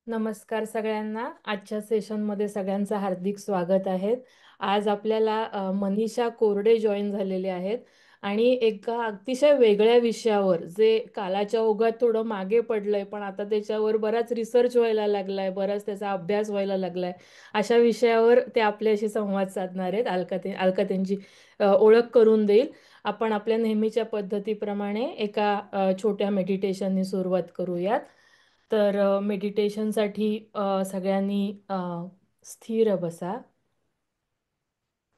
नमस्कार सगळ्यांना. आजच्या सेशनमध्ये सगळ्यांचं हार्दिक स्वागत आहे. आज आपल्याला मनीषा कोरडे जॉईन झालेले आहेत आणि एका अतिशय वेगळ्या विषयावर जे कालाच्या ओघात थोडं मागे पडलंय, पण आता त्याच्यावर बराच रिसर्च व्हायला लागलाय, बराच त्याचा अभ्यास व्हायला लागलाय. अशा विषयावर ते आपल्याशी संवाद साधणार आहेत. अलका त्यांची ओळख करून देईल. आपण आपल्या नेहमीच्या पद्धतीप्रमाणे एका छोट्या मेडिटेशननी सुरुवात करूयात. तर मेडिटेशनसाठी सगळ्यांनी स्थिर बसा.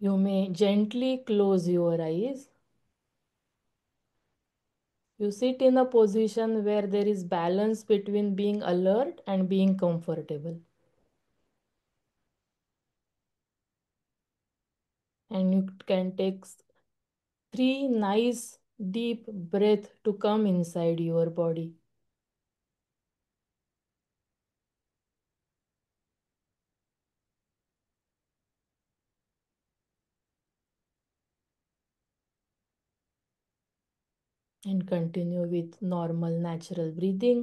You may gently close your eyes. You sit in a position where there is balance between being alert and being comfortable. And you can take three nice deep breath to come inside your body. And continue with normal natural breathing.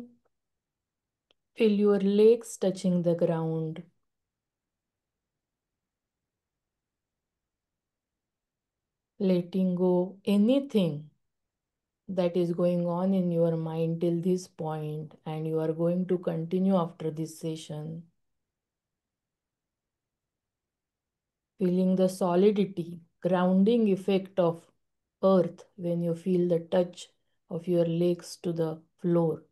Feel your legs touching the ground. Letting go anything that is going on in your mind till this point, and you are going to continue after this session. Feeling the solidity, grounding effect of earth when you feel the touch of your legs to the floor.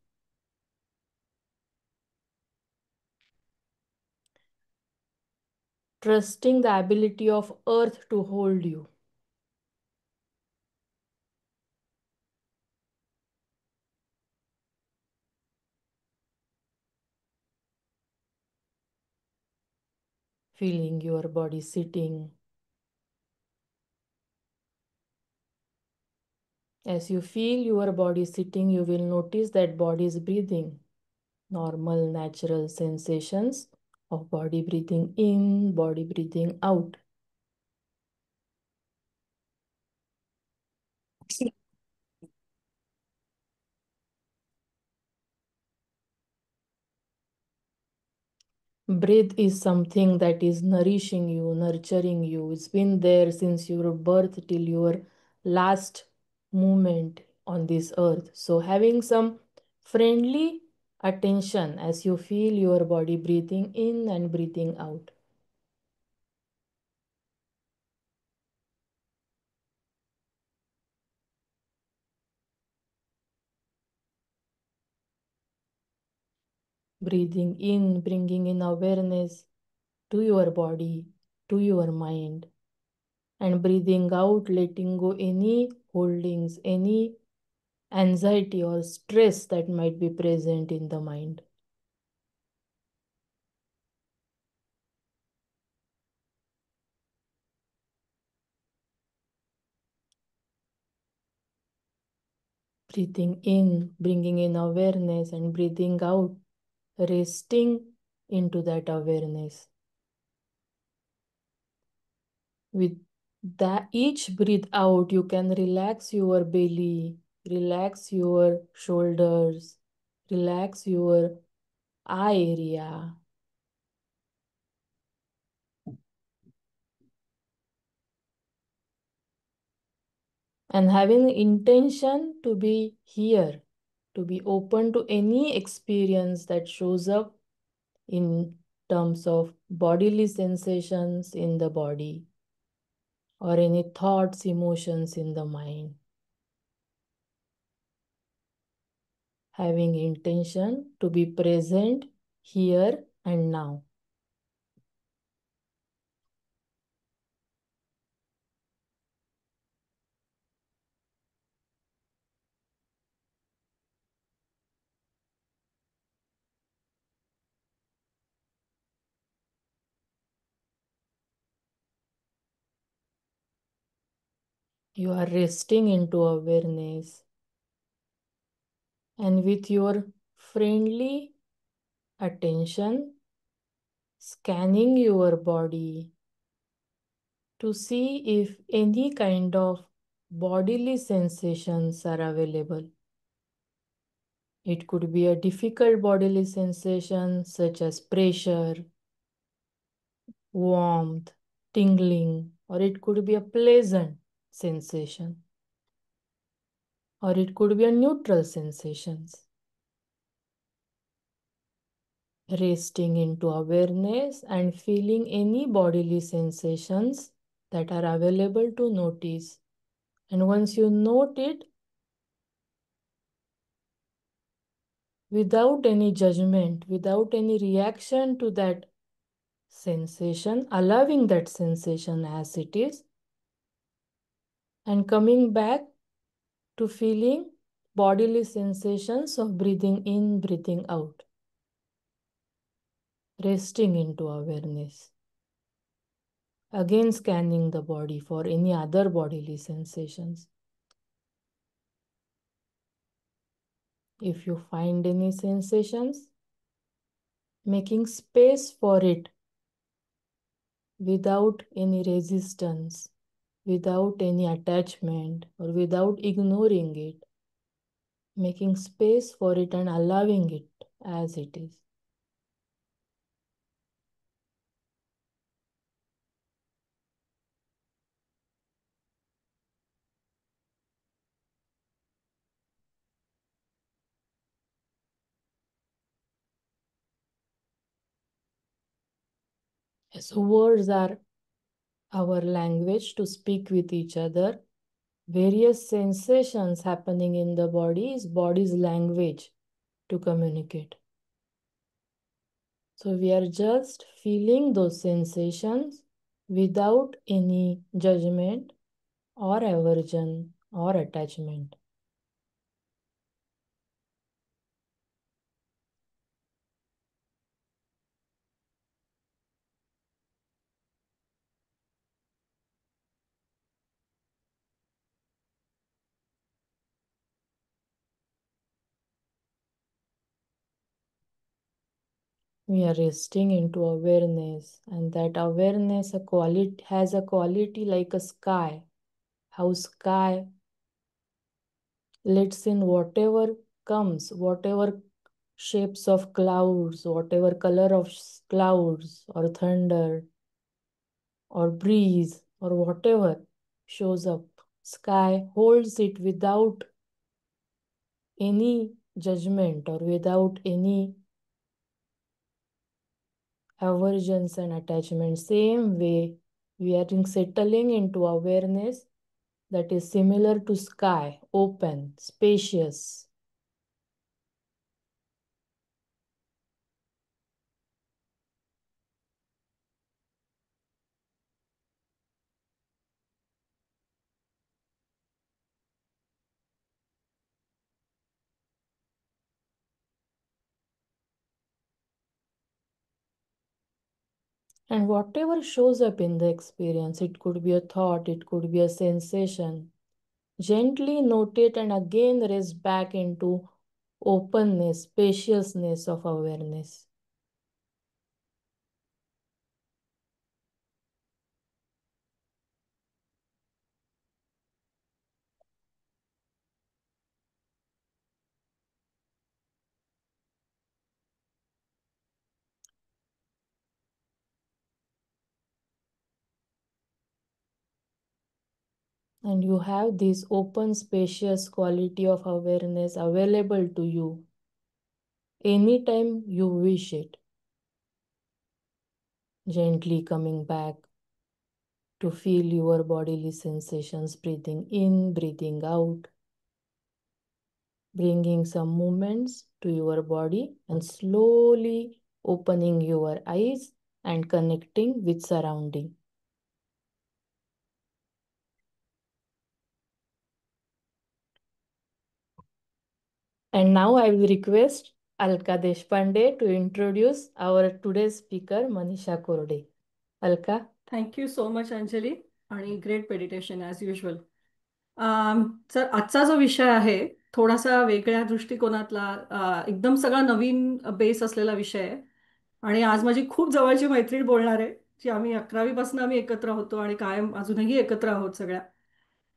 Trusting the ability of earth to hold you. Feeling your body sitting. As you feel your body sitting, you will notice that body is breathing. Normal, natural sensations of body breathing in, body breathing out. Breath is something that is nourishing you, nurturing you. It's been there since your birth till your last moment on this earth. So having some friendly attention as you feel your body breathing in and breathing out. Breathing in, bringing in awareness to your body, to your mind. And breathing out, letting go any holdings, any anxiety or stress that might be present in the mind. Breathing in, bringing in awareness, and breathing out, resting into that awareness. With that each breath out, you can relax your belly, relax your shoulders, relax your eye area. And having intention to be here, to be open to any experience that shows up in terms of bodily sensations in the body or any thoughts, emotions in the mind. Having intention to be present here and now. You are resting into awareness, and with your friendly attention, scanning your body to see if any kind of bodily sensations are available. It could be a difficult bodily sensation such as pressure, warmth, tingling, or it could be a pleasant sensation, or it could be a neutral sensations. Resting into awareness and feeling any bodily sensations that are available to notice. And once you note it, without any judgment, without any reaction to that sensation, allowing that sensation as it is, and coming back to feeling bodily sensations of breathing in, breathing out, resting into awareness. Again, scanning the body for any other bodily sensations. If you find any sensations, making space for it without any resistance, without any attachment, or without ignoring it, making space for it and allowing it as it is. So words are our language to speak with each other. Various sensations happening in the body is body's language to communicate. So we are just feeling those sensations without any judgment or aversion or attachment. We are resting into awareness, and that awareness has a quality like a sky. How sky lets in whatever comes, whatever shapes of clouds, whatever color of clouds or thunder or breeze or whatever shows up. Sky holds it without any judgment or without any aversions and attachments. Same way, we are settling into awareness that is similar to sky, open, spacious. And whatever shows up in the experience, it could be a thought, it could be a sensation. Gently note it and again rest back into openness, spaciousness of awareness. And you have this open, spacious quality of awareness available to you anytime you wish it. Gently coming back to feel your bodily sensations, breathing in, breathing out, bringing some movements to your body and slowly opening your eyes and connecting with surrounding. And now I will request Alka Deshpande to introduce our today's speaker, Manisha Korde. Alka. Thank you so much, Anjali, आणि great meditation as usual. Sir आजचा जो विषय आहे थोडासा वेगळ्या दृष्टिकोनातला, एकदम सगळा नवीन base असलेला विषय आहे. आणि आज माझी खूप जवळची मैत्रीण बोलणार आहे, जी आम्ही 11वी पासून आम्ही एकत्र होतो आणि कायम अजूनही एकत्र आहोत सगळ्या.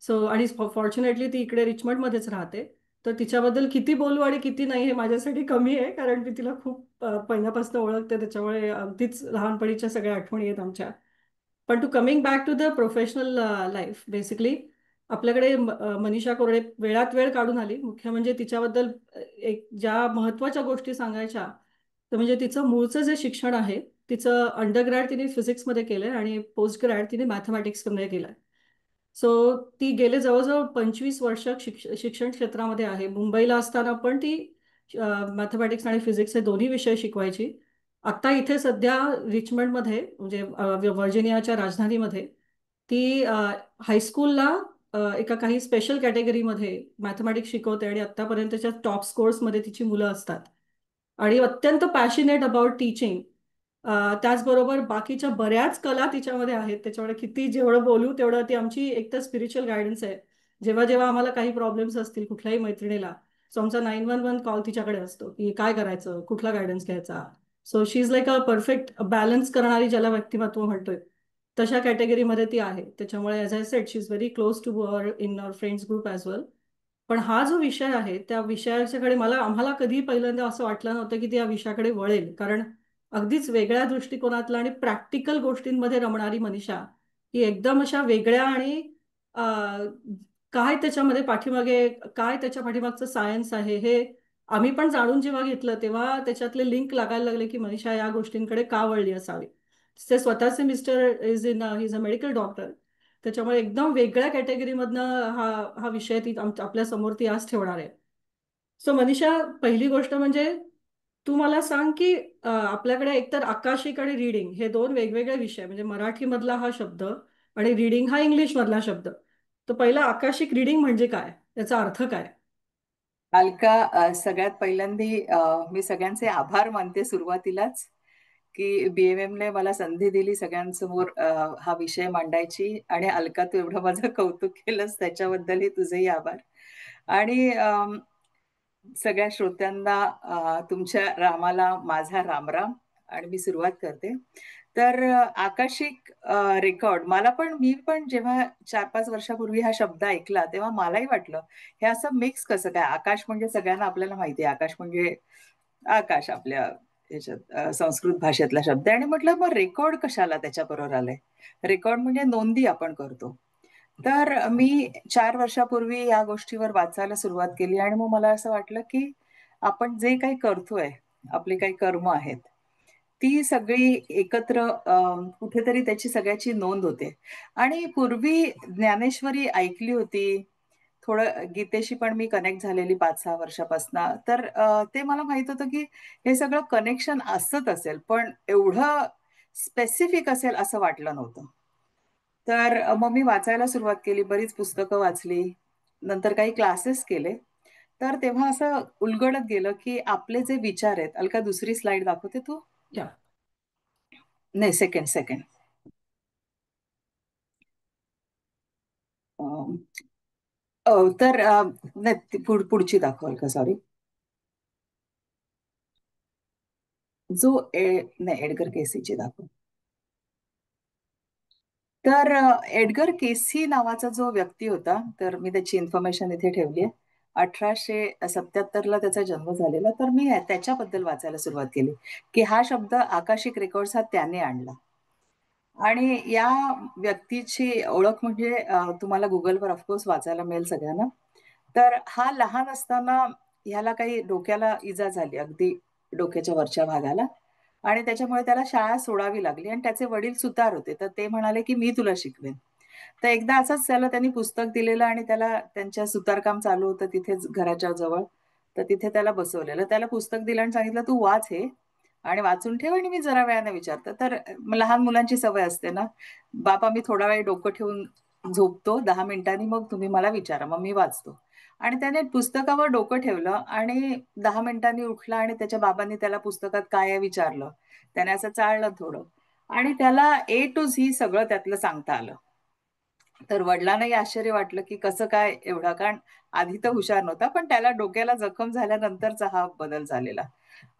सो आणि फॉर्च्युनेटली ती इकडे रिचमंडमध्येच राहते. तर तिच्याबद्दल किती बोलू आणि किती नाही हे माझ्यासाठी कमी आहे, कारण मी तिला खूप पहिल्यापासून ओळखते, त्याच्यामुळे अगदीच लहानपणीच्या सगळ्या आठवणी आहेत आमच्या. पण to coming back to the professional life, basically आपल्याकडे मनीषा कोरडे वेळात वेळ काढून आली. मुख्य म्हणजे तिच्याबद्दल एक ज्या महत्त्वाच्या गोष्टी सांगायच्या, तर म्हणजे तिचं मूळचं जे शिक्षण आहे, तिचं अंडरग्रॅड तिने फिजिक्समध्ये केलंय आणि पोस्ट ग्रॅड तिने मॅथमॅटिक्समध्ये केलंय. सो ती गेले जवळजवळ 25 वर्ष शिक्षण क्षेत्रामध्ये आहे. मुंबईला असताना पण ती मॅथमॅटिक्स आणि फिजिक्स हे दोन्ही विषय शिकवायची. आता इथे सध्या रिचमंडमध्ये, म्हणजे व्हर्जिनियाच्या राजधानीमध्ये, ती हायस्कूलला एका काही स्पेशल कॅटेगरीमध्ये मॅथमॅटिक्स शिकवते आणि आत्तापर्यंतच्या टॉप स्कोर्समध्ये तिची मुलं असतात. आणि अत्यंत पॅशनेट अबाउट टीचिंग. त्याचबरोबर बाकीच्या बऱ्याच कला तिच्यामध्ये आहेत. त्याच्यामुळे किती जेवढं बोलू तेवढं, ती आमची एकतर स्पिरिच्युअल गायडन्स आहे. जेव्हा जेव्हा आम्हाला काही प्रॉब्लेम्स असतील कुठल्याही मैत्रिणीला, सो आमचा 911 कॉल तिच्याकडे असतो की काय करायचं, कुठला गायडन्स घ्यायचा. So she is like a perfect balance करणारी ज्याला व्यक्तिमत्व म्हणतोय, तशा कॅटेगरीमध्ये ती आहे. त्याच्यामुळे as I said, she is very close to our in our friends group as well. पण हा जो विषय आहे, त्या विषयाच्याकडे आम्हाला कधी पहिल्यांदा असं वाटलं नव्हतं की ती या विषयाकडे वळेल, कारण अगदीच वेगळ्या दृष्टिकोनातला आणि प्रॅक्टिकल गोष्टींमध्ये रमणारी मनीषा ही एकदम अशा वेगळ्या आणि अं, काय त्याच्यामध्ये पाठीमागे, काय त्याच्या पाठीमागचं सायन्स आहे हे आम्ही पण जाणून जेव्हा घेतलं, तेव्हा त्याच्यातले लिंक लागायला लागले की मनीषा या गोष्टींकडे का वळली असावी. ते स्वतःचे mister he is a medical doctor. त्याच्यामुळे एकदम वेगळ्या कॅटेगरीमधनं हा हा विषय ती आपल्या समोर ती आज ठेवणार आहे. सो मनीषा, पहिली गोष्ट म्हणजे तू मला सांग की आपल्याकडे एकतर आकाशिक आणि रीडिंग हे दोन वेगवेगळे विषय, म्हणजे मराठी मधला हा शब्द आणि रीडिंग हा इंग्लिश मधला शब्द. तर पहिला आकाशिक रीडिंग म्हणजे काय, त्याचा अर्थ काय? अलका, सगळ्यात पहिल्यांदी मी सगळ्यांचे आभार मानते सुरुवातीलाच, की BMM ने मला संधी दिली सगळ्यांसमोर हा विषय मांडायची. आणि अलका, तू एवढं माझं कौतुक केलंस त्याच्याबद्दलही तुझेही आभार. आणि सगळ्या श्रोत्यांना तुमच्या रामाला माझा रामराम. आणि मी सुरुवात करते. तर आकाशिक रेकॉर्ड, मी पण जेव्हा 4-5 वर्षापूर्वी हा शब्द ऐकला तेव्हा मलाही वाटलं हे असं मिक्स कसं काय. आकाश म्हणजे सगळ्यांना आपल्याला माहिती आहे, आकाश म्हणजे आकाश आपल्या याच्यात संस्कृत भाषेतला शब्द आहे. आणि म्हटलं मग रेकॉर्ड कशाला त्याच्याबरोबर आलंय. रेकॉर्ड म्हणजे नोंदी आपण करतो. तर मी 4 वर्षापूर्वी या गोष्टीवर वाचायला सुरुवात केली आणि मग मला असं वाटलं की आपण जे काही करतोय, आपली काही कर्म आहेत, ती सगळी एकत्र कुठेतरी त्याची सगळ्याची नोंद होते. आणि पूर्वी ज्ञानेश्वरी ऐकली होती, थोडं गीतेशी पण मी कनेक्ट झालेली 5-6 वर्षापासून. तर ते मला माहित होतं की हे सगळं कनेक्शन असत असेल, पण एवढं स्पेसिफिक असेल असं वाटलं नव्हतं. तर मग मी वाचायला सुरुवात केली, बरीच पुस्तकं वाचली, नंतर काही क्लासेस केले. तर तेव्हा असं उलगडत गेलं की आपले जे विचार आहेत. अलका, दुसरी स्लाइड दाखवते तू? या. नाही, सेकंड सेकंड. अं, तर नाही, पुढची दाखवाल का? सॉरी. नाही, एडगर केसीची दाखव. तर एडगर केसी नावाचा जो व्यक्ती होता, तर मी त्याची इन्फॉर्मेशन इथे ठेवली आहे. 1877ला त्याचा जन्म झालेला. तर मी त्याच्याबद्दल वाचायला सुरुवात केली की हा शब्द आकाशिक रेकॉर्ड्स हा त्याने आणला. आणि या व्यक्तीची ओळख म्हणजे तुम्हाला गुगलवर ऑफकोर्स वाचायला मिळेल सगळ्यांना. तर हा लहान असताना ह्याला काही डोक्याला इजा झाली, अगदी डोक्याच्या वरच्या भागाला. आणि त्याच्यामुळे त्याला शाळा सोडावी लागली. आणि त्याचे वडील सुतार होते, तर ते म्हणाले की मी तुला शिकवेन. तर एकदा असंच त्याला त्यांनी पुस्तक दिलेलं आणि त्याला त्यांच्या सुतारकाम चालू होतं तिथेच घराच्या जवळ. तर तिथे त्याला बसवलेलं, त्याला पुस्तक दिलं आणि सांगितलं तू वाच हे आणि वाचून ठेव आणि मी जरा वेळाने विचारतो. तर लहान मुलांची सवय असते ना, बाबा मी थोडा वेळ डोकं ठेवून झोपतो, 10 मिनिटांनी मग तुम्ही मला विचारा, मग मी वाचतो. आणि त्याने पुस्तकावर डोकं ठेवलं आणि 10 मिनिटांनी उठला आणि त्याच्या बाबांनी त्याला पुस्तकात काय आहे विचारलं. त्याने असं चाळलं थोडं आणि त्याला A to Z सगळं त्यातलं सांगता आलं. तर वडिलांनाही आश्चर्य वाटलं की कसं काय एवढा, कारण आधी तर हुशार नव्हता, पण त्याला डोक्याला जखम झाल्यानंतरचा हा बदल झालेला.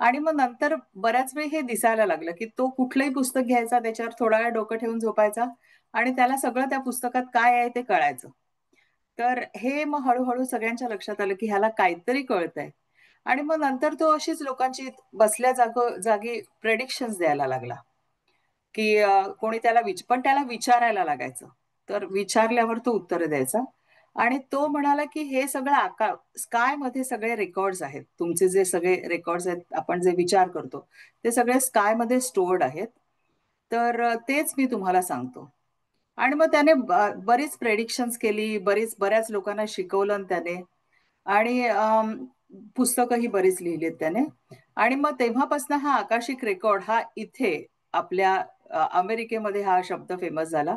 आणि मग नंतर बऱ्याच वेळी हे दिसायला लागलं की तो कुठलंही पुस्तक घ्यायचा, त्याच्यावर थोडा वेळ डोकं ठेवून झोपायचा आणि त्याला सगळं त्या पुस्तकात काय आहे ते कळायचं. तर हे मग हळूहळू सगळ्यांच्या लक्षात आलं की ह्याला काहीतरी कळतंय. आणि मग नंतर तो अशीच लोकांची बसल्या जागी प्रेडिक्शन्स द्यायला लागला की कोणी पण त्याला विचारायला लागायचं. तर विचारल्यावर तो उत्तर द्यायचा. आणि तो म्हणाला की हे सगळं स्काय मध्ये सगळे रेकॉर्ड्स आहेत, तुमचे जे सगळे रेकॉर्ड्स आहेत, आपण जे विचार करतो ते सगळे स्काय मध्ये स्टोर्ड आहेत. तर तेच मी तुम्हाला सांगतो. आणि मग त्याने बरीच प्रेडिक्शन्स केली, बऱ्याच लोकांना शिकवलं त्याने. आणि पुस्तकंही बरीच लिहिलीत त्याने. आणि मग तेव्हापासून हा आकाशिक रेकॉर्ड हा इथे आपल्या अमेरिकेमध्ये हा शब्द फेमस झाला.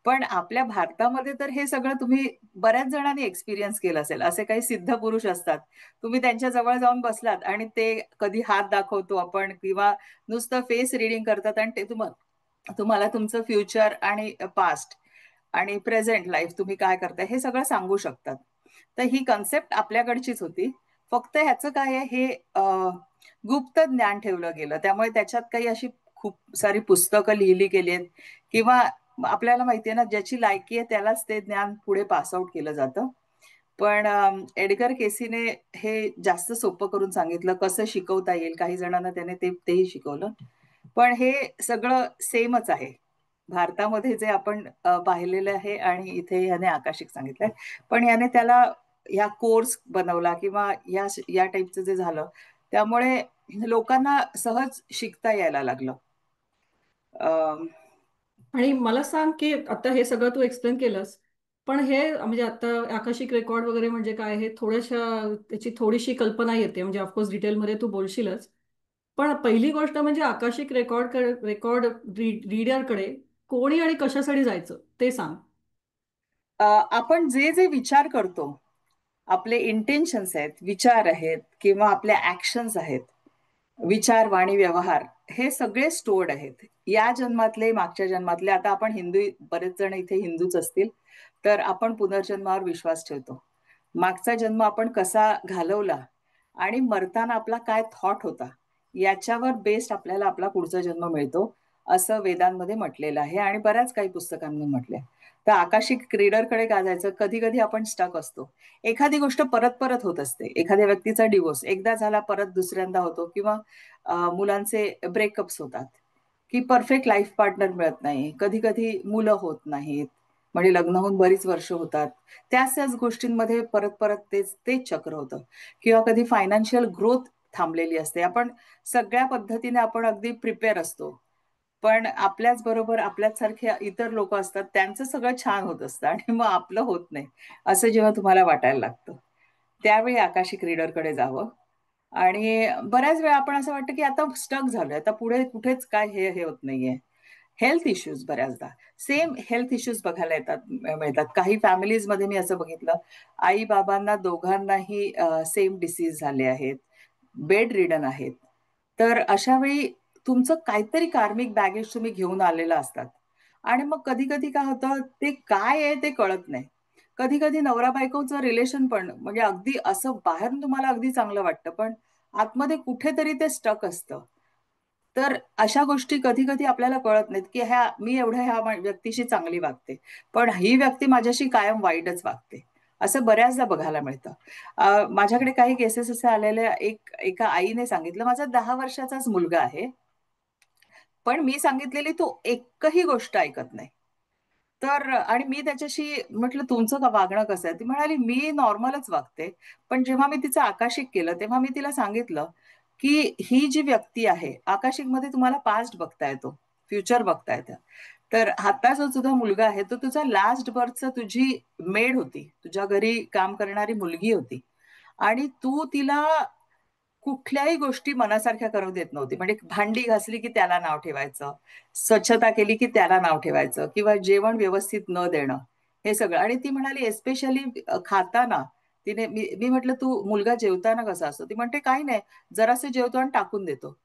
पण आपल्या भारतामध्ये तर हे सगळं तुम्ही बऱ्याच जणांनी एक्सपिरियन्स केलं असेल. असे काही सिद्ध पुरुष असतात, तुम्ही त्यांच्या जवळ जाऊन बसलात आणि ते कधी हात दाखवतो आपण किंवा नुसतं फेस रिडिंग करतात आणि ते तुम्हाला तुमचं फ्युचर आणि पास्ट आणि प्रेझेंट लाईफ तुम्ही काय करताय हे सगळं सांगू शकतात. तर ही कन्सेप्ट आपल्याकडचीच होती. फक्त ह्याचं काय आहे, हे गुप्त ज्ञान ठेवलं गेलं. त्यामुळे त्याच्यात काही अशी खूप सारी पुस्तकं लिहिली गेली आहेत किंवा आपल्याला माहितीये ना, ज्याची लायकी आहे त्यालाच ते ज्ञान पुढे पास आउट केलं जातं. पण एडगर केसीने हे जास्त सोपं करून सांगितलं कसं शिकवता येईल. काही जणांना त्याने तेही शिकवलं. पण हे सगळं सेमच आहे भारतामध्ये जे आपण पाहिलेलं आहे आणि इथे याने आकाशिक सांगितलंय. पण याने त्याला या कोर्स बनवला किंवा या टाईपचं जे झालं, त्यामुळे लोकांना सहज शिकता यायला लागलं. आणि मला सांग की आता हे सगळं तू एक्सप्लेन केलंस, पण हे म्हणजे आता आकाशिक रेकॉर्ड वगैरे म्हणजे काय, हे थोड्याशा त्याची थोडीशी कल्पना येते. म्हणजे ऑफकोर्स डिटेलमध्ये तू बोलशीलच. पण पहिली गोष्ट म्हणजे आकाशिक रेकॉर्ड रीडरकडे कोणी आणि कशासाठी जायचं ते सांग. आपण जे जे विचार करतो, आपले इंटेन्शन्स आहेत, विचार आहेत किंवा आपल्या ऍक्शन्स आहेत, विचार वाणी व्यवहार, हे सगळे स्टोर्ड आहेत. या जन्मातले, मागच्या जन्मातले. आता आपण हिंदू, बरेच जण इथे हिंदूच असतील, तर आपण पुनर्जन्मावर विश्वास ठेवतो. मागचा जन्म आपण कसा घालवला आणि मरताना आपला काय थॉट होता, याच्यावर बेस्ड आपल्याला आपला पुढचा जन्म मिळतो, असं वेदांमध्ये म्हटलेलं आहे आणि बऱ्याच काही पुस्तकांमध्ये म्हटलंय. तर आकाशिक रीडरकडे का जायचं? कधी कधी आपण स्टक असतो, एखादी गोष्ट परत परत होत असते. एखाद्या व्यक्तीचा डिवोर्स एकदा झाला, परत दुसऱ्यांदा होतो, किंवा मुलांचे ब्रेकअप्स होतात, की परफेक्ट लाईफ पार्टनर मिळत नाही, कधी कधी मुलं होत नाहीत, म्हणजे लग्न होऊन बरीच वर्ष होतात. त्याच गोष्टींमध्ये परत परत तेच चक्र होतं. किंवा कधी फायनान्शियल ग्रोथ थांबलेली असते. आपण सगळ्या पद्धतीने आपण अगदी प्रिपेअर असतो, पण आपल्याच बरोबर आपल्याच सारखे इतर लोक असतात, त्यांचं सगळं छान होत असतं आणि मग आपलं होत नाही, असं जेव्हा तुम्हाला वाटायला लागतं, त्यावेळी आकाशिक रीडरकडे जावं. आणि बऱ्याच वेळा आपण असं वाटतं की आता स्टक झालोय, आता पुढे कुठेच काय हे हे होत नाहीये. हेल्थ इश्यूज, बऱ्याचदा सेम हेल्थ इश्यूज बघायला मिळतात. काही फॅमिलीज मध्ये मी असं बघितलं, आई बाबांना दोघांनाही सेम डिसीज झाले आहेत, बेड रिडन आहेत. तर अशा वेळी तुमचं काहीतरी कार्मिक बॅगेज तुम्ही घेऊन आलेलं असतात. आणि मग कधी कधी काय होतं, ते काय आहे ते कळत नाही. कधी कधी नवरा बायकोचं रिलेशन पण, म्हणजे अगदी असं बाहेरून तुम्हाला अगदी चांगलं वाटतं, पण आतमध्ये कुठेतरी ते स्टक असतं. तर अशा गोष्टी कधी कधी आपल्याला कळत नाहीत की मी ह्या व्यक्तीशी चांगली वागते, पण ही व्यक्ती माझ्याशी कायम वाईटच वागते. असं बऱ्याचदा बघायला मिळतं. माझ्याकडे काही केसेस असे आलेले. एका आईने सांगितलं, माझा 10 वर्षाचाच मुलगा आहे, पण मी सांगितलेली तो एकही गोष्ट ऐकत नाही. तर आणि मी त्याच्याशी म्हटलं, तुमचं का वागणं कसं आहे? ती म्हणाली, मी नॉर्मलच वागते. पण जेव्हा मी तिचं आकाशिक केलं, तेव्हा मी तिला सांगितलं की ही जी व्यक्ती आहे, आकाशिक मध्ये तुम्हाला पास्ट बघता येतो, फ्युचर बघता येतं. तर आता जो तुझा मुलगा आहे, तो तुझा लास्ट बर्थचा तुझी मेड होती, तुझ्या घरी काम करणारी मुलगी होती. आणि तू तिला कुठल्याही गोष्टी मनासारख्या करू देत नव्हती. म्हणजे भांडी घासली की त्याला नाव ठेवायचं, स्वच्छता केली की त्याला नाव ठेवायचं, किंवा जेवण व्यवस्थित न देणं, हे सगळं. आणि ती म्हणाली, एस्पेशली खाताना मी म्हटलं, तू मुलगा जेवताना कसा असतो? ती म्हणते, काही नाही, जरासे जेवतो आणि टाकून देतो.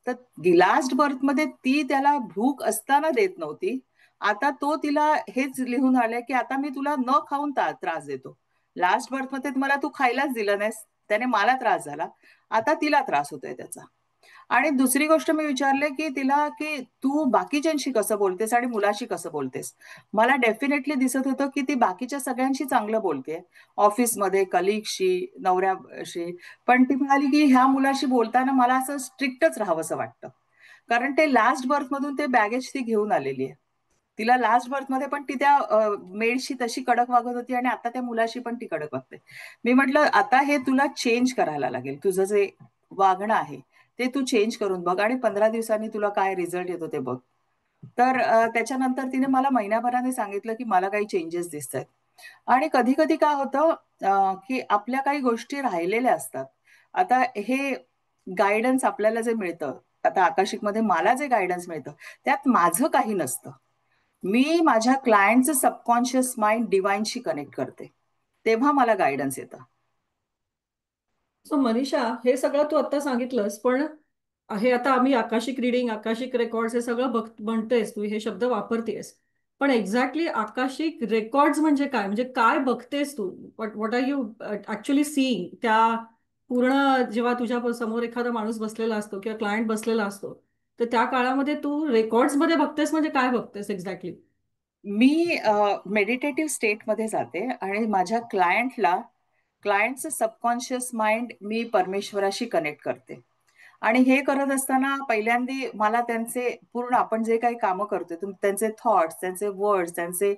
तर लास्ट बर्थ मध्ये ती त्याला भूक असताना देत नव्हती. आता तो तिला हेच लिहून आलंय की आता मी तुला न खाऊन त्रास देतो. लास्ट बर्थ मध्ये मला तू खायलाच दिलं नाहीस, त्याने मला त्रास झाला, आता तिला त्रास होतोय त्याचा. आणि दुसरी गोष्ट मी विचारले की तिला की तू बाकीच्यांशी कसं बोलतेस आणि मुलाशी कसं बोलतेस. मला डेफिनेटली दिसत होतं की ती बाकीच्या सगळ्यांशी चांगलं बोलते, ऑफिसमध्ये कलिगशी, नवऱ्याशी. पण ती म्हणाली की ह्या मुलाशी बोलताना मला असं स्ट्रिक्टच राहावंसं वाटतं, कारण ते लास्ट बर्थ मधून ते बॅगेज ती घेऊन आलेली आहे. तिला लास्ट बर्थ मध्ये पण ती त्या मेडशी तशी कडक वागत होती आणि आता त्या मुलाशी पण ती कडक वागते. मी म्हटलं आता हे तुला चेंज करायला लागेल, तुझं जे वागणं आहे ते तू चेंज करून बघ आणि 15 दिवसांनी तुला काय रिझल्ट येतो ते बघ. तर त्याच्यानंतर तिने मला महिन्याभराने सांगितलं की मला काही चेंजेस दिसत आहेत. आणि कधी कधी काय होतं की आपल्या काही गोष्टी राहिलेल्या असतात. आता हे गायडन्स आपल्याला जे मिळतं, आता आकाशिकमध्ये मला जे गायडन्स मिळतं त्यात माझं काही नसतं. मी माझ्या क्लायंटचं सबकॉन्शियस माइंड डिवाइनशी कनेक्ट करते, तेव्हा मला गायडन्स येतं. सो मनीषा, हे सगळं तू आता सांगितलंस, पण हे आता आम्ही आकाशिक रिडिंग, आकाशिक रेकॉर्ड्स हे सगळं म्हणतेस तू, हे शब्द वापरतेस, पण एक्झॅक्टली आकाशिक रेकॉर्ड्स म्हणजे काय? म्हणजे काय बघतेस तू? What are you actually seeing? त्या पूर्ण जेव्हा तुझ्या समोर एखादा माणूस बसलेला असतो किंवा क्लायंट बसलेला असतो, तर त्या काळामध्ये तू रेकॉर्ड्स मध्ये बघतेस म्हणजे काय बघतेस एक्झॅक्टली? मी मेडिटेटिव्ह स्टेटमध्ये जाते आणि माझ्या क्लायंटचं सबकॉन्शियस माइंड मी परमेश्वराशी कनेक्ट करते. आणि हे करत असताना पहिल्यांदा मला त्यांचे पूर्ण, आपण जे काही कामं करतोय त्यांचे थॉट्स, त्यांचे वर्ड्स, त्यांचे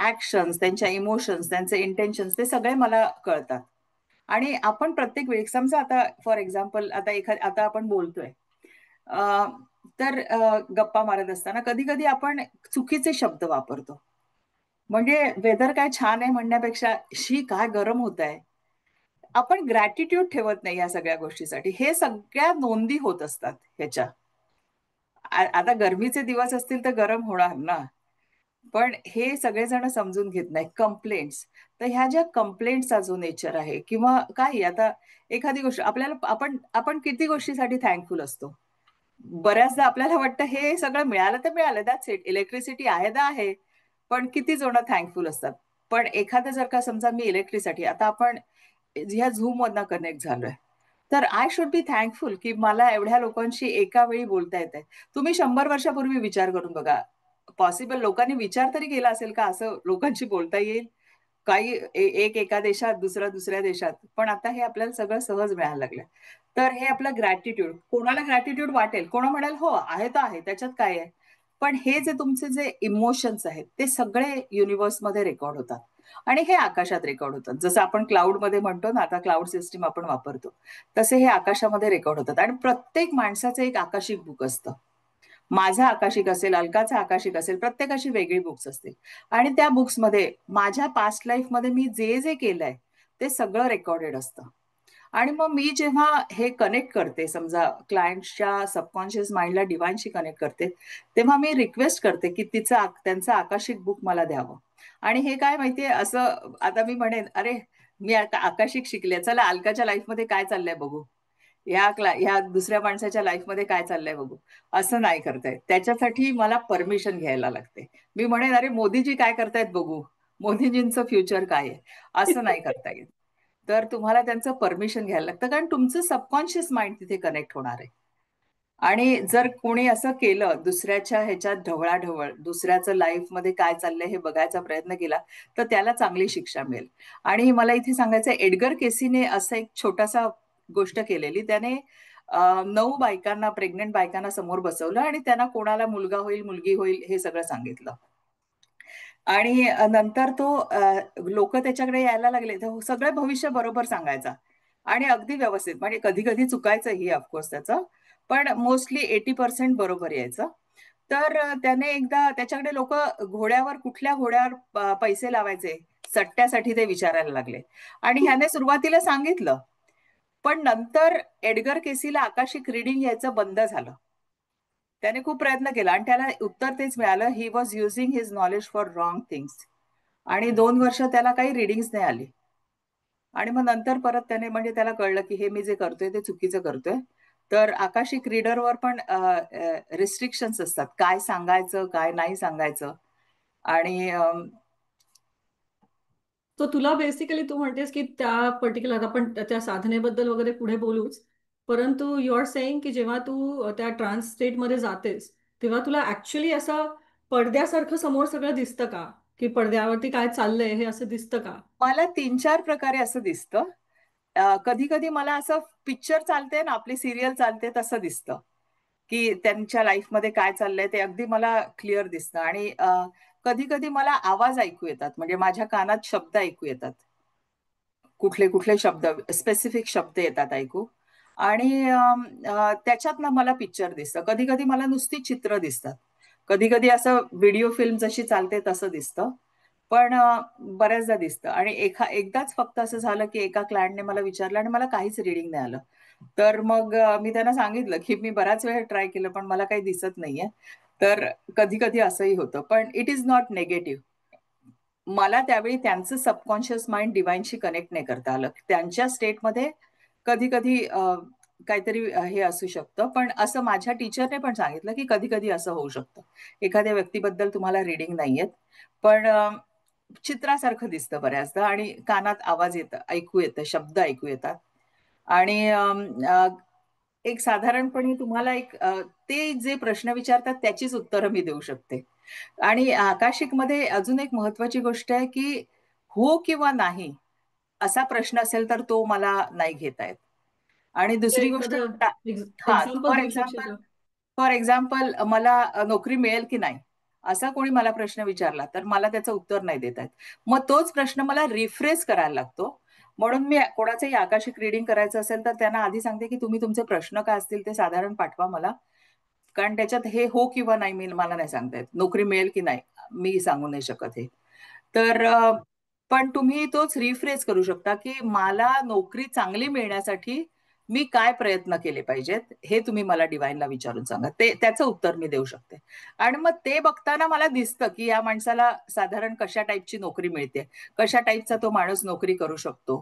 ऍक्शन्स, त्यांच्या इमोशन्स, त्यांचे इंटेन्शन्स, ते सगळे मला कळतात. आणि आपण प्रत्येक वेळी समजा आता फॉर एक्झाम्पल आता आपण बोलतोय, अ, तर गप्पा मारत असताना कधी कधी आपण चुकीचे शब्द वापरतो. म्हणजे वेदर काय छान आहे म्हणण्यापेक्षा शी काय गरम होत आहे. आपण ग्रॅटिट्यूड ठेवत नाही या सगळ्या गोष्टीसाठी. हे सगळ्या नोंदी होत असतात ह्याच्या. आता गरमीचे दिवस असतील तर गरम होणार ना, पण हे सगळेजण समजून घेत नाही कंप्लेंट्स. तर ह्या ज्या कंप्लेंट्सचा जो नेचर आहे किंवा काही आता एखादी गोष्ट आपल्याला, आपण आपण किती गोष्टीसाठी थँकफुल असतो. बऱ्याचदा आपल्याला वाटतं हे सगळं मिळालं तर मिळालं, दॅट्स इट, इलेक्ट्रिसिटी आहे तर आहे. पण किती जण थँकफुल असतात. पण एखादं जर का समजा मी इलेक्ट्रिसिटी, आता आपण ह्या झूम मधनं कनेक्ट झालोय, तर आय शुड बी थँकफुल की मला एवढ्या लोकांशी एका वेळी बोलता येत आहे. तुम्ही 100 वर्षापूर्वी विचार करून बघा, पॉसिबल लोकांनी विचार तरी केला असेल का असं लोकांशी बोलता येईल? काही एक एका देशात, दुसरा दुसऱ्या देशात. पण आता हे आपल्याला सगळं सहज मिळायला लागलं. तर हे आपलं ग्रॅटिट्यूड, कोणाला ग्रॅटिट्यूड वाटेल, कोणा म्हणाल हो आहे तर आहे, त्याच्यात काय आहे. पण हे जे तुमचे जे इमोशन्स आहेत ते सगळे युनिव्हर्समध्ये रेकॉर्ड होतात आणि हे आकाशात रेकॉर्ड होतात. जसं आपण क्लाउड मध्ये म्हणतो ना, आता क्लाउड सिस्टीम आपण वापरतो, तसे हे आकाशामध्ये रेकॉर्ड होतात. आणि प्रत्येक माणसाचं एक आकाशिक बुक असतं. माझं आकाशिक असेल, अलकाचं आकाशिक असेल, प्रत्येकाची वेगळी बुक्स असतील. आणि त्या बुक्समध्ये माझ्या पास्ट लाईफमध्ये मी जे जे केलंय ते सगळं रेकॉर्डेड असतं. आणि मग मी जेव्हा हे कनेक्ट करते, समजा क्लायंटच्या सबकॉन्शियस माइंडला डिवाइनशी कनेक्ट करते, तेव्हा मी रिक्वेस्ट करते की त्यांचं आकाशिक बुक मला द्यावं. आणि हे काय माहितीये, असं आता मी म्हणेन अरे मी आता आकाशिक शिकले, चला अलकाच्या लाईफमध्ये काय चाललंय बघू, ह्या दुसऱ्या माणसाच्या लाईफमध्ये काय चाललंय बघू, असं नाही करतायत. त्याच्यासाठी मला परमिशन घ्यायला लागते. मी म्हणेन अरे मोदीजी काय करतायत बघू, मोदीजींचं फ्युचर काय आहे, असं नाही करता येत. तर तुम्हाला त्यांचं परमिशन घ्यायला लागतं, कारण तुमचं सबकॉन्शियस माइंड तिथे कनेक्ट होणार आहे. आणि जर कोणी असं केलं, दुसऱ्याच्या ह्याच्यात ढवळाढवळ, दुसऱ्याचं लाईफमध्ये काय चाललंय हे बघायचा प्रयत्न केला, तर त्याला चांगली शिक्षा मिळेल. आणि मला इथे सांगायचं, एडगर केसीने असं एक छोटासा गोष्ट केलेली. त्याने 9 बायकांना, प्रेग्नेंट बायकांना समोर बसवलं आणि त्यांना कोणाला मुलगा होईल, मुलगी होईल हे सगळं सांगितलं. आणि नंतर तो लोक त्याच्याकडे यायला लागले, तर सगळं भविष्य बरोबर सांगायचा आणि अगदी व्यवस्थित. म्हणजे कधी कधी चुकायचंही ऑफकोर्स त्याचं, पण मोस्टली 80% बरोबर यायचं. तर त्याने एकदा त्याच्याकडे लोक घोड्यावर, कुठल्या घोड्यावर पैसे लावायचे सट्ट्यासाठी ते विचारायला लागले. आणि ह्याने सुरुवातीला सांगितलं, पण नंतर एडगर केसीला आकाशिक रिडिंग यायचं बंद झालं. त्याने खूप प्रयत्न केला आणि त्याला उत्तर तेच मिळालं, he was using his knowledge for wrong things. आणि 2 वर्ष त्याला काही रिडिंग्स नाही आली. आणि मग नंतर परत त्याने, म्हणजे त्याला कळलं की हे मी जे करतोय ते चुकीचं करतोय. तर आकाशिक रीडरवर पण रिस्ट्रिक्शन्स असतात, काय सांगायचं काय नाही सांगायचं. आणि तो तुला बेसिकली तू म्हणतेस की त्या पर्टिक्युलर, आपण त्या साधनेबद्दल वगैरे पुढे बोलूच, परंतु यू आर सेइंग की जेव्हा तू त्या ट्रान्स स्टेटमध्ये जातेस तेव्हा तुला ऍक्च्युली असं पडद्यासारखं समोर सगळं दिसतं का? की पडद्यावरती काय चाललंय हे असं दिसतं का? मला 3-4 प्रकारे असं दिसतं. कधी कधी मला असं पिक्चर चालते ना, आपली सिरियल चालते तसं दिसतं, की त्यांच्या लाईफमध्ये काय चाललंय ते अगदी मला क्लिअर दिसतं. आणि कधी कधी मला आवाज ऐकू येतात, म्हणजे माझ्या कानात शब्द ऐकू येतात, कुठले कुठले शब्द, स्पेसिफिक शब्द येतात ऐकू. आणि त्याच्यात ना मला पिक्चर दिसतं. कधी कधी मला नुसती चित्र दिसतात, कधी कधी असं व्हिडिओ फिल्म जशी चालते तसं दिसतं. पण बऱ्याचदा दिसतं. आणि एकदाच फक्त असं झालं की एका क्लायंटने मला विचारलं आणि मला काहीच रिडिंग नाही आलं. तर मग मी त्यांना सांगितलं की मी बराच वेळ ट्राय केलं पण मला काही दिसत नाहीये. तर कधी कधी असंही होतं, पण इट इज नॉट नेगेटिव्ह. मला त्यावेळी त्यांचं सबकॉन्शियस माइंड डिवाइनशी कनेक्ट नाही करता आलं. त्यांच्या स्टेटमध्ये कधी कधी काहीतरी हे असू शकतं. पण असं माझ्या टीचरने पण सांगितलं की कधी कधी असं होऊ शकतं, एखाद्या व्यक्तीबद्दल तुम्हाला रिडिंग नाहीयेत पण चित्रासारखं दिसतं बऱ्याचदा, आणि कानात आवाज येतं, ऐकू येतं, शब्द ऐकू येतात. आणि एक साधारणपणे तुम्हाला ते जे प्रश्न विचारतात त्याचीच उत्तरं मी देऊ शकते. आणि आकाशिकमध्ये अजून एक महत्वाची गोष्ट आहे की हो किंवा नाही असा प्रश्न असेल तर तो मला नाही घेता येत. आणि दुसरी गोष्ट एखादं हा, एक्झाम्पल फॉर देऊ शकशील एक्झाम्पल का? फॉर एक्झाम्पल मला नोकरी मिळेल की नाही असा कोणी मला प्रश्न विचारला तर मला त्याचं उत्तर नाही देता येत. मग तोच प्रश्न मला रिफ्रेश करायला लागतो. म्हणून मी कोणाचंही आकाशिक रीडिंग करायचं असेल तर त्यांना आधी सांगते की तुम्ही तुमचे प्रश्न काय असतील ते साधारण पाठवा मला, कारण त्याच्यात हे हो किंवा नाही मला नाही सांगता येत. नोकरी मिळेल की नाही मी सांगू नाही शकत हे. तर पण तुम्ही तोच रिफ्रेश करू शकता की मला नोकरी चांगली मिळण्यासाठी मी काय प्रयत्न केले पाहिजेत हे तुम्ही मला डिवाइनला विचारून सांगा, ते त्याचं उत्तर मी देऊ शकते. आणि मग ते बघताना मला दिसतं की या माणसाला साधारण कशा टाईपची नोकरी मिळते, कशा टाईपचा तो माणूस नोकरी करू शकतो,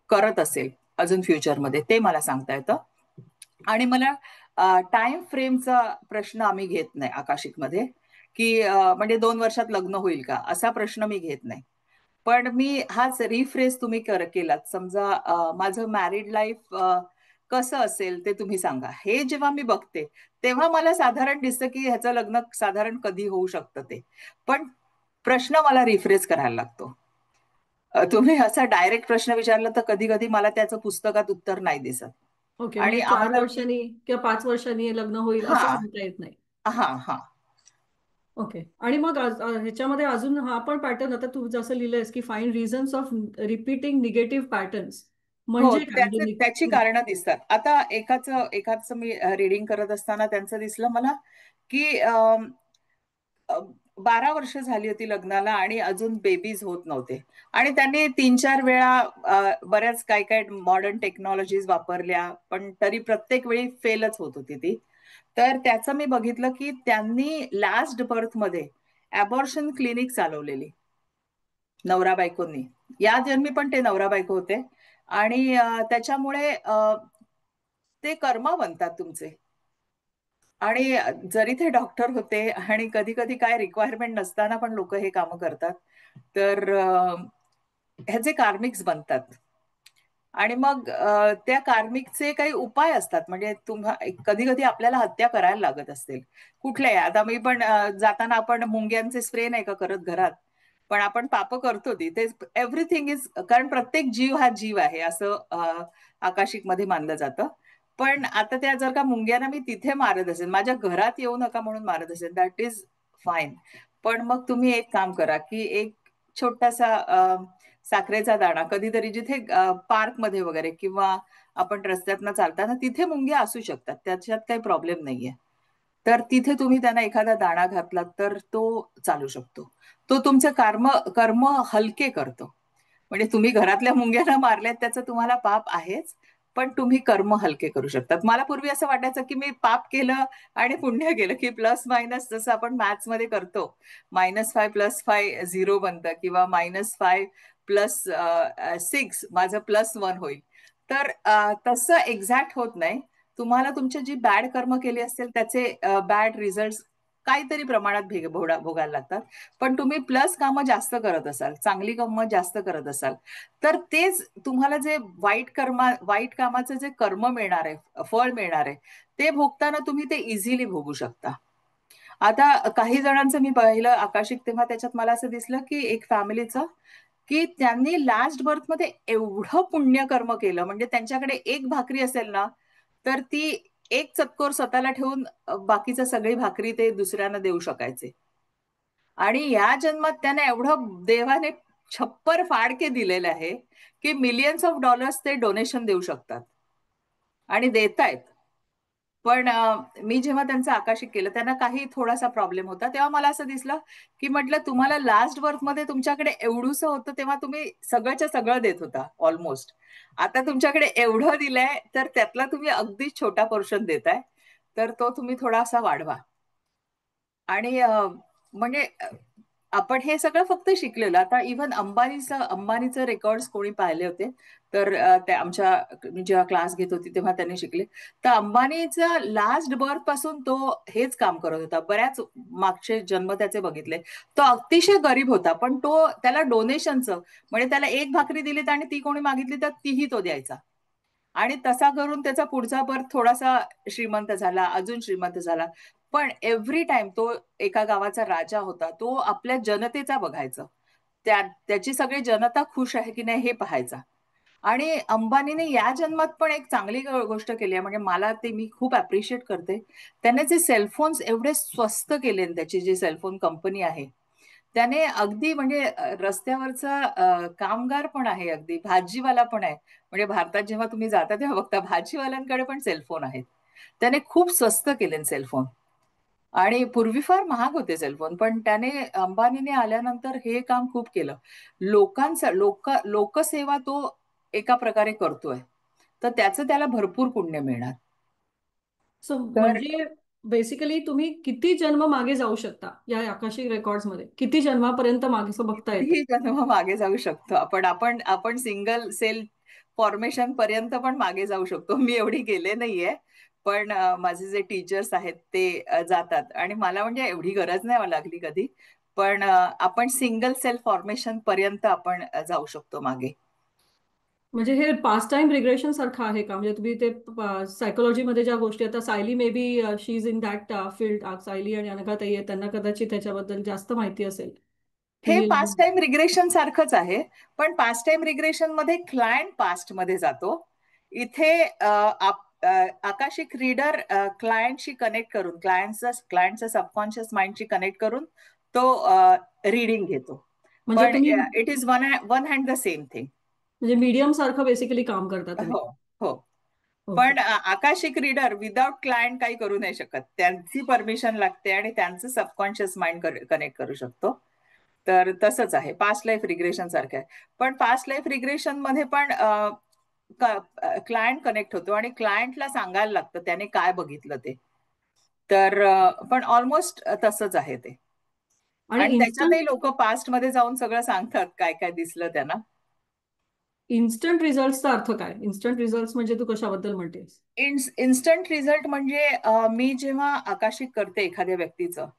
करत असेल अजून फ्युचरमध्ये, ते मला सांगता येतं. आणि मला टाइम फ्रेमचा प्रश्न आम्ही घेत नाही आकाशिकमध्ये, की म्हणजे 2 वर्षात लग्न होईल का असा प्रश्न मी घेत नाही. पण मी हाच रिफ्रेश तुम्ही केलात, समजा माझं मॅरिड लाईफ कसं असेल ते तुम्ही सांगा, हे जेव्हा मी बघते तेव्हा मला साधारण दिसतं की ह्याचं लग्न साधारण कधी होऊ शकतं ते. पण प्रश्न मला रिफ्रेश करायला लागतो. तुम्ही असा डायरेक्ट प्रश्न विचारला तर कधी कधी मला त्याचं पुस्तकात उत्तर नाही दिसत. ओके, आणि म्हणजे 4 आम्हाला वर्षांनी किंवा 5 वर्षांनी लग्न होईल हा असं सांगता येत नाही. हा हा ओके. आणि मग ह्याच्यामध्ये अजून हा पण पॅटर्न, आता तू जसं लिहिलंयस की find reasons of repeating negative patterns, हो, म्हणजे काय म्हणजे त्याची कारणं दिसतात. आता एकाच मी रीडिंग करत असताना त्यांचं दिसलं मला की 12 वर्ष झाली होती लग्नाला आणि अजून बेबीज होत नव्हते. आणि त्यांनी 3-4 वेळा बऱ्याच काय काय मॉडर्न टेक्नॉलॉजीज वापरल्या पण तरी प्रत्येक वेळी फेलच होत होती ती. तर त्याचं मी बघितलं की त्यांनी लास्ट बर्थ मध्ये अबॉर्शन क्लिनिक चालवलेली नवरा बायकोंनी. या जन्मी पण ते नवरा बायको होते. आणि त्याच्यामुळे ते कर्म बनतात तुमचे. आणि जरी ते डॉक्टर होते आणि कधी कधी काय रिक्वायरमेंट नसताना पण लोक हे काम करतात, तर ह्याचे कार्मिक्स बनतात. आणि मग त्या कार्मिकचे काही उपाय असतात, म्हणजे कधी कधी आपल्याला हत्या करायला लागत असतील कुठल्या, आता मी पण जाताना आपण मुंग्यांचे स्प्रे नाही का करत घरात, पण आपण पाप करतो ते एव्हरीथिंग इज, कारण प्रत्येक जीव हा जीव आहे असं आकाशिक मध्ये मानलं जातं. पण आता त्या जर का मुंग्यांना मी तिथे मारत असेल, माझ्या घरात येऊ नका म्हणून मारत असेल, दॅट इज फाईन. पण मग तुम्ही एक काम करा की एक छोटासा साखरेचा दाणा कधीतरी जिथे पार्कमध्ये वगैरे किंवा आपण रस्त्यातनं चालताना तिथे मुंग्या असू शकतात, त्याच्यात काही प्रॉब्लेम नाहीये. तर तिथे तुम्ही त्यांना एखादा दाणा घातला तर तो चालू शकतो. तो तुमचे कर्म कर्म हलके करतो. म्हणजे तुम्ही घरातल्या मुंग्यांना मारल्यात त्याचं तुम्हाला पाप आहेच, पण तुम्ही कर्म हलके करू शकतात. मला पूर्वी असं वाटायचं की मी पाप केलं आणि पुण्य केलं की प्लस मायनस, जसं आपण मॅथ्स मध्ये करतो, -5 + 5 0 बनतं, किंवा -5 + 6 माझं +1 होईल. तर तसं एक्झॅक्ट होत नाही. तुम्हाला तुमची जी बॅड कर्म केली असतील त्याचे बॅड रिझल्ट काहीतरी प्रमाणात भोगायला लागतात. पण तुम्ही प्लस कामं जास्त करत असाल, चांगली कामं जास्त करत असाल, तर तेच तुम्हाला जे वाईट कामाचं जे कर्म मिळणार आहे, फळ मिळणार आहे, ते भोगताना तुम्ही ते इझिली भोगू शकता. आता काही जणांचं मी पाहिलं आकाशिक, तेव्हा त्याच्यात मला असं दिसलं की एक फॅमिलीचं, की त्यांनी लास्ट बर्थ मध्ये एवढं पुण्यकर्म केलं, म्हणजे त्यांच्याकडे एक भाकरी असेल ना, तर ती एक चतकोर स्वतःला ठेवून बाकीचं सगळी भाकरी ते दुसऱ्यांना देऊ शकायचे. आणि या जन्मात त्यांना एवढं देवाने छप्पर फाडके दिलेले आहे की मिलियन्स ऑफ डॉलर्स ते डोनेशन देऊ शकतात आणि देतायत. पण मी जेव्हा त्यांचं आकाशिक केलं, त्यांना काही थोडासा प्रॉब्लेम होता, तेव्हा मला असं दिसलं की म्हटलं तुम्हाला लास्ट बर्थ मध्ये तुमच्याकडे एवढूस होतं, तेव्हा तुम्ही सगळंच्या सगळं देत होता ऑलमोस्ट. आता तुमच्याकडे एवढं दिलंय, तर त्यातला तुम्ही अगदीच छोटा पोर्शन देताय, तर तो तुम्ही थोडासा वाढवा. आणि म्हणजे आपण हे सगळं फक्त शिकलेलं. आता इव्हन अंबानीचं रेकॉर्ड्स कोणी पाहिले होते, तर ते आमच्या, मी जेव्हा क्लास घेत होती तेव्हा त्यांनी शिकले. तर अंबानीचा लास्ट बर्थ पासून तो हेच काम करत होता. बऱ्याच मागचे जन्म त्याचे बघितले. तो अतिशय गरीब होता, पण त्याला डोनेशनचं, म्हणजे त्याला एक भाकरी दिलीत आणि ती कोणी मागितली तर तीही तो द्यायचा. आणि तसा करून त्याचा पुढचा बर्थ थोडासा श्रीमंत झाला, अजून श्रीमंत झाला. पण एव्हरी टाइम तो एका गावाचा राजा होता, तो आपल्या जनतेचा बघायचा, त्याची सगळी जनता खुश आहे की नाही हे पाहायचा. आणि अंबानीने या जन्मात पण एक चांगली गोष्ट केली आहे, म्हणजे मला ते मी खूप अप्रिशिएट करते. त्याने जे सेलफोन्स एवढे स्वस्त केले, त्याची जी सेलफोन कंपनी आहे, त्याने अगदी म्हणजे रस्त्यावरचा कामगार पण आहे, अगदी भाजीवाला पण आहे. म्हणजे भारतात जेव्हा तुम्ही जाता तेव्हा बघता भाजीवाल्यांकडे पण सेलफोन आहेत. त्याने खूप स्वस्त केले सेलफोन. आणि पूर्वी फार महाग होते सेलफोन, पण अंबानीने आल्यानंतर हे काम खूप केलं. लोकसेवा तो एका प्रकारे करतोय, तर त्याचं त्याला भरपूर पुण्य मिळणार. सो तर म्हणजे बेसिकली तुम्ही किती जन्म मागे जाऊ शकता या आकाशिक रेकॉर्ड्स मध्ये, किती जन्मापर्यंत मागे असं बघता येतं? कितीही जन्म मागे जाऊ शकतो आपण. आपण सिंगल सेल फॉर्मेशन पर्यंत पण मागे जाऊ शकतो. मी एवढी गेले नाहीये, पण माझे जे टीचर्स आहेत ते जातात, आणि मला म्हणजे एवढी गरज नाही लागली कधी. पण आपण सिंगल सेल फॉर्मेशन पर्यंत आपण जाऊ शकतो मागे. म्हणजे हे पास्ट टाइम रिग्रेशन सारखं आहे का? म्हणजे तुम्ही ते सायकोलॉजी मध्ये ज्या गोष्टी, आता Sayali may be she is in that field, Sayali आणि अनघाताई आहे, त्यांना कदाचित त्याच्याबद्दल जास्त माहिती असेल. हे तुम्ही पास्ट टाइम रिग्रेशन सारखंच आहे, पण पास्ट टाइम रिग्रेशन मध्ये क्लायंट पास्ट मध्ये जातो. इथे आकाशिक रीडर क्लायंटशी कनेक्ट करून, क्लायंटचा सबकॉन्शियस माइंडशी कनेक्ट करून तो रीडिंग घेतो. म्हणजे पण तुम्ही it is one hand the same thing. म्हणजे मीडियम सारखं बेसिकली काम करता तुम्ही? हो, हो. ओके. पण आकाशिक रीडर विदाउट क्लायंट काही करू नाही शकत. त्यांची परमिशन लागते आणि त्यांचं सबकॉन्शियस माइंड कनेक्ट करू शकतो. तर तसंच आहे, पास्ट लाईफ रिग्रेशन सारखं आहे. पण पास्ट लाईफ रिग्रेशन मध्ये पण क्लायंट कनेक्ट होतो आणि क्लायंटला सांगायला लागतं त्याने काय बघितलं ते. तर पण ऑलमोस्ट तसंच आहे ते. आणि आणि इन्स्टंट त्याच्यातही लोक पास्ट मध्ये जाऊन सगळं सांगतात काय काय दिसलं त्यांना. इन्स्टंट रिझल्टचा अर्थ काय? इन्स्टंट रिझल्ट म्हणजे तू कशाबद्दल म्हणतेस? इन्स्टंट रिझल्ट म्हणजे मी जेव्हा आकाशिक करते एखाद्या व्यक्तीचं,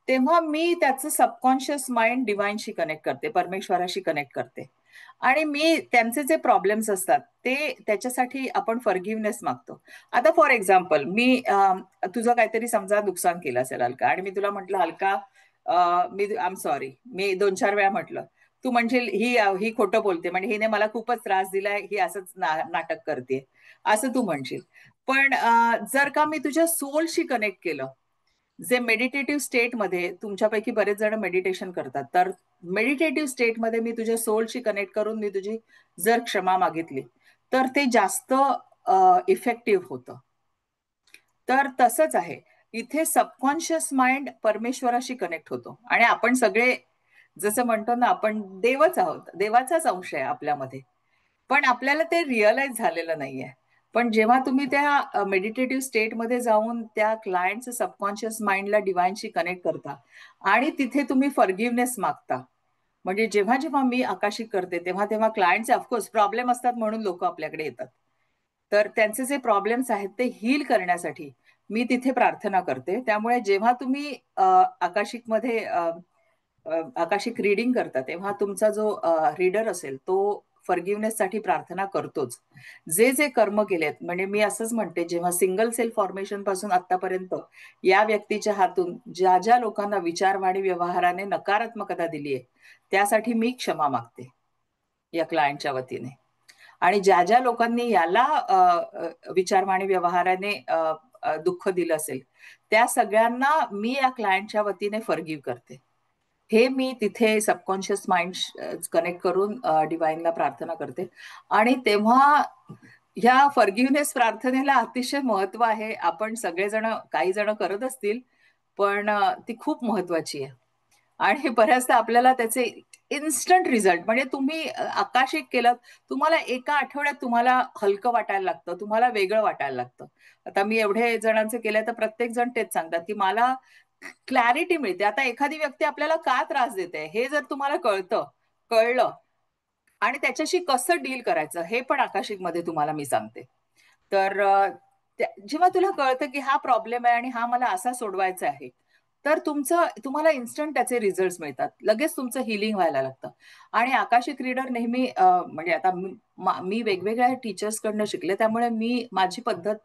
तेव्हा मी त्याचं सबकॉन्शियस माइंड डिवाइनशी कनेक्ट करते, परमेश्वराशी कनेक्ट करते. आणि मी त्यांचे जे प्रॉब्लेम्स असतात ते त्याच्यासाठी आपण फॉरगिव्हनेस मागतो. आता फॉर एक्झाम्पल, मी तुझं काहीतरी समजा नुकसान केलं असेल हलका, आणि मी तुला म्हटलं हलका, मी आय एम सॉरी, मी 2-4 वेळा म्हटलं, तू म्हणशील ही खोटं बोलते, म्हणजे हिने मला खूपच त्रास दिलाय, ही असंच नाटक करते, असं तू म्हणशील. पण जर का मी तुझ्या सोलशी कनेक्ट केलं, जे मेडिटेटिव्ह स्टेटमध्ये, तुमच्यापैकी बरेच जण मेडिटेशन करतात, तर मेडिटेटिव्ह स्टेटमध्ये मी तुझ्या सोलशी कनेक्ट करून मी तुझी जर क्षमा मागितली, तर ते जास्त इफेक्टिव्ह होतं. तर तसंच आहे इथे, सबकॉन्शियस माइंड परमेश्वराशी कनेक्ट होतो. आणि आपण सगळे जसं म्हणतो ना, आपण देवच आहोत, देवाचाच अंश आहे आपल्यामध्ये, पण आपल्याला ते रिअलाइज झालेलं नाहीये. पण जेव्हा तुम्ही त्या मेडिटेटिव्ह स्टेटमध्ये जाऊन त्या क्लायंटचं सबकॉन्शियस माइंडला डिवाइनशी कनेक्ट करता आणि तिथे तुम्ही फॉरगिव्हनेस मागता, म्हणजे जेव्हा जेव्हा मी आकाशिक करते तेव्हा तेव्हा क्लायंटचे ऑफकोर्स प्रॉब्लेम असतात, म्हणून लोक आपल्याकडे येतात. तर त्यांचे जे प्रॉब्लेम्स आहेत ते हील करण्यासाठी मी तिथे प्रार्थना करते. त्यामुळे जेव्हा तुम्ही आकाशिकमध्ये आकाशिक रीडिंग करता तेव्हा तुमचा जो रीडर असेल तो फॉरगिव्हनेस साठी प्रार्थना करतोच. जे जे कर्म केलेत, म्हणजे मी असंच म्हणते, जेव्हा सिंगल सेल फॉर्मेशन पासून आतापर्यंत या व्यक्तीच्या हातून ज्या ज्या लोकांना विचारवाणी व्यवहाराने नकारात्मकता दिली आहे त्यासाठी मी क्षमा मागते या क्लायंटच्या वतीने. आणि ज्या ज्या लोकांनी याला विचारवाणी व्यवहाराने दुःख दिलं असेल त्या सगळ्यांना मी या क्लायंटच्या वतीने फॉरगिव्ह करते. हे मी तिथे सबकॉन्शियस माइंड कनेक्ट करून डिवाइनला प्रार्थना करते. आणि तेव्हा ह्या फॉरगिव्हनेस प्रार्थनेला अतिशय महत्व आहे. आपण सगळेजण, काही जण करत असतील, पण ती खूप महत्वाची आहे. आणि बऱ्याचदा आपल्याला त्याचे इन्स्टंट रिझल्ट, म्हणजे तुम्ही आकाशिक केलं, तुम्हाला एका आठवड्यात तुम्हाला हलकं वाटायला लागतं, तुम्हाला वेगळं वाटायला लागतं. आता मी एवढे जणांचे केले तर प्रत्येक जण तेच सांगतात की मला क्लॅरिटी मिळते. आता एखादी व्यक्ती आपल्याला का त्रास देते हे जर तुम्हाला कळलं आणि त्याच्याशी कसं डील करायचं हे पण आकाशिक मध्ये तुम्हाला मी सांगते. तर जेव्हा तुला कळतं की हा प्रॉब्लेम आहे आणि हा मला असा सोडवायचा आहे, तर तुम्हाला इन्स्टंट त्याचे रिझल्ट मिळतात, लगेच तुमचं हिलिंग व्हायला लागतं. आणि आकाशिक रीडर नेहमी म्हणजे आता मी वेगवेगळ्या टीचर्स कडनं शिकले, त्यामुळे मी माझी पद्धत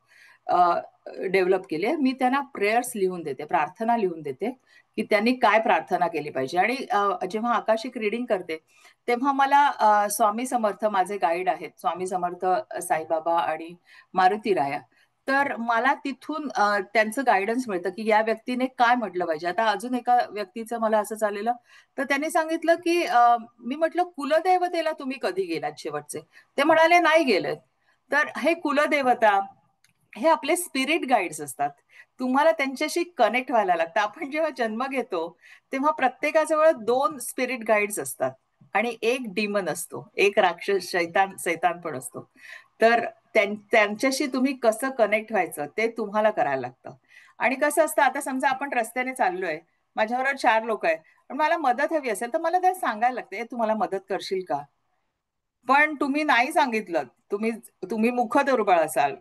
डेव्हलप केली आहे. मी त्यांना प्रेयर्स लिहून देते, प्रार्थना लिहून देते की त्यांनी काय प्रार्थना केली पाहिजे. आणि जेव्हा आकाशिक रीडिंग करते तेव्हा मला स्वामी समर्थ माझे गाईड आहेत, स्वामी समर्थ, साईबाबा आणि मारुती राया. तर मला तिथून त्यांचं गायडन्स मिळतं की या व्यक्तीने काय म्हटलं पाहिजे. आता अजून एका व्यक्तीचं मला असं झालेलं, तर त्यांनी सांगितलं की मी म्हटलं कुलदेवतेला तुम्ही कधी गेलात शेवटचे? ते म्हणाले नाही गेलेत. तर हे कुलदेवता हे आपले स्पिरिट गाईड्स असतात. तुम्हाला त्यांच्याशी कनेक्ट व्हायला लागतं. आपण जेव्हा जन्म घेतो तेव्हा प्रत्येकाजवळ 2 स्पिरिट गाईड्स असतात आणि एक डिमन असतो, एक राक्षस, सैतान पण असतो. तर त्यांच्याशी तुम्ही कसं कनेक्ट व्हायचं ते तुम्हाला करायला लागतं. आणि कसं असतं, आता समजा आपण रस्त्याने चाललोय, माझ्याबरोबर 4 लोक आहे, पण मला मदत हवी असेल तर मला त्या सांगायला लागते, तू मला मदत करशील का? पण तुम्ही नाही सांगितलं, तुम्ही तुम्ही मुखदुर्बळ असाल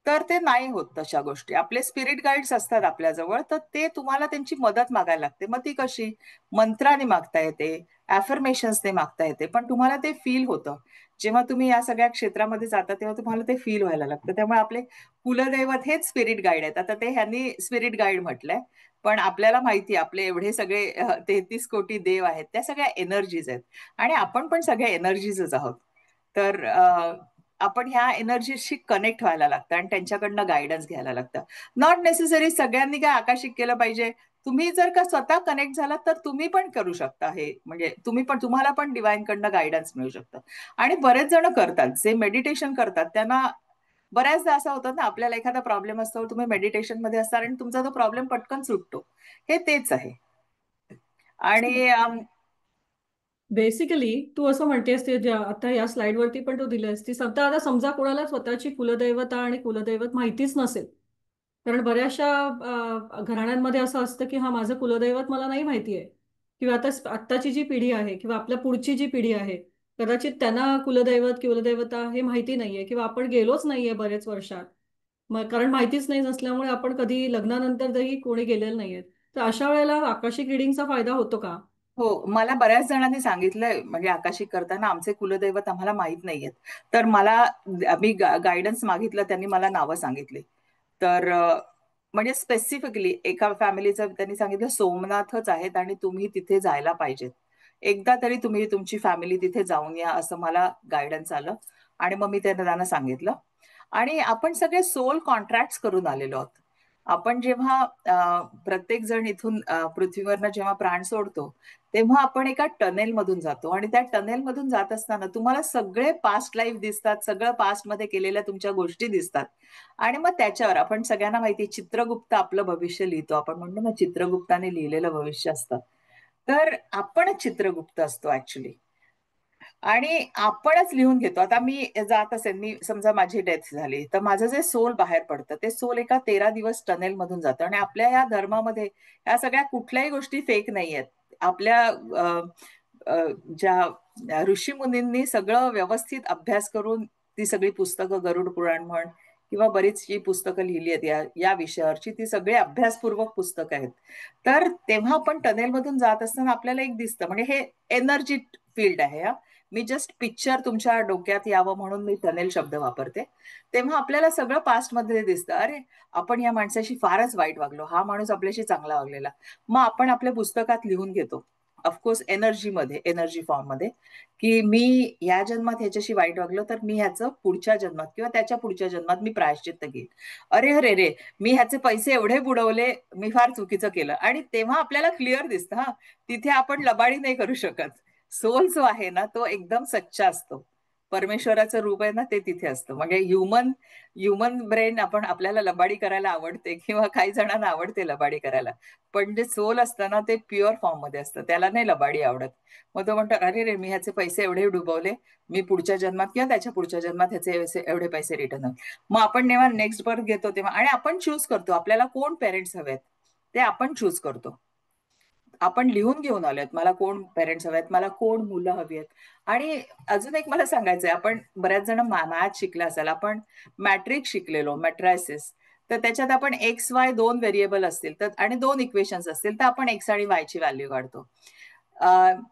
तर ते नाही होत. तशा गोष्टी आपले स्पिरिट गाईड्स असतात आपल्याजवळ, तर ते तुम्हाला त्यांची मदत मागायला लागते. मग ती कशी? मंत्राने मागता येते, ॲफर्मेशन्सने मागता येते, पण तुम्हाला ते फील होतं. जेव्हा तुम्ही या सगळ्या क्षेत्रामध्ये जाता तेव्हा तुम्हाला ते फील व्हायला लागतं. त्यामुळे आपले कुलदैवत हेच स्पिरिट गाईड आहेत. आता ते ह्यांनी स्पिरिट गाईड म्हटलंय, पण आपल्याला माहिती आपले एवढे सगळे 33 कोटी देव आहेत, त्या सगळ्या एनर्जीज आहेत आणि आपण पण सगळ्या एनर्जीजच आहोत. तर आपण ह्या एनर्जीशी कनेक्ट व्हायला लागतं आणि त्यांच्याकडनं गायडन्स घ्यायला लागतं. नॉट नेसेसरी सगळ्यांनी काय आकाशिक केलं पाहिजे. तुम्ही जर का स्वतः कनेक्ट झालात तर तुम्ही पण करू शकता हे, म्हणजे तुम्हाला पण डिवाइन कडनं गायडन्स मिळू शकतं. आणि बरेच जण करतात, जे मेडिटेशन करतात त्यांना बऱ्याचदा असं होतं ना, आपल्याला एखादा प्रॉब्लेम असतो, तुम्ही मेडिटेशन मध्ये असता आणि तुमचा तो प्रॉब्लेम पटकन सुटतो. हे तेच आहे. आणि बेसिकली तू असं म्हणतेस ते आता या स्लाइड वरती पण तू दिलेस ती समजा, आता समजा कोणाला स्वतःची कुलदैवता आणि कुलदैवत माहितीच नसेल, कारण बऱ्याचशा घराण्यांमध्ये असं असतं की हा माझं कुलदैवत मला नाही माहिती आहे, किंवा आत्ताची जी पिढी आहे किंवा आपल्या पुढची जी पिढी आहे कदाचित त्यांना कुलदैवत कुलदैवता हे माहिती नाहीये, किंवा आपण गेलोच नाहीये बरेच वर्षात. मग कारण माहितीच नाही नसल्यामुळे आपण कधी लग्नानंतरही कोणी गेलेलं नाहीये. तर अशा वेळेला आकाशिक रिडिंगचा फायदा होतो का? हो, मला बऱ्याच जणांनी सांगितलंय, म्हणजे आकाशिक करताना आमचे कुलदैवत आम्हाला माहित नाहीयेत. तर मी गायडन्स मागितलं, त्यांनी मला नावं सांगितली. तर म्हणजे स्पेसिफिकली एका फॅमिलीचं त्यांनी सांगितलं सोमनाथच आहेत आणि तुम्ही तिथे जायला पाहिजेत. एकदा तरी तुम्ही तुमची फॅमिली तिथे जाऊन या, असं मला गायडन्स आलं. आणि मग मी त्यांना सांगितलं. आणि आपण सगळे सोल कॉन्ट्रॅक्ट करून आलेलो आहोत. आपण जेव्हा प्रत्येक जण इथून पृथ्वीवरनं जेव्हा प्राण सोडतो तेव्हा आपण एका टनेल मधून जातो आणि त्या टनेल मधून जात असताना तुम्हाला सगळे पास्ट लाईफ दिसतात, सगळं पास्ट मध्ये केलेल्या तुमच्या गोष्टी दिसतात. आणि मग त्याच्यावर आपण सगळ्यांना माहिती, चित्रगुप्त आपलं भविष्य लिहितो. आपण म्हणतो ना, चित्रगुप्ताने लिहिलेलं भविष्य असतं. तर आपणच चित्रगुप्त असतो ऍक्च्युली. आणि आपणच लिहून घेतो. आता मी जात असेल, मी समजा माझी डेथ झाली तर माझं जे सोल बाहेर पडतं ते सोल एका 13 दिवस टनेल मधून जातं. आणि आपल्या या धर्मामध्ये या सगळ्या कुठल्याही गोष्टी फेक नाही आहेत. आपल्या ज्या ऋषी मुनींनी सगळं व्यवस्थित अभ्यास करून ती सगळी पुस्तकं, गरुड पुराण म्हण, किंवा बरीच जी पुस्तकं लिहिली आहेत या विषयावरची, ती सगळी अभ्यासपूर्वक पुस्तकं आहेत. तर तेव्हा आपण टनेलमधून जात असताना आपल्याला एक दिसतं, म्हणजे हे एनर्जी फील्ड आहे. मी जस्ट पिक्चर तुमच्या डोक्यात यावं म्हणून मी टनेल शब्द वापरते. तेव्हा आपल्याला सगळं पास्टमध्ये दिसतं, अरे आपण या माणसाशी फारच वाईट वागलो, हा माणूस आपल्याशी चांगला वागलेला. मग आपण आपल्या पुस्तकात लिहून घेतो, ऑफकोर्स एनर्जी फॉर्म मध्ये, की मी या जन्मात ह्याच्याशी वाईट वागलो, तर मी ह्याचं पुढच्या जन्मात किंवा त्याच्या पुढच्या जन्मात मी प्रायश्चित्त घेईन. अरे अरे रे, मी ह्याचे पैसे एवढे बुडवले, मी फार चुकीचं केलं. आणि तेव्हा आपल्याला क्लिअर दिसतं, हा तिथे आपण लबाडी नाही करू शकत. सोल जो आहे ना, तो एकदम सच्चा असतो. परमेश्वराचं रूप आहे ना, ते तिथे असतं. म्हणजे ह्युमन ब्रेन आपल्याला लबाडी करायला आवडते, किंवा काही जणांना आवडते लबाडी करायला, पण जे सोल असतं ना, ते प्युअर फॉर्म मध्ये असतं, त्याला नाही लबाडी आवडत. मग तो म्हणतो, अरे रे, मी ह्याचे पैसे एवढे डुबवले, मी पुढच्या जन्मात किंवा त्याच्या पुढच्या जन्मात ह्याचे एवढे पैसे रिटर्न होईल. मग आपण जेव्हा नेक्स्ट बर्थ घेतो तेव्हा, आणि आपण चूज करतो आपल्याला कोण पेरेंट्स हवेत, ते आपण चूज करतो. आपण लिहून घेऊन आलोय, मला कोण पेरेंट्स हवेत, मला कोण मुलं हवी आहेत. आणि अजून एक मला सांगायचंय, आपण बऱ्याच जण मॅथ शिकला असाल, आपण मॅट्रिक्स शिकलेलो, मॅट्रायसिस. तर त्याच्यात आपण एक्स वाय 2 व्हेरिएबल असतील तर, आणि 2 इक्वेशन्स असतील तर, आपण एक्स आणि वाय ची व्हॅल्यू काढतो.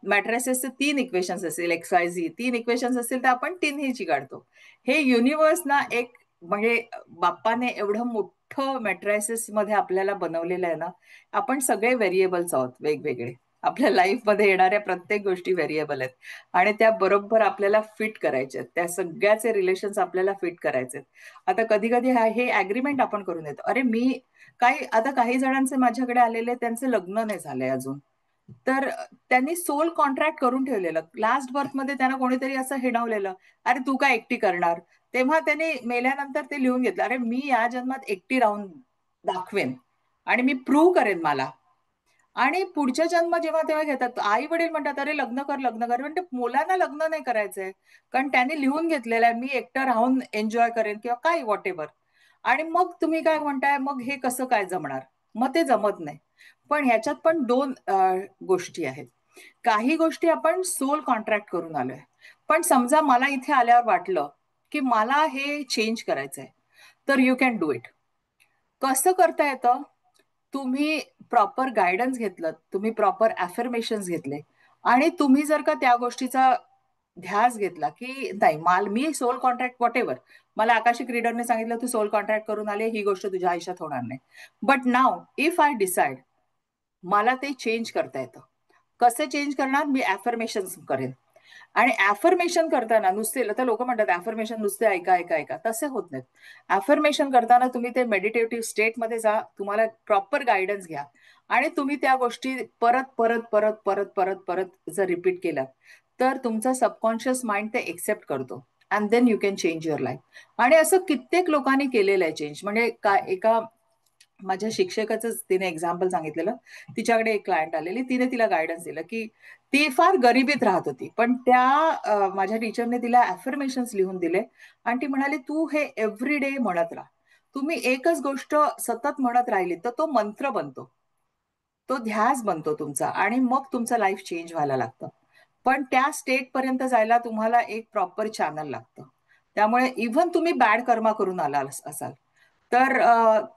मॅट्रायसिसचे 3 इक्वेशन्स असतील, एक्स वाय झी 3 इक्वेशन्स असतील तर आपण 3 ची काढतो. हे युनिव्हर्स ना एक, म्हणजे बाप्पाने एवढं मोठं मॅट्रायसिस मध्ये आपल्याला बनवलेलं आहे ना, आपण सगळे व्हेरिएबल्स आहोत वेगवेगळे. आपल्या लाईफमध्ये येणाऱ्या प्रत्येक गोष्टी व्हेरिएबल आहेत, आणि त्या बरोबर आपल्याला फिट करायच्या आहेत. त्या सगळ्याचे रिलेशन्स आपल्याला फिट करायचे आहेत. आता कधी कधी हे अग्रीमेंट आपण करून येतो, अरे मी काही जणांचे माझ्याकडे आलेले, त्यांचे लग्न नाही झाले अजून, तर त्यांनी सोल कॉन्ट्रॅक्ट करून ठेवलेलं. लास्ट बर्थ मध्ये त्यांना कोणीतरी असं हिणवलेलं, अरे तू काय एकटी करणार. तेव्हा त्यांनी मेल्यानंतर ते लिहून घेतलं, अरे मी या जन्मात एकटी राहून दाखवेन, आणि मी प्रूव्ह करेन मला. आणि पुढच्या जन्म जेव्हा तेव्हा घेतात, आई वडील म्हणतात, अरे लग्न कर लग्न कर, म्हणजे मुलांना लग्न नाही करायचंय, कारण त्यांनी लिहून घेतलेलं आहे, मी एकटं राहून एन्जॉय करेन किंवा काय व्हॉट एव्हर. आणि मग तुम्ही काय म्हणताय, मग हे कसं काय जमणार. मग ते जमत नाही. पण ह्याच्यात पण दोन गोष्टी आहेत. काही गोष्टी आपण सोल कॉन्ट्रॅक्ट करून आलोय, पण समजा मला इथे आल्यावर वाटलं की मला हे चेंज करायचंय, तर यू कॅन डू इट. कसं करता येतं, तुम्ही प्रॉपर गायडन्स घेतलं, तुम्ही प्रॉपर अफर्मेशन्स घेतले, आणि तुम्ही जर का त्या गोष्टीचा ध्यास घेतला की नाही, मी सोल कॉन्ट्रॅक्ट व्हॉट एव्हर, मला आकाशिक रीडरने सांगितलं तू सोल कॉन्ट्रॅक्ट करून आले, ही गोष्ट तुझ्या आयुष्यात होणार नाही. But now if I decide, मला ते चेंज करता येतं. कसं चेंज करणार, मी अफर्मेशन करेन. आणि अफर्मेशन करताना नुसते, आता लोक म्हणतात अफर्मेशन नुसते ऐका ऐका ऐका, तसे होत नाहीत. अफर्मेशन करताना तुम्ही ते मेडिटेटिव्ह स्टेट मध्ये जा, तुम्हाला प्रॉपर गायडन्स घ्या, आणि तुम्ही त्या गोष्टी परत परत परत परत परत परत जर रिपीट केल्या, तर तुमचा सबकॉन्शियस माइंड ते एक्सेप्ट करतो, and then you can change your life. आणि असं कित्येक लोकांनी केलेलं आहे चेंज. म्हणजे एका माझ्या शिक्षकाचं तिने एक्झाम्पल सांगितलेलं. तिच्याकडे एक क्लायंट आलेली, तिने तिला गायडन्स दिलं की ती फार गरिबीत राहत होती, पण त्या माझ्या टीचरने तिला अफर्मेशन्स लिहून दिले, आणि ती म्हणाली तू हे एव्हरी डे म्हणत राहा. तुम्ही एकच गोष्ट सतत म्हणत राहिली तर तो मंत्र बनतो, तो ध्यास बनतो तुमचा, आणि मग तुमचं लाईफ चेंज व्हायला लागतं. पण त्या स्टेट पर्यंत जायला तुम्हाला एक प्रॉपर चॅनल लागतं. त्यामुळे इव्हन तुम्ही बॅड कर्मा करून आला असाल, तर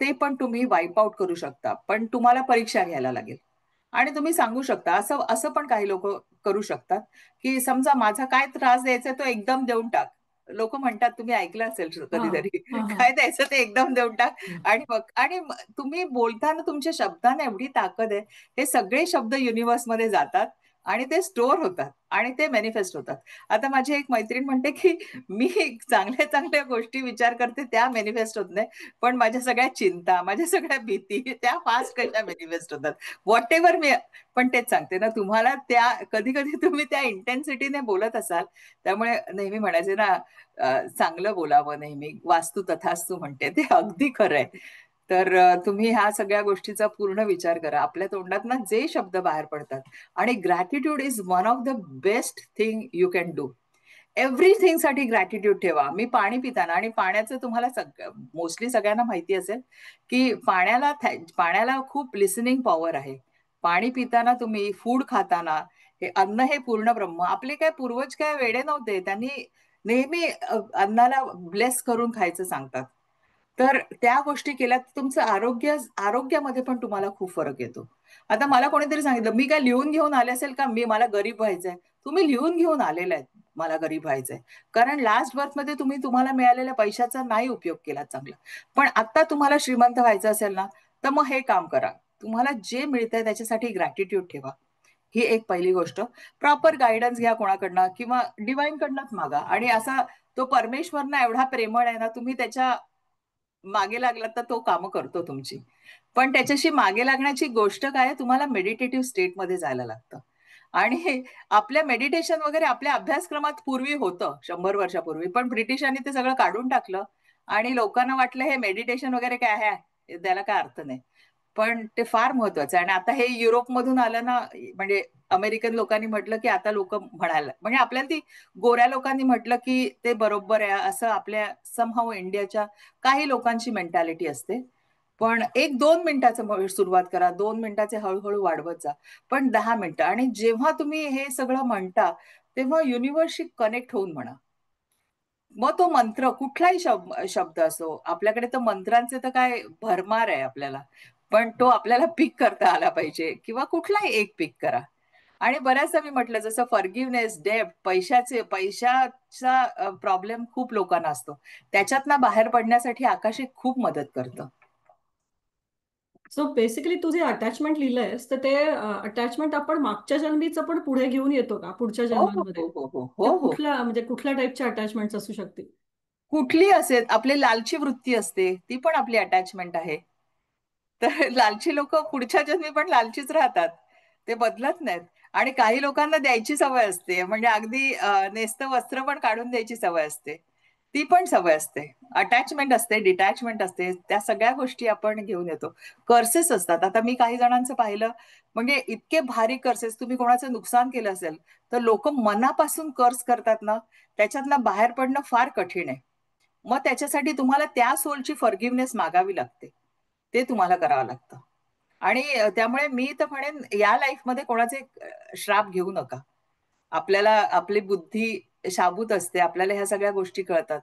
ते पण तुम्ही वाईप आउट करू शकता, पण तुम्हाला परीक्षा घ्यायला लागेल. आणि तुम्ही सांगू शकता, असं असं पण काही लोक करू शकतात, की समजा माझा काय त्रास द्यायचा तो एकदम देऊन टाक. लोक म्हणतात, तुम्ही ऐकलं असेल हा कधीतरी, हा हा काय द्यायचं ते एकदम देऊन टाक. आणि तुम्ही बोलताना तुमच्या शब्दांना एवढी ताकद आहे, हे सगळे शब्द युनिव्हर्समध्ये जातात, आणि ते स्टोअर होतात, आणि ते मॅनिफेस्ट होतात. आता माझी एक मैत्रीण म्हणते की मी चांगल्या चांगल्या गोष्टी विचार करते, त्या मॅनिफेस्ट होत नाही, पण माझ्या सगळ्या चिंता, माझ्या सगळ्या भीती, त्या फास्ट कशा मॅनिफेस्ट होतात, व्हॉट एव्हर. मी पण तेच सांगते ना तुम्हाला, त्या कधी कधी तुम्ही त्या इंटेन्सिटीने बोलत असाल, त्यामुळे नेहमी म्हणायचे ना, चांगलं बोलावं नेहमी, वास्तू तथास्तू म्हणते, ते अगदी खरंय. तर तुम्ही ह्या सगळ्या गोष्टीचा पूर्ण विचार करा. आपल्या तोंडात ना जे शब्द बाहेर पडतात, आणि gratitude is one of the best thing you can do. Everything साठी ग्रॅटिट्यूड ठेवा. मी पाणी पिताना, आणि पाण्याचं तुम्हाला मोस्टली सगळ्यांना माहिती असेल की पाण्याला खूप लिसनिंग पॉवर आहे. पाणी पिताना, तुम्ही फूड खाताना, हे अन्न हे पूर्ण ब्रह्म. आपले काय पूर्वज काय वेडे नव्हते, त्यांनी नेहमी अन्नाला ब्लेस करून खायचं सांगतात. तर त्या गोष्टी केल्या तर तुमचं आरोग्यामध्ये पण तुम्हाला खूप फरक येतो. आता मला कोणीतरी सांगितलं, मी काय लिहून घेऊन आले असेल का मी मला गरीब व्हायचंय? तुम्ही लिहून घेऊन आलेला आहे मला गरीब व्हायचंय. कारण लास्ट बर्थ मध्ये तुम्ही तुम्हाला मिळालेल्या पैशाचा नाही उपयोग केला चांगला. पण आता तुम्हाला श्रीमंत व्हायचं असेल ना, तर मग हे काम करा. तुम्हाला जे मिळतंय त्याच्यासाठी ग्रॅटिट्यूड ठेवा. ही एक पहिली गोष्ट. प्रॉपर गायडन्स घ्या कोणाकडनं किंवा डिवाइन कडनंच मागा. आणि असा तो परमेश्वर ना एवढा प्रेमळ आहे ना, तुम्ही त्याच्या मागे लागलात तर तो कामं करतो तुमची. पण त्याच्याशी मागे लागण्याची गोष्ट काय आहे, तुम्हाला मेडिटेटिव्ह स्टेटमध्ये जायला लागतं. आणि आपल्या मेडिटेशन वगैरे आपल्या अभ्यासक्रमात पूर्वी होतं 100 वर्षापूर्वी, पण ब्रिटिशांनी ते सगळं काढून टाकलं आणि लोकांना वाटलं हे मेडिटेशन वगैरे काय आहे, त्याला काय अर्थ नाही. पण ते फार महत्वाचं आहे. आणि आता हे युरोपमधून आलं ना, म्हणजे अमेरिकन लोकांनी म्हटलं की आता लोक म्हणायला, म्हणजे आपल्याला ती गोऱ्या लोकांनी म्हटलं की ते बरोबर आहे असं आपल्या समहाऊ इंडियाच्या काही लोकांची मेंटॅलिटी असते. पण 1-2 मिनिटाचं सुरुवात करा, 2 मिनिटाचे हळूहळू वाढवत जा. पण 10 मिनिटं. आणि जेव्हा तुम्ही हे सगळं म्हणता तेव्हा युनिव्हर्सशी कनेक्ट होऊन म्हणा. मग तो मंत्र कुठलाही शब्द असो, आपल्याकडे तर मंत्रांचे तर काय भरमार आहे आपल्याला, पण तो आपल्याला पिक करता आला पाहिजे किंवा कुठलाही एक पिक करा. आणि बऱ्याचदा मी म्हटलं जसं फॉरगिव्हनेस, डेब्ट, पैशाचा प्रॉब्लेम खूप लोकांना असतो. त्याच्यातनं बाहेर पडण्यासाठी आकाश एक खूप मदत करतं. सो बेसिकली तू जे अटॅचमेंट लिहिलंयस तर ते अटॅचमेंट आपण मागच्या जन्मीचं पण पुढे घेऊन येतो का पुढच्या हो हो जन्मांमध्ये? हो हो हो ते हो हो. कुठल्या म्हणजे कुठल्या टाईपच्या अटॅचमेंट्स असू शकतील? कुठली असेल, आपली लालची वृत्ती असते ती पण आपली अटॅचमेंट आहे. तर लालची लोक पुढच्या जन्मी पण लालचीच राहतात, ते बदलत नाहीत. आणि काही लोकांना द्यायची सवय असते, म्हणजे अगदी नेसतं वस्त्र पण काढून द्यायची सवय असते, ती पण सवय असते. अटॅचमेंट असते, डिटॅचमेंट असते, त्या सगळ्या गोष्टी आपण घेऊन येतो. कर्सेस असतात. आता मी काही जणांचं पाहिलं, म्हणजे इतके भारी कर्सेस, तुम्ही कोणाचं नुकसान केलं असेल तर लोक मनापासून कर्स करतात ना, त्याच्यातनं बाहेर पडणं फार कठीण आहे. मग त्याच्यासाठी तुम्हाला त्या सोलची फॉरगिव्हनेस मागावी लागते, ते तुम्हाला करावं लागतं. आणि त्यामुळे मी तर म्हणेन या लाईफमध्ये कोणाचे श्राप घेऊ नका. आपल्याला आपली बुद्धी शाबूत असते, आपल्याला ह्या सगळ्या गोष्टी कळतात.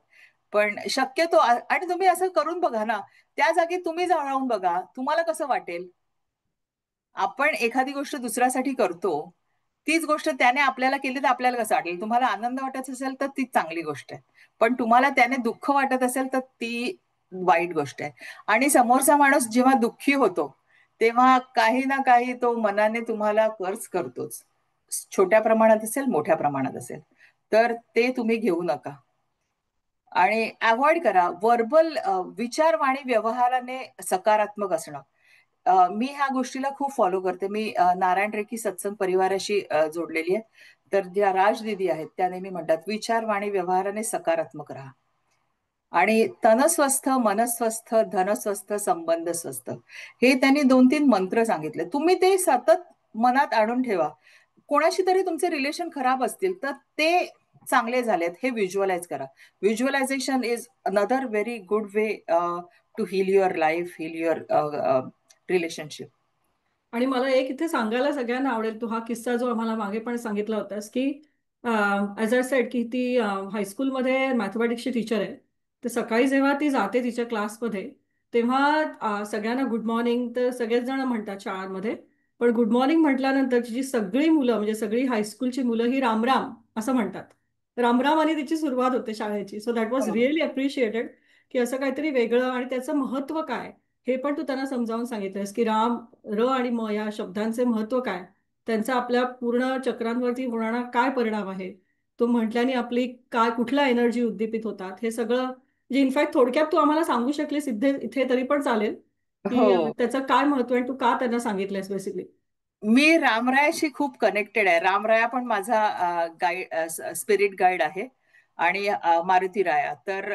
पण शक्यतो आणि तुम्ही असं करून बघा ना, त्या जागी तुम्ही जाऊन बघा, तुम्हाला कसं वाटेल. आपण एखादी गोष्ट दुसऱ्यासाठी करतो, तीच गोष्ट त्याने आपल्याला केली तर आपल्याला कसं वाटेल. तुम्हाला आनंद वाटत असेल तर ती चांगली गोष्ट आहे, पण तुम्हाला त्याने दुःख वाटत असेल तर ती वाईट गोष्ट आहे. आणि समोरचा माणूस जेव्हा दुःखी होतो तेव्हा काही ना काही तो मनाने तुम्हाला कर्ज करतोच, छोट्या प्रमाणात असेल मोठ्या प्रमाणात असेल. तर ते तुम्ही घेऊ नका आणि अवॉइड करा. वर्बल विचारवाणी व्यवहाराने सकारात्मक असणं. मी ह्या गोष्टीला खूप फॉलो करते. मी नारायण रेकी सत्संग परिवाराशी जोडलेली आहे. तर ज्या राज दीदी आहेत त्या नेहमी म्हणतात, विचारवाणी व्यवहाराने सकारात्मक राहा. आणि तनस्वस्थ, मनस्वस्थ, धनस्वस्थ, संबंध स्वस्थ, हे त्यांनी 2-3 मंत्र सांगितले. तुम्ही ते सतत मनात आणून ठेवा. कोणाशी तरी तुमचे रिलेशन खराब असतील तर ते चांगले झालेत हे व्हिज्युअलाइज करा. Visualisation is another very good way to heal your life, heal your relationship. आणि मला एक इथे सांगायला सगळ्यांना आवडेल, तू हा किस्सा जो आम्हाला मागे पण सांगितला होतास की ॲज आय सेड की ती हायस्कूलमध्ये मॅथमॅटिक्सची टीचर आहे. तर सकाळी जेव्हा ती जाते तिच्या क्लासमध्ये तेव्हा सगळ्यांना गुड मॉर्निंग तर सगळेच जण म्हणतात शाळांमध्ये. पण गुड मॉर्निंग म्हटल्यानंतर तिची सगळी मुलं म्हणजे सगळी हायस्कूलची मुलं ही रामराम असं म्हणतात. रामराम आणि तिची सुरुवात होते शाळेची. So that was really appreciated की असं काहीतरी वेगळं आणि त्याचं महत्त्व काय हे पण तू त्यांना समजावून सांगितलंस की राम, र आणि म या शब्दांचे महत्व काय, त्यांचा आपल्या पूर्ण चक्रांवरती होणारा काय परिणाम आहे, तो म्हटल्याने आपली काय कुठल्या एनर्जी उद्दीपित होतात, हे सगळं जे इनफॅक्ट थोडक्यात तू आम्हाला सांगू शकलीस इथे इथे तरी पण चालेल की हो, त्याचं काय महत्व आहे, तू का त्यांना सांगितलंयस बेसिकली? मी रामरायाशी खूप कनेक्टेड आहे. रामराया पण माझा गाईड, स्पिरिट गाईड आहे. आणि मारुती राया. तर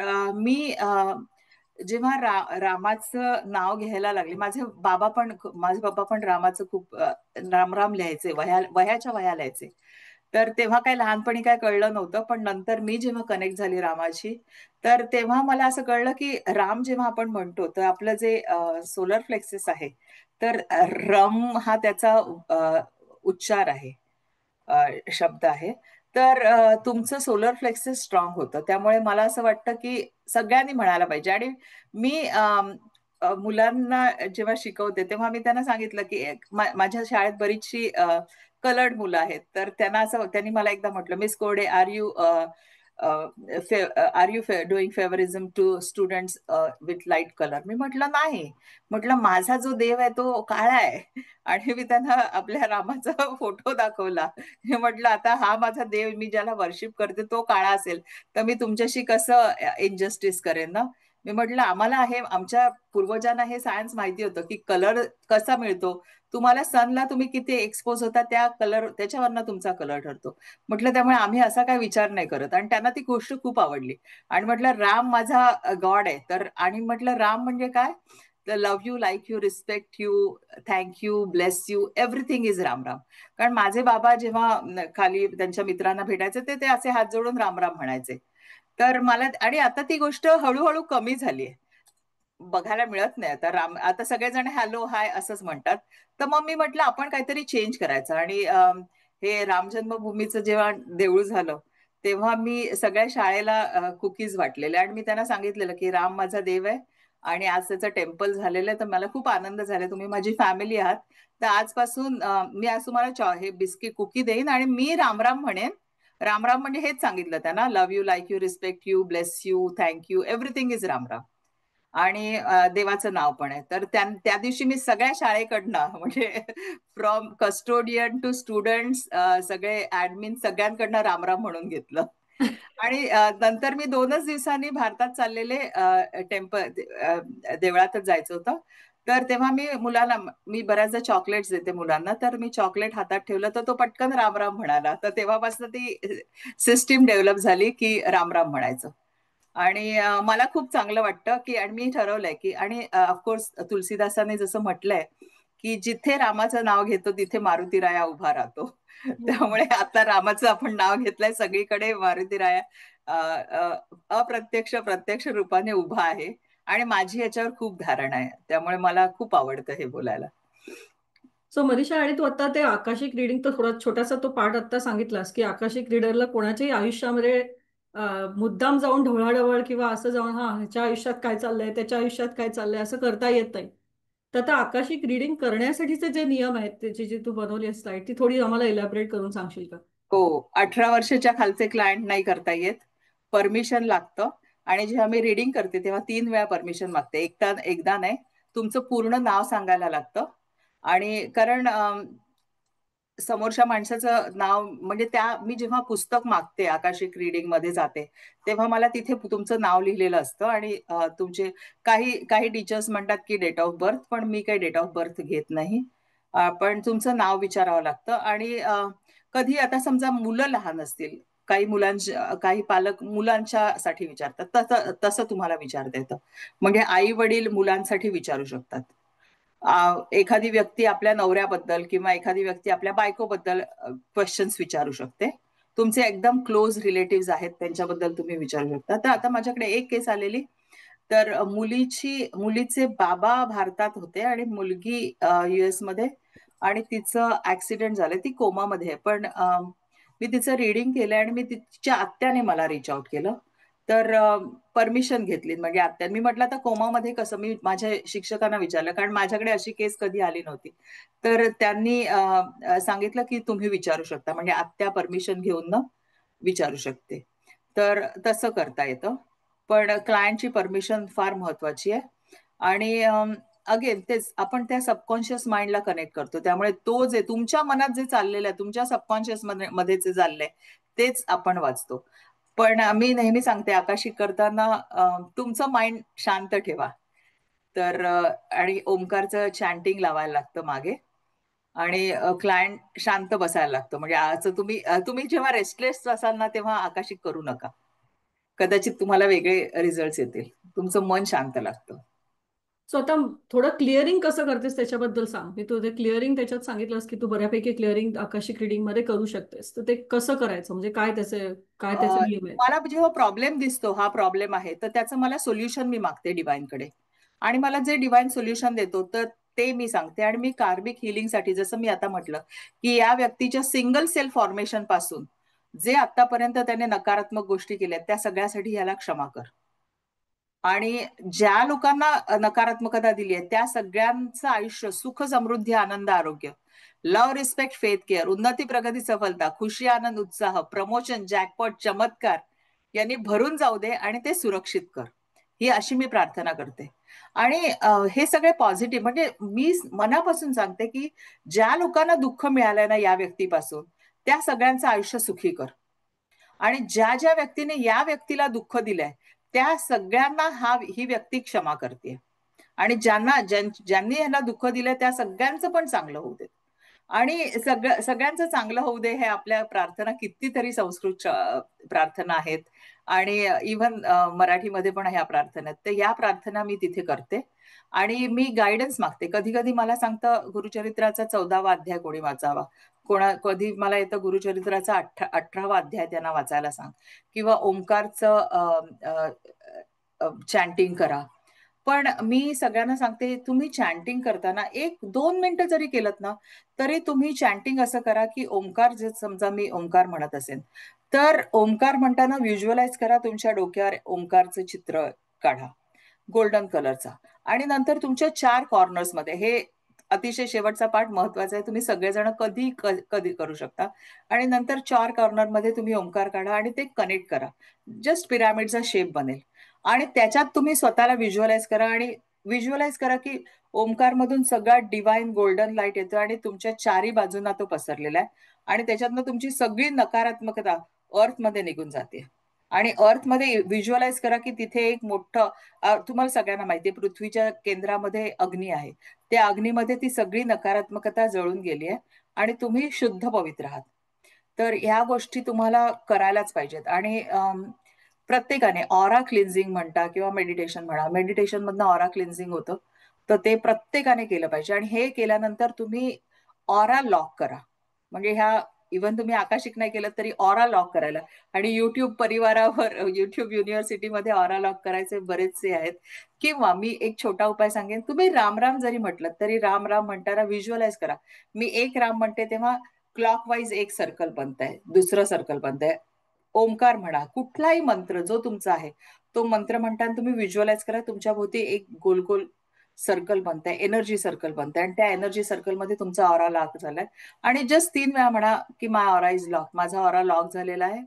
जेव्हा रामाचं नाव घ्यायला लागले, माझे बाबा पण रामाचं खूप राम राम लिहायचे, वह्याच्या वह्या लिहायचे. तर तेव्हा काय लहानपणी काय कळलं नव्हतं, पण नंतर मी जेव्हा कनेक्ट झाली रामाशी, तर तेव्हा मला असं कळलं की राम जेव्हा आपण म्हणतो तर आपलं जे सोलर फ्लेक्सेस आहे, तर रम हा त्याचा उच्चार आहे, शब्द आहे. तर तुमचं सोलर प्लेक्सस स्ट्रॉंग होतं. त्यामुळे मला असं वाटतं की सगळ्यांनी म्हणायला पाहिजे. आणि मी मुलांना जेव्हा शिकवते तेव्हा मी त्यांना सांगितलं की माझ्या शाळेत बरीचशी कलर्ड मुलं आहेत. तर त्यांनी मला एकदा म्हटलं, miss Korde, are you doing favouritism to students with light colour? मी म्हटलं नाही. म्हटलं माझा जो देव आहे तो काळा आहे. आणि मी त्यांना आपल्या रामाचा फोटो दाखवला. मी म्हटलं आता हा माझा देव, मी ज्याला वर्शिप करते तो काळा असेल तर मी तुमच्याशी कसं इनजस्टिस करेन ना. मी म्हटलं आम्हाला आमच्या पूर्वजांना हे सायन्स माहिती होतं की कलर कसा मिळतो. तुम्हाला सनला तुम्ही किती एक्सपोज होता त्याच्यावरनं तुमचा कलर ठरतो. म्हटलं त्यामुळे आम्ही असा काय विचार नाही करत. आणि त्यांना ती गोष्ट खूप आवडली. आणि म्हटलं राम माझा गॉड आहे. आणि म्हटलं राम म्हणजे काय, तर love you, like you, respect you, thank you, bless you, everything is Ram Ram. कारण माझे बाबा जेव्हा खाली त्यांच्या मित्रांना भेटायचे ते असे हात जोडून राम राम म्हणायचे. तर मला, आणि आता ती गोष्ट हळूहळू कमी झाली आहे, बघायला मिळत नाही आता. आता सगळेजण हॅलो हाय असंच म्हणतात. तर मग मी म्हटलं आपण काहीतरी चेंज करायचं. आणि हे राम जन्मभूमीचं जेव्हा देऊळ झालं तेव्हा मी सगळ्या शाळेला कुकीज वाटलेल्या. आणि मी त्यांना सांगितलेलं की राम माझा देव आहे आणि आज त्याचं टेम्पल झालेलं आहे. तर मला खूप आनंद झाला, तुम्ही माझी फॅमिली आहात. तर आजपासून मी आज तुम्हाला हे बिस्किट कुकी देईन आणि मी रामराम म्हणेन. रामराम म्हणजे हेच सांगितलं त्यांना, love you, like you, respect you, bless you, thank you, everything is रामराम. आणि देवाचं नाव पण आहे. तर त्या दिवशी मी सगळ्या शाळेकडनं म्हणजे फ्रॉम कस्टोडियन टू स्टुडंट्स, सगळे ऍडमिन सगळ्यांकडनं रामराम म्हणून घेतलं. आणि नंतर मी 2च दिवसांनी भारतात चाललेले देवळातच जायचं होतं. तर तेव्हा मी बऱ्याचदा चॉकलेट्स देते मुलांना. तर मी चॉकलेट हातात ठेवलं तर तो पटकन रामराम म्हणाला. तर तेव्हापासून ती सिस्टीम डेव्हलप झाली की रामराम म्हणायचं. आणि मला खूप चांगलं वाटतं की, आणि मी ठरवलंय की, आणि ऑफकोर्स तुलसीदासाने जसं म्हटलंय की जिथे रामाचं नाव घेतो तिथे मारुतीराया उभा राहतो. त्यामुळे आता रामाचं आपण नाव घेतलंय, सगळीकडे मारुतीराया अप्रत्यक्ष प्रत्यक्ष रूपाने उभा आहे. आणि माझी याच्यावर खूप धारणा आहे. त्यामुळे मला खूप आवडतं हे बोलायला. सो मनीषा, आणि तू आता ते आकाशिक रीडिंग तर थोडा छोटासा तो पार्ट आता सांगितलास की आकाशिक रीडरला कोणाच्याही आयुष्यामध्ये मुद्दाम जाऊन ढवळाढवळ किंवा असं जाऊन हा ह्याच्या आयुष्यात काय चाललंय त्याच्या आयुष्यात काय चाललंय असं करता येत नाही. तर आता आकाशिक रीडिंग करण्यासाठीचे जे नियम आहेत, त्याची जी तू बनवली स्लाइड, ती थोडी आम्हाला इलॅबरेट करून सांगशील का? हो, 18 वर्षाच्या खालचे क्लायंट नाही करता येत, परमिशन लागतं. आणि जेव्हा मी रिडिंग करते तेव्हा 3 वेळा परमिशन मागते, एकदा नाही. तुमचं पूर्ण नाव सांगायला लागतं. आणि कारण समोरच्या माणसाचं नाव म्हणजे मी जेव्हा पुस्तक मागते आकाशिक रिडिंग मध्ये जाते तेव्हा मला तिथे तुमचं नाव लिहिलेलं असतं. आणि तुमचे काही काही टीचर्स म्हणतात की डेट ऑफ बर्थ, पण मी काही डेट ऑफ बर्थ घेत नाही. पण तुमचं नाव विचारावं लागतं. आणि कधी आता समजा मुलं लहान असतील, काही पालक मुलांच्यासाठी विचारतात, तसं तसं तुम्हाला विचारता येतं. म्हणजे आई वडील मुलांसाठी विचारू शकतात. एखादी व्यक्ती आपल्या नवऱ्याबद्दल किंवा एखादी व्यक्ती आपल्या बायकोबद्दल क्वेश्चन्स विचारू शकते. तुमचे एकदम क्लोज रिलेटिव्ह आहेत त्यांच्याबद्दल तुम्ही विचारू शकता. तर आता माझ्याकडे एक केस आलेली. तर मुलीचे बाबा भारतात होते आणि मुलगी US मध्ये. आणि तिचं ऍक्सिडेंट झालं, ती कोमामध्ये आहे. पण मी तिचं रिडिंग केलं आणि मी तिच्या आत्याने मला रिच आउट केलं. तर परमिशन घेतली. म्हणजे आत्या, मी म्हटलं आता कोमामध्ये कसं, मी माझ्या शिक्षकांना विचारलं कारण माझ्याकडे अशी केस कधी आली नव्हती. तर त्यांनी सांगितलं की तुम्ही विचारू शकता, म्हणजे आत्या परमिशन घेऊन ना विचारू शकते. तर तसं करता येतं. पण क्लायंटची परमिशन फार महत्वाची आहे. आणि अगेन तेच, आपण त्या सबकॉन्शियस माइंडला कनेक्ट करतो. त्यामुळे तो जे तुमच्या मनात जे चाललेलं आहे, तुमच्या सबकॉन्शियस मध्ये जे चाललंय तेच आपण वाचतो. पण मी नेहमी सांगते आकाशिक करताना तुमचं माइंड शांत ठेवा. तर आणि ओमकारचं चॅन्टिंग लावायला लागतं मागे. आणि क्लायंट शांत बसायला लागतं. म्हणजे असं तुम्ही जेव्हा रेस्टलेस असाल ना तेव्हा आकाशिक करू नका. कदाचित तुम्हाला वेगळे रिझल्ट येतील. तुमचं मन शांत लागतं. सो आता थोडं क्लिअरिंग कसं करतेस त्याच्याबद्दल सांग. मी तुझे क्लिअरिंग त्याच्यात सांगितलंस की तू बऱ्यापैकी क्लिअरिंग आकाशिक रीडिंग मध्ये करू शकतेस, तर ते कसं करायचं, म्हणजे काय त्याचे नियम आहेत? मला जेव्हा प्रॉब्लेम दिसतो, हा प्रॉब्लेम आहे, तर त्याचं मला सोल्युशन मी मागते डिवाइनकडे. आणि मला जे डिवाइन सोल्युशन देतो तर ते मी सांगते. आणि मी कार्मिक हिलिंगसाठी, जसं मी आता म्हटलं की या व्यक्तीच्या सिंगल सेल फॉर्मेशन पासून जे आतापर्यंत त्याने नकारात्मक गोष्टी केल्या त्या सगळ्यासाठी याला क्षमा कर. आणि ज्या लोकांना नकारात्मकता दिली आहे त्या त्यांचं आयुष्य सुख समृद्धी आनंद आरोग्य लव रिस्पेक्ट फेथ केअर उन्नती प्रगती सफलता खुशी आनंद उत्साह प्रमोशन जॅकपॉट चमत्कार यांनी भरून जाऊ दे आणि ते सुरक्षित कर. ही अशी मी प्रार्थना करते. आणि हे सगळे पॉझिटिव्ह म्हणजे मी मनापासून सांगते की ज्या लोकांना दुःख मिळालंय ना या व्यक्तीपासून त्या सगळ्यांचं आयुष्य सुखी कर. आणि ज्या ज्या व्यक्तीने या व्यक्तीला दुःख दिलंय त्या सगळ्यांना ही व्यक्ती क्षमा करते. आणि ज्यांनी ह्याला दुःख दिलंय त्या सगळ्यांचं पण चांगलं होऊ दे. आणि सगळ्यांचं चांगलं होऊ दे हे आपल्या प्रार्थना कितीतरी संस्कृत प्रार्थना आहेत. आणि इव्हन मराठीमध्ये पण ह्या प्रार्थना आहेत. तर या प्रार्थना मी तिथे करते आणि मी गायडन्स मागते. कधी कधी मला सांगतं गुरुचरित्राचा 14वा अध्याय कोणी वाचावा, कधी मला येतं गुरुचरित्राचा 18वा अध्याय त्यांना वाचायला सांग, किंवा ओंकारचं चॅन्टिंग करा. पण मी सगळ्यांना सांगते तुम्ही चॅन्टिंग करताना 1-2 मिनिटं जरी केलं ना तरी तुम्ही चॅन्टिंग असं करा की ओंकार, जे समजा मी ओंकार म्हणत असेल तर ओंकार म्हणताना व्हिज्युअलाइज करा, तुमच्या डोक्यावर ओंकारचं चित्र काढा गोल्डन कलरचा. आणि नंतर तुमच्या 4 कॉर्नर्स मध्ये, हे अतिशय शेवटचा पार्ट महत्वाचा आहे, तुम्ही सगळेजण कधी कधी करू शकता. आणि नंतर 4 कॉर्नर मध्ये तुम्ही ओंकार काढा आणि ते कनेक्ट करा, जस्ट पिरामिडचा शेप बनेल. आणि त्याच्यात तुम्ही स्वतःला व्हिज्युअलाइज करा आणि व्हिज्युअलाइज करा की ओंकार मधून सगळा डिवाइन गोल्डन लाईट येतो आणि तुमच्या चारी बाजूंना तो पसरलेला आहे. आणि त्याच्यातनं तुमची सगळी नकारात्मकता अर्थ मध्ये निघून जाते. आणि अर्थ मध्ये व्हिज्युअलाइज करा की तिथे एक मोठं, तुम्हाला सगळ्यांना माहिती आहे पृथ्वीच्या केंद्रामध्ये अग्नी आहे, त्या अग्नीमध्ये ती सगळी नकारात्मकता जळून गेली आहे आणि तुम्ही शुद्ध पवित्र आहात. तर ह्या गोष्टी तुम्हाला करायलाच पाहिजेत. आणि प्रत्येकाने ऑरा क्लिन्झिंग म्हणता किंवा मेडिटेशन म्हणा, मेडिटेशन मधनं ऑरा क्लिन्झिंग होतं, तर ते प्रत्येकाने केलं पाहिजे. आणि हे केल्यानंतर तुम्ही ऑरा लॉक करा. म्हणजे ह्या इव्हन तुम्ही आकाशिक नाही केलं तरी ऑरा लॉक करायला, आणि युट्यूब परिवारावर युट्यूब युनिव्हर्सिटीमध्ये ऑरा लॉक करायचे बरेचसे आहेत. किंवा मी एक छोटा उपाय सांगेन, तुम्ही राम राम जरी म्हटलं तरी राम राम म्हणताना व्हिज्युअलाइज करा, मी एक राम म्हणते तेव्हा क्लॉकवाईज एक सर्कल बनतंय, दुसरं सर्कल बनतंय. ओंकार म्हणा, कुठलाही मंत्र जो तुमचा आहे तो मंत्र म्हणताना तुम्ही व्हिज्युअलाइज करा तुमच्या भोवती एक गोल गोल सर्कल बनतंय, एनर्जी सर्कल बनतंय, आणि त्या एनर्जी सर्कलमध्ये तुमचा ऑरा लॉक झालाय. आणि जस्ट 3 वेळा म्हणा की माय ऑरा इज लॉक, माझा ऑरा लॉक झालेला आहे.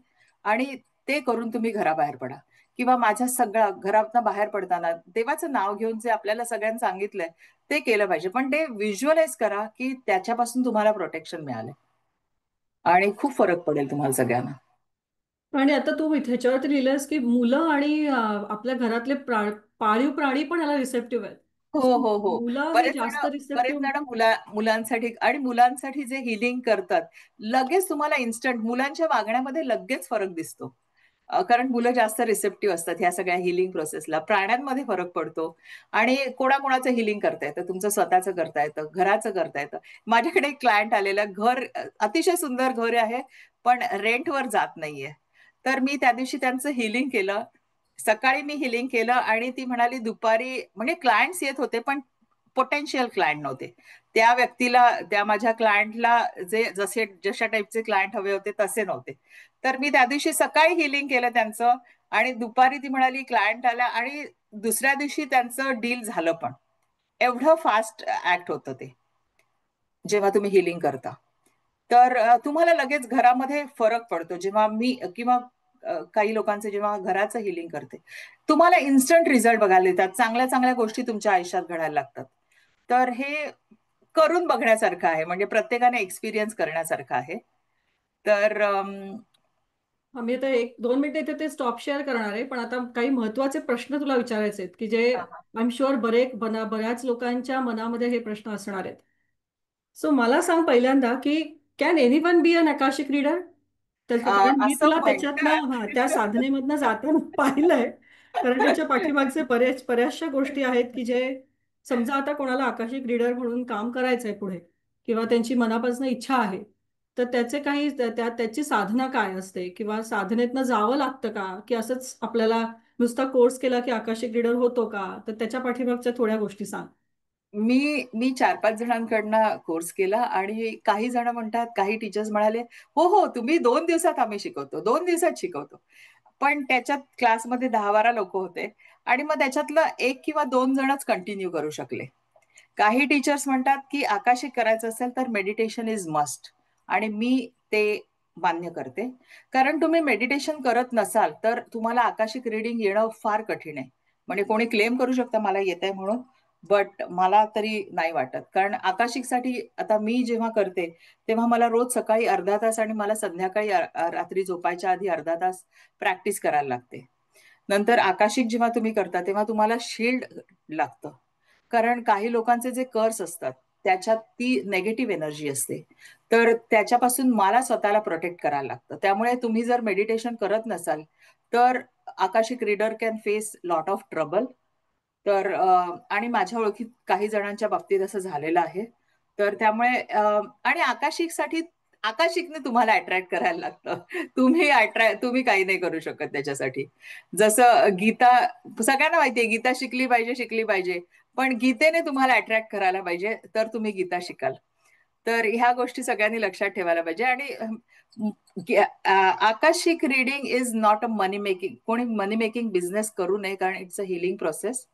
आणि ते करून तुम्ही घराबाहेर पडा. किंवा माझ्या सगळं घरातनं बाहेर पडताना देवाचं नाव घेऊन जे आपल्याला सगळ्यांना सांगितलंय ते केलं पाहिजे, पण ते व्हिज्युअलाइज करा की त्याच्यापासून तुम्हाला प्रोटेक्शन मिळालंय. आणि खूप फरक पडेल तुम्हाला सगळ्यांना. आणि आता तू ह्याच्यावरती लिहिलंयस की मुलं आणि आपल्या घरातले पाळीव प्राणी पण ह्याला रिसेप्टिव्ह आहेत. हो So, हो हो. मुलं ही बरेच जण जास्त बरेच रिसेप्टिव्ह. जण मुलांसाठी, आणि मुलांसाठी जे हिलिंग करतात लगेच तुम्हाला इन्स्टंट मुलांच्या वागण्यामध्ये लगेच फरक दिसतो. कारण मुलं जास्त रिसेप्टिव्ह असतात ह्या सगळ्या हिलिंग प्रोसेसला. प्राण्यांमध्ये फरक पडतो. आणि कोणाकोणाचं हिलिंग करता येतं, तुमचं स्वतःचं करता येतं, घराचं करता येतं. माझ्याकडे एक क्लायंट आलेला, घर अतिशय सुंदर घर आहे पण रेंटवर जात नाहीये. तर मी त्या दिवशी त्यांचं हिलिंग केलं. सकाळी मी हिलिंग केलं आणि ती म्हणाली दुपारी, म्हणजे क्लायंट्स येत होते पण पोटेन्शियल क्लायंट नव्हते. त्या व्यक्तीला, त्या माझ्या क्लायंटला जशा टाईपचे क्लायंट हवे होते तसे नव्हते. तर मी त्या दिवशी सकाळी हिलिंग केलं त्यांचं, आणि दुपारी ती म्हणाली क्लायंट आला, आणि दुसऱ्या दिवशी त्यांचं डील झालं पण. एवढं फास्ट ऍक्ट होतं ते जेव्हा तुम्ही हिलिंग करता. तर तुम्हाला लगेच घरामध्ये फरक पडतो. जेव्हा मी किंवा काही लोकांचे जेव्हा घराचं हिलिंग करते, तुम्हाला इन्स्टंट रिझल्ट बघायला येतात, चांगल्या चांगल्या गोष्टी तुमच्या आयुष्यात घडायला लागतात. तर हे करून बघण्यासारखं आहे, म्हणजे प्रत्येकाने एक्सपिरियन्स करण्यासारखं आहे. तर आम्ही आता 1-2 मिनिटं इथे ते स्टॉप शेअर करणार आहे, पण आता काही महत्वाचे प्रश्न तुला विचारायचे आहेत की जे आय एम शुअर बऱ्याच लोकांच्या मनामध्ये हे प्रश्न असणार आहेत. सो मला सांग पहिल्यांदा की can anyone be an Akashic reader? कारण मी असं तुला म्हणतात. त्याच्यातनं त्या साधनेमधनं जाताना पाहिलंय. कारण त्याच्या पाठीमागचे बऱ्याचशा गोष्टी आहेत की जे, समजा आता कोणाला आकाशिक रीडर म्हणून काम करायचंय पुढे, किंवा त्यांची मनापासून इच्छा आहे, तर त्याचे काही त्याची साधना काय असते, किंवा साधनेतनं जावं लागतं का, की असंच आपल्याला नुसता कोर्स केला की आकाशिक रीडर होतो का? तर त्याच्या पाठीमागच्या थोड्या गोष्टी सांग. मी मी 4-5 जणांकडनं कोर्स केला आणि काही जण म्हणतात, काही टीचर्स म्हणाले, "हो, हो, तुम्ही 2 दिवसात आम्ही शिकवतो, 2 दिवसात शिकवतो." पण त्याच्यात क्लासमध्ये 10-12 लोक होते आणि मग त्याच्यातलं 1 किंवा 2 जणच कंटिन्यू करू शकले. काही टीचर्स म्हणतात, की आकाशिक करायचं असेल तर मेडिटेशन इज मस्ट आणि मी ते मान्य करते. कारण तुम्ही मेडिटेशन करत नसाल, तर तुम्हाला आकाशिक रीडिंग येणं फार कठीण आहे. म्हणजे कोणी क्लेम करू शकतं मला येतंय म्हणून, बट मला तरी नाही वाटत. कारण आकाशिकसाठी आता मी जेव्हा करते, तेव्हा मला रोज सकाळी अर्धा तास आणि मला संध्याकाळी रात्री झोपायच्या आधी अर्धा तास प्रॅक्टिस करायला लागते. नंतर आकाशिक जेव्हा तुम्ही करता, तेव्हा तुम्हाला शील्ड लागतं. कारण काही लोकांचे जे कर्स असतात, त्याच्यात ती नेगेटिव्ह एनर्जी असते. तर त्याच्यापासून मला स्वतःला प्रोटेक्ट करायला लागतं. त्यामुळे तुम्ही जर मेडिटेशन करत नसाल, तर Akashic reader can face lot of trouble. तर आणि माझ्या ओळखीत काही जणांच्या बाबतीत असं झालेलं आहे. तर त्यामुळे आणि आकाशिकसाठी आकाशिकने तुम्हाला अट्रॅक्ट करायला लागतं. तुम्ही काही नाही करू शकत त्याच्यासाठी. जसं गीता, सगळ्यांना माहितीये गीता शिकली पाहिजे, शिकली पाहिजे. पण गीतेने तुम्हाला अट्रॅक्ट करायला पाहिजे, तर तुम्ही गीता शिकाल. तर ह्या गोष्टी सगळ्यांनी लक्षात ठेवायला पाहिजे. आणि Akashic reading is not a money making. कोणी मनी मेकिंग बिझनेस करू नये, कारण it's a healing process.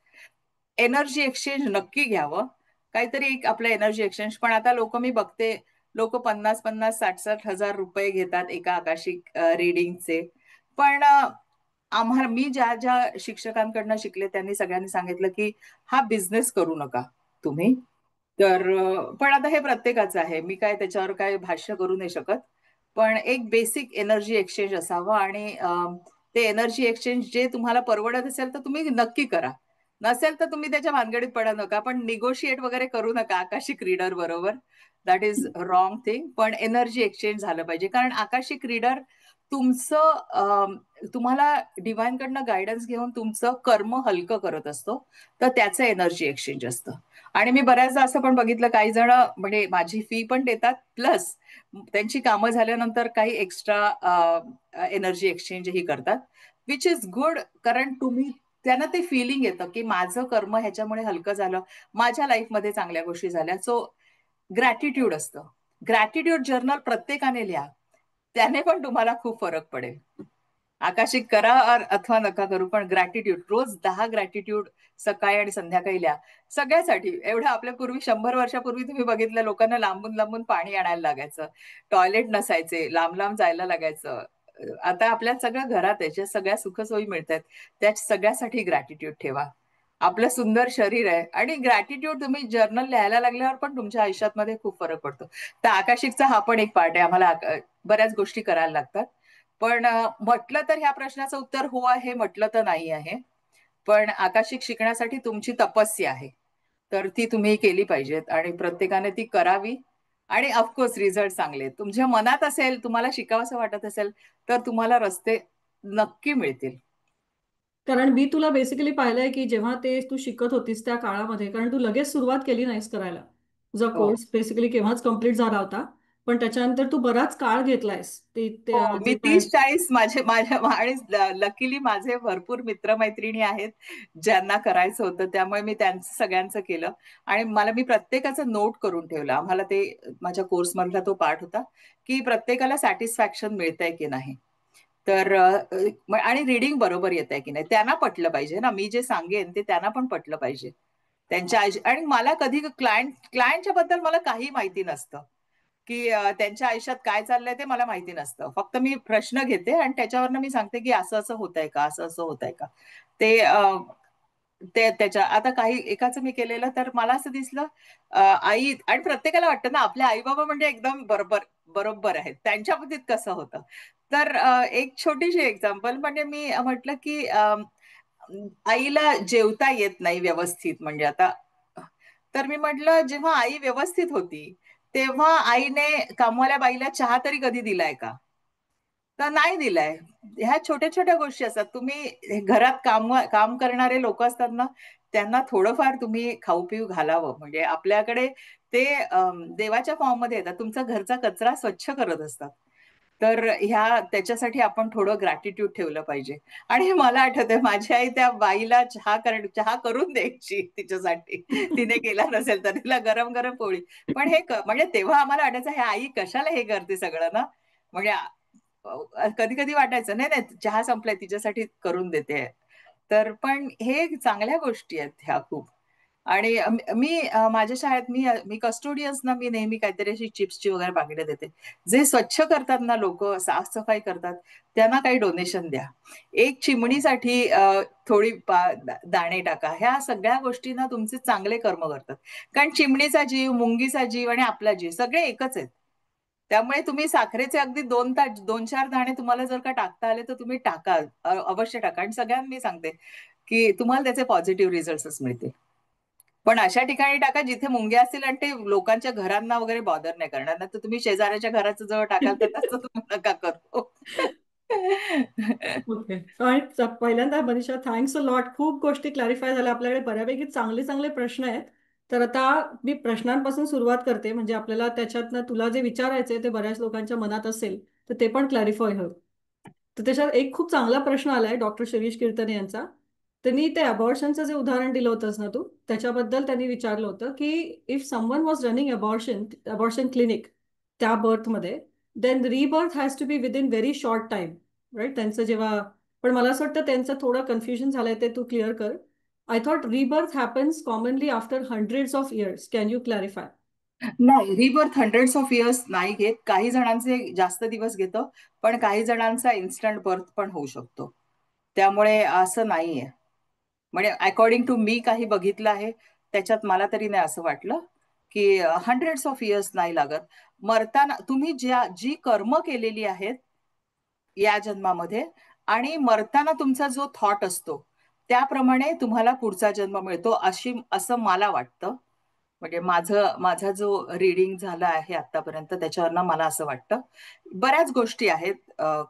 Energy exchange नक्की घ्यावं. काहीतरी एक आपलं एनर्जी एक्सचेंज. पण आता लोक मी बघते, लोक 50-50, 60-60 हजार रुपये घेतात एका आकाशिक रीडिंगचे. पण आम्हाला, मी ज्या ज्या शिक्षकांकडनं शिकले त्यांनी सगळ्यांनी सांगितलं की हा बिझनेस करू नका तुम्ही. तर पण आता हे प्रत्येकाचं आहे, मी काय त्याच्यावर काय भाष्य करू नाही शकत. पण एक बेसिक एनर्जी एक्सचेंज असावं आणि ते एनर्जी एक्सचेंज जे तुम्हाला परवडत असेल तर तुम्ही नक्की करा. नसेल तर तुम्ही त्याच्या भानगडीत पडू नका. पण निगोशिएट वगैरे करू नका आकाशिक रीडर बरोबर. That is wrong thing. पण एनर्जी एक्सचेंज झालं पाहिजे. कारण आकाशिक रीडर तुमचं तुम्हाला डिव्हाइन कडनं गायडन्स घेऊन तुमचं कर्म हलकं करत असतो. तर त्याचं एनर्जी एक्सचेंज असतं. आणि मी बऱ्याचदा असं पण बघितलं, काही जण म्हणजे माझी फी पण देतात, प्लस त्यांची कामं झाल्यानंतर काही एक्स्ट्रा एनर्जी एक्सचेंजही करतात, विच इज गुड. कारण तुम्ही त्यांना ते फिलिंग येतं की माझं कर्म ह्याच्यामुळे हलकं झालं, माझ्या लाईफमध्ये चांगल्या गोष्टी झाल्या. सो ग्रॅटिट्यूड असतं. ग्रॅटिट्यूड जर्नल प्रत्येकाने लिहा, त्याने पण तुम्हाला खूप फरक पडेल. आकाशिक करा अथवा नका करू, पण ग्रॅटिट्यूड रोज 10 ग्रॅटिट्यूड सकाळी आणि संध्याकाळी लिहा. सगळ्यासाठी. एवढं आपल्या पूर्वी 100 वर्षापूर्वी तुम्ही बघितलं, लोकांना लांबून लांबून पाणी आणायला लागायचं, टॉयलेट नसायचे, लांब लांब जायला लागायचं. आता आपल्या सगळ्या घरात आहे, ज्या सगळ्या सुखसोयी मिळतात, त्या सगळ्यासाठी ग्रॅटिट्यूड ठेवा. आपलं सुंदर शरीर आहे आणि ग्रॅटिट्यूड तुम्ही जर्नल लिहायला लागल्यावर पण तुमच्या आयुष्यात खूप फरक पडतो. तर आकाशिकचा हा पण एक पार्ट आहे. आम्हाला बऱ्याच गोष्टी करायला लागतात. पण म्हटलं तर ह्या प्रश्नाचं उत्तर हो आहे, म्हटलं तर नाही आहे. पण आकाशिक शिकण्यासाठी तुमची तपस्या आहे, तर ती तुम्ही केली पाहिजेत आणि प्रत्येकाने ती करावी. आणि ऑफकोर्स रिझल्ट चांगले तुमच्या मनात असेल, तुम्हाला शिकावंसं वाटत असेल, तर तुम्हाला रस्ते नक्की मिळतील. कारण मी तुला बेसिकली पाहिलंय की जेव्हा ते तू शिकत होतीस त्या काळामध्ये, कारण तू लगेच सुरुवात केली नाहीस करायला. तुझा हो, कोर्स बेसिकली केव्हाच कम्प्लीट झाला होता. पण त्याच्यानंतर तू बराच काळ घेतलायस ते हो. मी जे काय. 30-40 माझे माझ्या आणि लकीली माझे भरपूर मित्रमैत्रिणी आहेत ज्यांना करायचं होतं, त्यामुळे मी त्यांचं सगळ्यांचं केलं. आणि मी प्रत्येकाचं नोट करून ठेवलं. आम्हाला ते माझ्या कोर्स मधला तो पार्ट होता की प्रत्येकाला सॅटिस्फॅक्शन मिळतंय की नाही. तर आणि रिडिंग बरोबर येत आहे की नाही, त्यांना पटलं पाहिजे ना. मी जे सांगेन ते त्यांना पण पटलं पाहिजे. आणि मला कधी क्लायंटच्या बद्दल मला काही माहिती नसतं की त्यांच्या आयुष्यात काय चाललंय ते मला माहिती नसतं. फक्त मी प्रश्न घेते आणि त्याच्यावरनं मी सांगते की असं असं होतंय का, असं असं होतंय का. ते ते त्याच्या आता काही एकाचं मी केलेलं, तर मला असं दिसलं, आई, आणि प्रत्येकाला वाटतं ना आपले आई बाबा म्हणजे एकदम बरोबर बरोबर आहेत, त्यांच्या बाबतीत कसं होतं. तर एक छोटीशी एक्झाम्पल म्हणजे मी म्हटलं की आईला जेवता येत नाही व्यवस्थित, म्हणजे आता, तर मी म्हटलं जेव्हा आई व्यवस्थित होती तेव्हा आईने कामवाल्या बाईला चहा तरी कधी दिलाय का? तर नाही दिलाय. ह्या छोट्या छोट्या गोष्टी असतात. तुम्ही घरात काम करणारे लोक असतात ना, त्यांना थोडंफार तुम्ही खाऊ पिऊ घालावं. म्हणजे आपल्याकडे ते देवाच्या फॉर्म मध्ये येतात, तुमचा घरचा कचरा स्वच्छ करत असतात. तर त्याच्यासाठी आपण थोडं ग्रॅटिट्यूड ठेवलं पाहिजे. आणि मला आठवतंय माझी आई त्या बाईला चहा करून द्यायची तिच्यासाठी. तिने केला नसेल तर तिला गरम गरम पोळी. पण म्हणजे तेव्हा आम्हाला वाटायचं हे आई कशाला हे करते सगळं ना. म्हणजे कधी कधी वाटायचं नाही नाही चहा संपलाय तिच्यासाठी करून देते. तर पण हे चांगल्या गोष्टी आहेत ह्या खूप. आणि मी माझ्या शाळेत मी कस्टोडियन्सना मी नेहमी काहीतरी अशी चिप्सची वगैरे पाकिटं देते. जे स्वच्छ करतात ना लोक, साफसफाई करतात, त्यांना काही डोनेशन द्या. एक चिमणीसाठी थोडी दाणे टाका. ह्या सगळ्या गोष्टी ना तुमचे चांगले कर्म करतात. कारण चिमणीचा जीव, मुंगीचा जीव आणि आपला जीव सगळे एकच आहेत. त्यामुळे तुम्ही साखरेचे अगदी 2-4 दाणे तुम्हाला जर का टाकता आले तर तुम्ही टाका, अवश्य टाका. आणि सगळ्यांना मी सांगते की तुम्हाला त्याचे पॉझिटिव्ह रिझल्ट्सच मिळतील. पण अशा ठिकाणी टाका जिथे मुंग्या असतील आणि ते लोकांच्या घरांना वगैरे बॉदर नाही करणार. नाही तर तुम्ही शेजाऱ्याच्या घराचं जवळ टाकाल तर तसं तुम्ही नका करू. ओके. आणि पहिल्यांदा मनीषा थँक्स अ लॉट. खूप गोष्टी क्लॅरिफाय झाल्या. आपल्याकडे बऱ्यापैकी चांगले चांगले प्रश्न आहेत. तर आता मी प्रश्नांपासून सुरुवात करते, म्हणजे आपल्याला त्याच्यातनं तुला जे विचारायचे ते बऱ्याच लोकांच्या मनात असेल तर ते पण क्लॅरिफाय होईल. तर त्याच्यात एक खूप चांगला प्रश्न आलाय डॉक्टर शिरीष कीर्तने यांचा. त्यांनी ते अबॉर्शनचं जे उदाहरण दिलं होतंस ना तू, त्याच्याबद्दल त्यांनी विचारलं होतं की if someone was running abortion clinic त्या बर्थमध्ये, then rebirth has to be within very short time, right? त्यांचं जेव्हा, पण मला असं वाटतं त्यांचं थोडं कन्फ्युजन झालंय, ते तू क्लिअर कर. I thought rebirth happens commonly after hundreds of years. Can you clarify? नाही, रिबर्थ हंड्रेड्स ऑफ इयर्स नाही घेत. काही जणांचे जास्त दिवस घेतं, पण काही जणांचा इन्स्टंट बर्थ पण होऊ शकतो. त्यामुळे असं नाहीये. म्हणजे अकॉर्डिंग टू मी काही बघितलं आहे त्याच्यात मला तरी नाही असं वाटलं की हंड्रेड्स ऑफ इयर्स नाही लागत. मरताना तुम्ही जी कर्म केलेली आहेत या जन्मामध्ये, आणि मरताना तुमचा जो थॉट असतो त्याप्रमाणे तुम्हाला पुढचा जन्म मिळतो, असं मला वाटतं. म्हणजे माझा जो रिडिंग झाला आहे आतापर्यंत त्याच्यावरनं मला असं वाटतं. बऱ्याच गोष्टी आहेत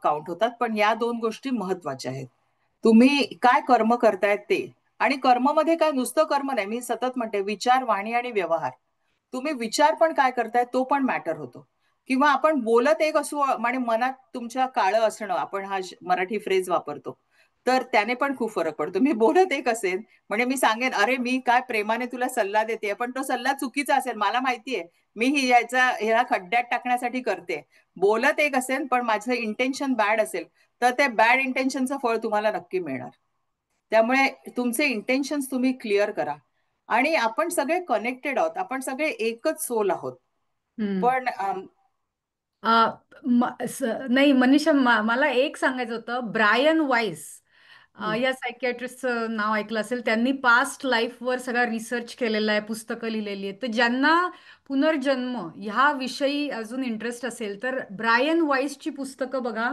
काउंट होतात, पण या 2 गोष्टी महत्वाच्या आहेत. तुम्ही काय कर्म करतायत ते. आणि कर्ममध्ये काय नुसतं कर्म नाही, मी सतत म्हणते विचार, वाणी आणि व्यवहार. तुम्ही विचार पण काय करताय तो पण मॅटर होतो. किंवा आपण बोलत एक असू आणि मनात तुमच्या काळं असणं, आपण हा मराठी फ्रेज वापरतो, तर त्याने पण खूप फरक पडतो. मी बोलत एक असेल, म्हणजे मी सांगेन अरे मी काय प्रेमाने तुला सल्ला देते, पण तो सल्ला चुकीचा असेल, मला माहितीये, मी ह्याला खड्ड्यात टाकण्यासाठी करते. बोलत एक असेल पण माझं इंटेन्शन बॅड असेल, तर ते बॅड इंटेन्शनचं फळ तुम्हाला नक्की मिळणार. त्यामुळे तुमचे इंटेन्शन्स तुम्ही क्लिअर करा. आणि आपण सगळे कनेक्टेड आहोत, आपण सगळे एकच सोल आहोत. हम्म. पण अ, नाही मनीषा, मला एक सांगायचं होतं. ब्रायन वाईस या सायकियाट्रिस्टचं नाव ऐकलं असेल. त्यांनी पास्ट लाईफवर सगळा रिसर्च केलेला आहे, पुस्तकं लिहिलेली आहेत. तर ज्यांना पुनर्जन्म ह्या विषयी अजून इंटरेस्ट असेल तर ब्रायन वाईसची पुस्तकं बघा.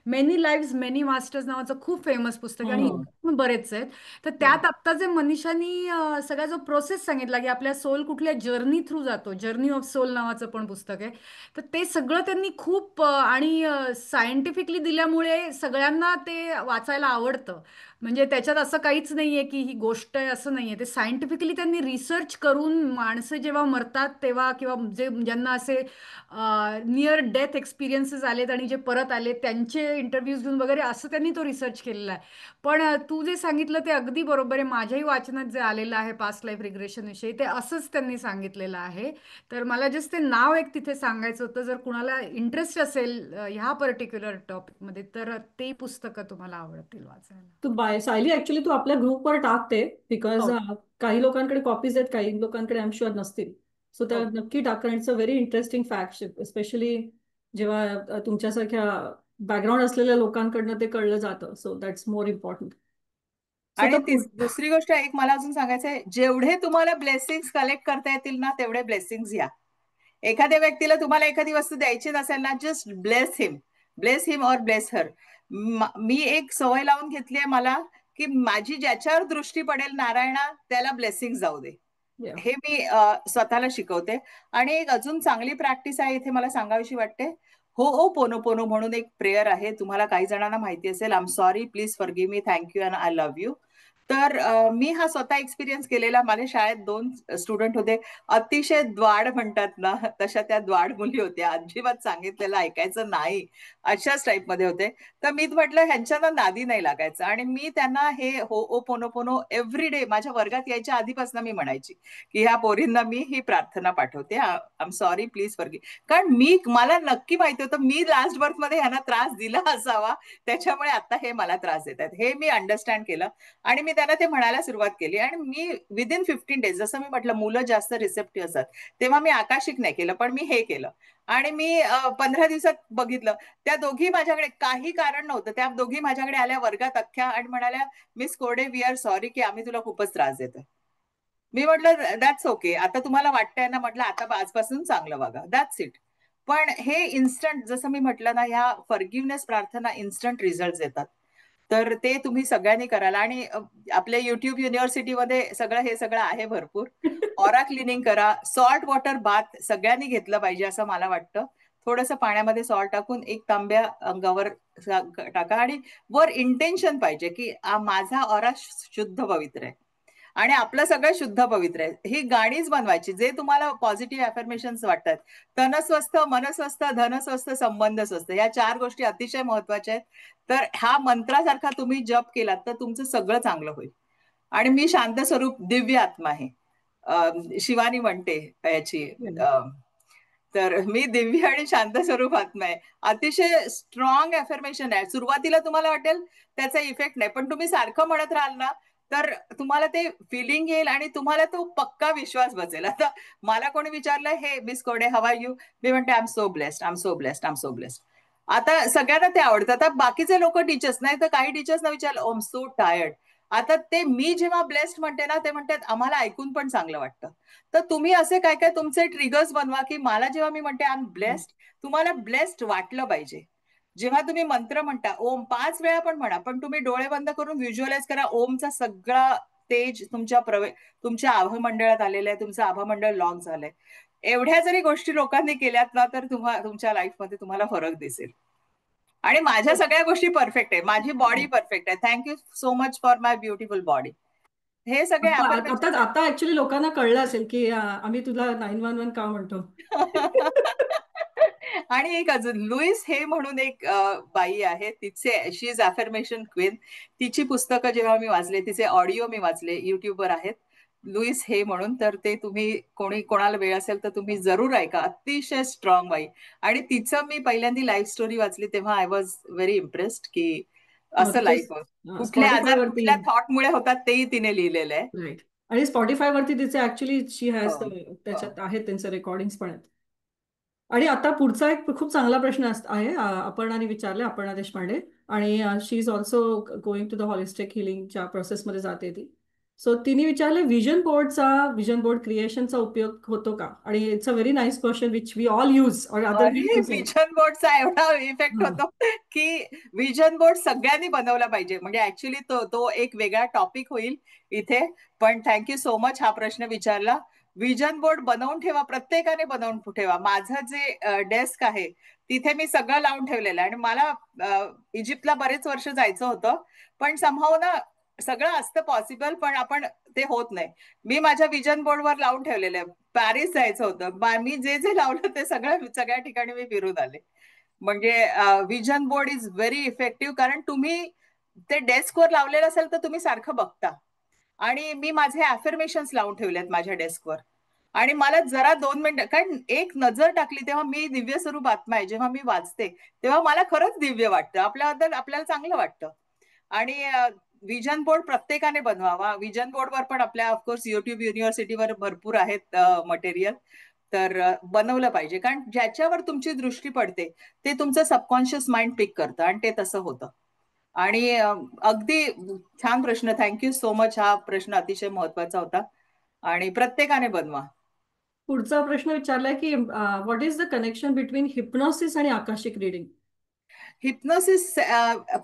मेनी लाईव्स मेनी मास्टर्स नावाचं खूप फेमस पुस्तक आहे, आणि हम्म, इतर पण बरेच आहेत. तर त्यात आत्ता जे मनीषानी सगळा जो प्रोसेस सांगितला की आपल्या सोल कुठल्या जर्नी थ्रू जातो, जर्नी ऑफ सोल नावाचं पण पुस्तक आहे. तर ते सगळं त्यांनी खूप आणि सायंटिफिकली दिल्यामुळे सगळ्यांना ते वाचायला आवडतं. म्हणजे त्याच्यात असं काहीच नाहीये की ही गोष्ट आहे असं नाहीये. ते सायंटिफिकली त्यांनी रिसर्च करून माणसं जेव्हा मरतात तेव्हा, किंवा ज्यांना असे नियर डेथ एक्सपिरियन्सेस आलेत आणि जे परत आले त्यांचे इंटरव्ह्यूज घेऊन वगैरे असं त्यांनी तो रिसर्च केलेला आहे. पण तू जे सांगितलं ते अगदी बरोबर आहे. माझ्याही वाचनात जे आलेलं आहे पास्ट लाईफ रिग्रेशन विषयी, ते असंच त्यांनी सांगितलेलं आहे. तर मला जस्ट ते नाव एक तिथे सांगायचं होतं. जर कुणाला इंटरेस्ट असेल ह्या पर्टिक्युलर टॉपिकमध्ये तर ते पुस्तकं तुम्हाला आवडतील वाचायला. तू सायली, ऍक्च्युली तू आपल्या ग्रुपवर टाकते, बिकॉज हो. काही लोकांकडे कॉपीज आहेत, काही लोकांकडे आय एम शुअर नसतील. सो त्या हो. नक्की टाका. It's a very interesting fact, specially जेव्हा तुमच्यासारख्या बॅकग्राऊंड असलेल्या लोकांकडनं ते कळलं जातं. So that's more important. So आणि तर दुसरी गोष्ट एक मला अजून सांगायचं आहे, जेवढे तुम्हाला ब्लेसिंग्स कलेक्ट करता येतील ना तेवढे ब्लेसिंग्स घ्या. एखाद्या व्यक्तीला तुम्हाला एखादी वस्तू द्यायची नसेल ना, जस्ट ब्लेस हिम और ब्लेस हर. मी एक सवय लावून घेतली आहे मला, की माझी ज्याच्यावर दृष्टी पडेल नारायणा त्याला ब्लेसिंग जाऊ दे, या. हे मी स्वतःला शिकवते. आणि एक अजून चांगली प्रॅक्टिस आहे इथे मला सांगावीशी वाटते. हो ओ पोनो पोनो म्हणून एक प्रेयर आहे, तुम्हाला काही जणांना माहिती असेल. I am sorry, please forgive me, thank you and I love you. तर मी हा स्वतः एक्सपिरियन्स केलेला. माझ्या शाळेत 2 स्टुडंट होते, अतिशय द्वाड म्हणतात ना, तशा त्या द्वाड मुली होत्या. अजिबात सांगितलेलं ऐकायचं नाही, अशाच टाईपमध्ये होते. तर मी म्हटलं ह्यांच्या नादी नाही लागायचं, आणि मी त्यांना हे होओपोनोपोनो एव्हरी डे माझ्या वर्गात यायच्या आधीपासून मी म्हणायची की ह्या पोरींना मी ही प्रार्थना पाठवते, I am sorry, please forgive. कारण मला नक्की माहिती होतं मी लास्ट बर्थ मध्ये ह्यांना त्रास दिला असावा, त्याच्यामुळे आता हे मला त्रास देत आहेत, हे मी अंडरस्टँड केलं. आणि मी त्यांना ते म्हणायला सुरुवात केली. आणि मी विदिन 15 डेज, जसं मी म्हटलं मुलं जास्त रिसेप्टिव्ह असतात, तेव्हा मी आकाशिक नाही केलं, पण मी हे केलं. आणि मी 15 दिवसात बघितलं, त्या दोघी माझ्याकडे, काही कारण नव्हतं, त्या दोघी माझ्याकडे आल्या वर्गात अख्ख्या आणि म्हणाल्या, मिस कोरडे, वी आर सॉरी की आम्ही तुला खूपच त्रास देतोय. मी म्हटलं दॅट्स ओके, आता तुम्हाला वाटतंय ना, म्हटलं आता आजपासून चांगलं वागा, दॅट्स इट. पण हे इन्स्टंट, जसं मी म्हटलं ना, ह्या फॉरगिव्हनेस प्रार्थना इन्स्टंट रिझल्ट देतात. तर ते तुम्ही सगळ्यांनी करायला. आणि आपल्या युट्यूब युनिव्हर्सिटीमध्ये हे सगळं आहे भरपूर. ऑरा क्लिनिंग करा, सॉल्ट वॉटर बाथ सगळ्यांनी घेतलं पाहिजे असं मला वाटतं. थोडंसं पाण्यामध्ये सॉल्ट टाकून 1 तांब्या अंगावर टाका, आणि वर इंटेन्शन पाहिजे की माझा ऑरा शुद्ध पवित्र आहे आणि आपलं सगळं शुद्ध पवित्र आहे. ही गाणीच बनवायची जे तुम्हाला पॉझिटिव्ह अफर्मेशन्स वाटतात. तन स्वस्थ, मन स्वस्थ, धन स्वस्थ, संबंध स्वस्थ, या 4 गोष्टी अतिशय महत्वाच्या आहेत. तर हा मंत्रासारखा तुम्ही जप केलात तर तुमचं सगळं चांगलं होईल. आणि मी शांत स्वरूप दिव्य आत्मा आहे, शिवानी म्हणते याची. तर मी दिव्य आणि शांत स्वरूप आत्मा आहे. अतिशय स्ट्रॉंग अफर्मेशन आहे. सुरुवातीला तुम्हाला वाटेल त्याचा इफेक्ट नाही, पण तुम्ही सारखं म्हणत राहाल ना, तर तुम्हाला ते फिलिंग येईल आणि तुम्हाला तो पक्का विश्वास बसेल. आता मला कोणी विचारलं, हे मिस कोरडे, हाऊ आर यू, मी म्हणते I am so blessed, I am so blessed, I am so blessed. आता सगळ्यांना ते आवडतं. आता बाकीचे लोक, टीचर्स नाही तर काही टीचर्सना विचारलं, आय एम सो टायर्ड. आता ते मी जेव्हा ब्लेस्ड म्हणते ना, ते म्हणतात आम्हाला ऐकून पण चांगलं वाटतं. तर तुम्ही असे काय काय तुमचे ट्रिगर्स बनवा की मला जेव्हा मी म्हणते आय एम ब्लेस्ड, तुम्हाला ब्लेस्ड वाटलं पाहिजे. जेव्हा तुम्ही मंत्र म्हणता, ओम 5 वेळा पण म्हणा, पण तुम्ही डोळे बंद करून व्हिज्युअलाइज करा ओमचा सगळा तेज तुमच्या आभामंडळात आलेला आहे, तुमचं आभामंडळ लॉक झालंय. एवढ्या जरी गोष्टी लोकांनी केल्यात ना, तर तुमच्या लाईफमध्ये तुम्हाला फरक दिसेल. आणि माझ्या सगळ्या गोष्टी परफेक्ट आहे, माझी बॉडी परफेक्ट आहे. Thank you so much for my beautiful body. हे सगळे आता आता अफर्मेशन. आता ऍक्च्युली लोकांना कळलं असेल की आम्ही तुला 911 का म्हणतो. आणि एक अजून लुईस हे म्हणून एक बाई आहे, तिचे शी इज अफर्मेशन क्वीन. तिची पुस्तकं जेव्हा मी वाचले, तिचे ऑडिओ मी वाचले, युट्यूबवर आहेत, लुईस हे म्हणून. तर ते तुम्ही कोणाला वेळ असेल तर तुम्ही जरूर ऐका. अतिशय स्ट्रॉंग बाई. आणि तिचं मी पहिल्यांदा लाईफ स्टोरी वाचली तेव्हा आय वॉज व्हेरी इम्प्रेस्ड की असं तिथे लाईफ, कुठले स्पॉटीफाय आजार वरती. कुठल्या थॉटमुळे होतात तेही तिने लिहिलेलं आहे. राईट. आणि स्पॉटीफाय वरती तिचे ऍक्च्युली शी हो, हॅज, हो. त्याच्यात आहेत त्यांचे रेकॉर्डिंग पण आहेत. आणि आता पुढचा एक खूप चांगला प्रश्न आहे, अपर्णाने विचारले, अपर्णा देशपांडे. आणि she is also going to the holistic हिलिंगच्या प्रोसेसमध्ये जाते ती. सो तिने विचारले, विजन बोर्ड क्रिएशनचा उपयोग होतो का? आणि it's a very nice question which we all use, or other अरे, विजन बोर्डचा एवढा इफेक्ट होतो की विजन बोर्ड सगळ्यांनी बनवला पाहिजे. म्हणजे ऍक्च्युली तो एक वेगळा टॉपिक होईल इथे. पण थँक्यू सो मच हा प्रश्न विचारला. विजन बोर्ड बनवून ठेवा, प्रत्येकाने बनवून ठेवा. माझं जे डेस्क आहे तिथे मी सगळं लावून ठेवलेलं आहे. आणि मला इजिप्तला बरेच वर्ष जायचं होतं, पण समहाव ना सगळं असतं पॉसिबल, पण आपण ते होत नाही. मी माझ्या विजन बोर्डवर लावून ठेवलेलं आहे. पॅरिस जायचं होतं, मी जे जे लावलं ते सगळ्या ठिकाणी मी फिरून आले. म्हणजे vision board is very effective, कारण तुम्ही ते डेस्कवर लावलेलं असेल तर तुम्ही सारखं बघता. आणि मी माझे अफर्मेशन्स लावून ठेवलेत माझ्या डेस्कवर. आणि मला जरा 2 मिनिटं, कारण एक नजर टाकली तेव्हा मी दिव्य स्वरूप आत्मा आहे, जेव्हा मी वाचते तेव्हा मला खरंच दिव्य वाटतं, आपल्याबद्दल आपल्याला चांगलं वाटतं. आणि विजन बोर्ड प्रत्येकाने बनवावा. विजन बोर्डवर पण आपल्या ऑफकोर्स युट्यूब युनिव्हर्सिटीवर भरपूर आहेत मटेरियल. तर बनवलं पाहिजे, कारण ज्याच्यावर तुमची दृष्टी पडते ते तुमचं सबकॉन्शियस माइंड पिक करतं आणि ते तसं होतं. आणि अगदी छान प्रश्न, थँक्यू सो मच. हा प्रश्न अतिशय महत्वाचा होता आणि प्रत्येकाने बनवा. पुढचा प्रश्न विचारलाय की what is the connection between hypnosis आणि akashic reading? Hypnosis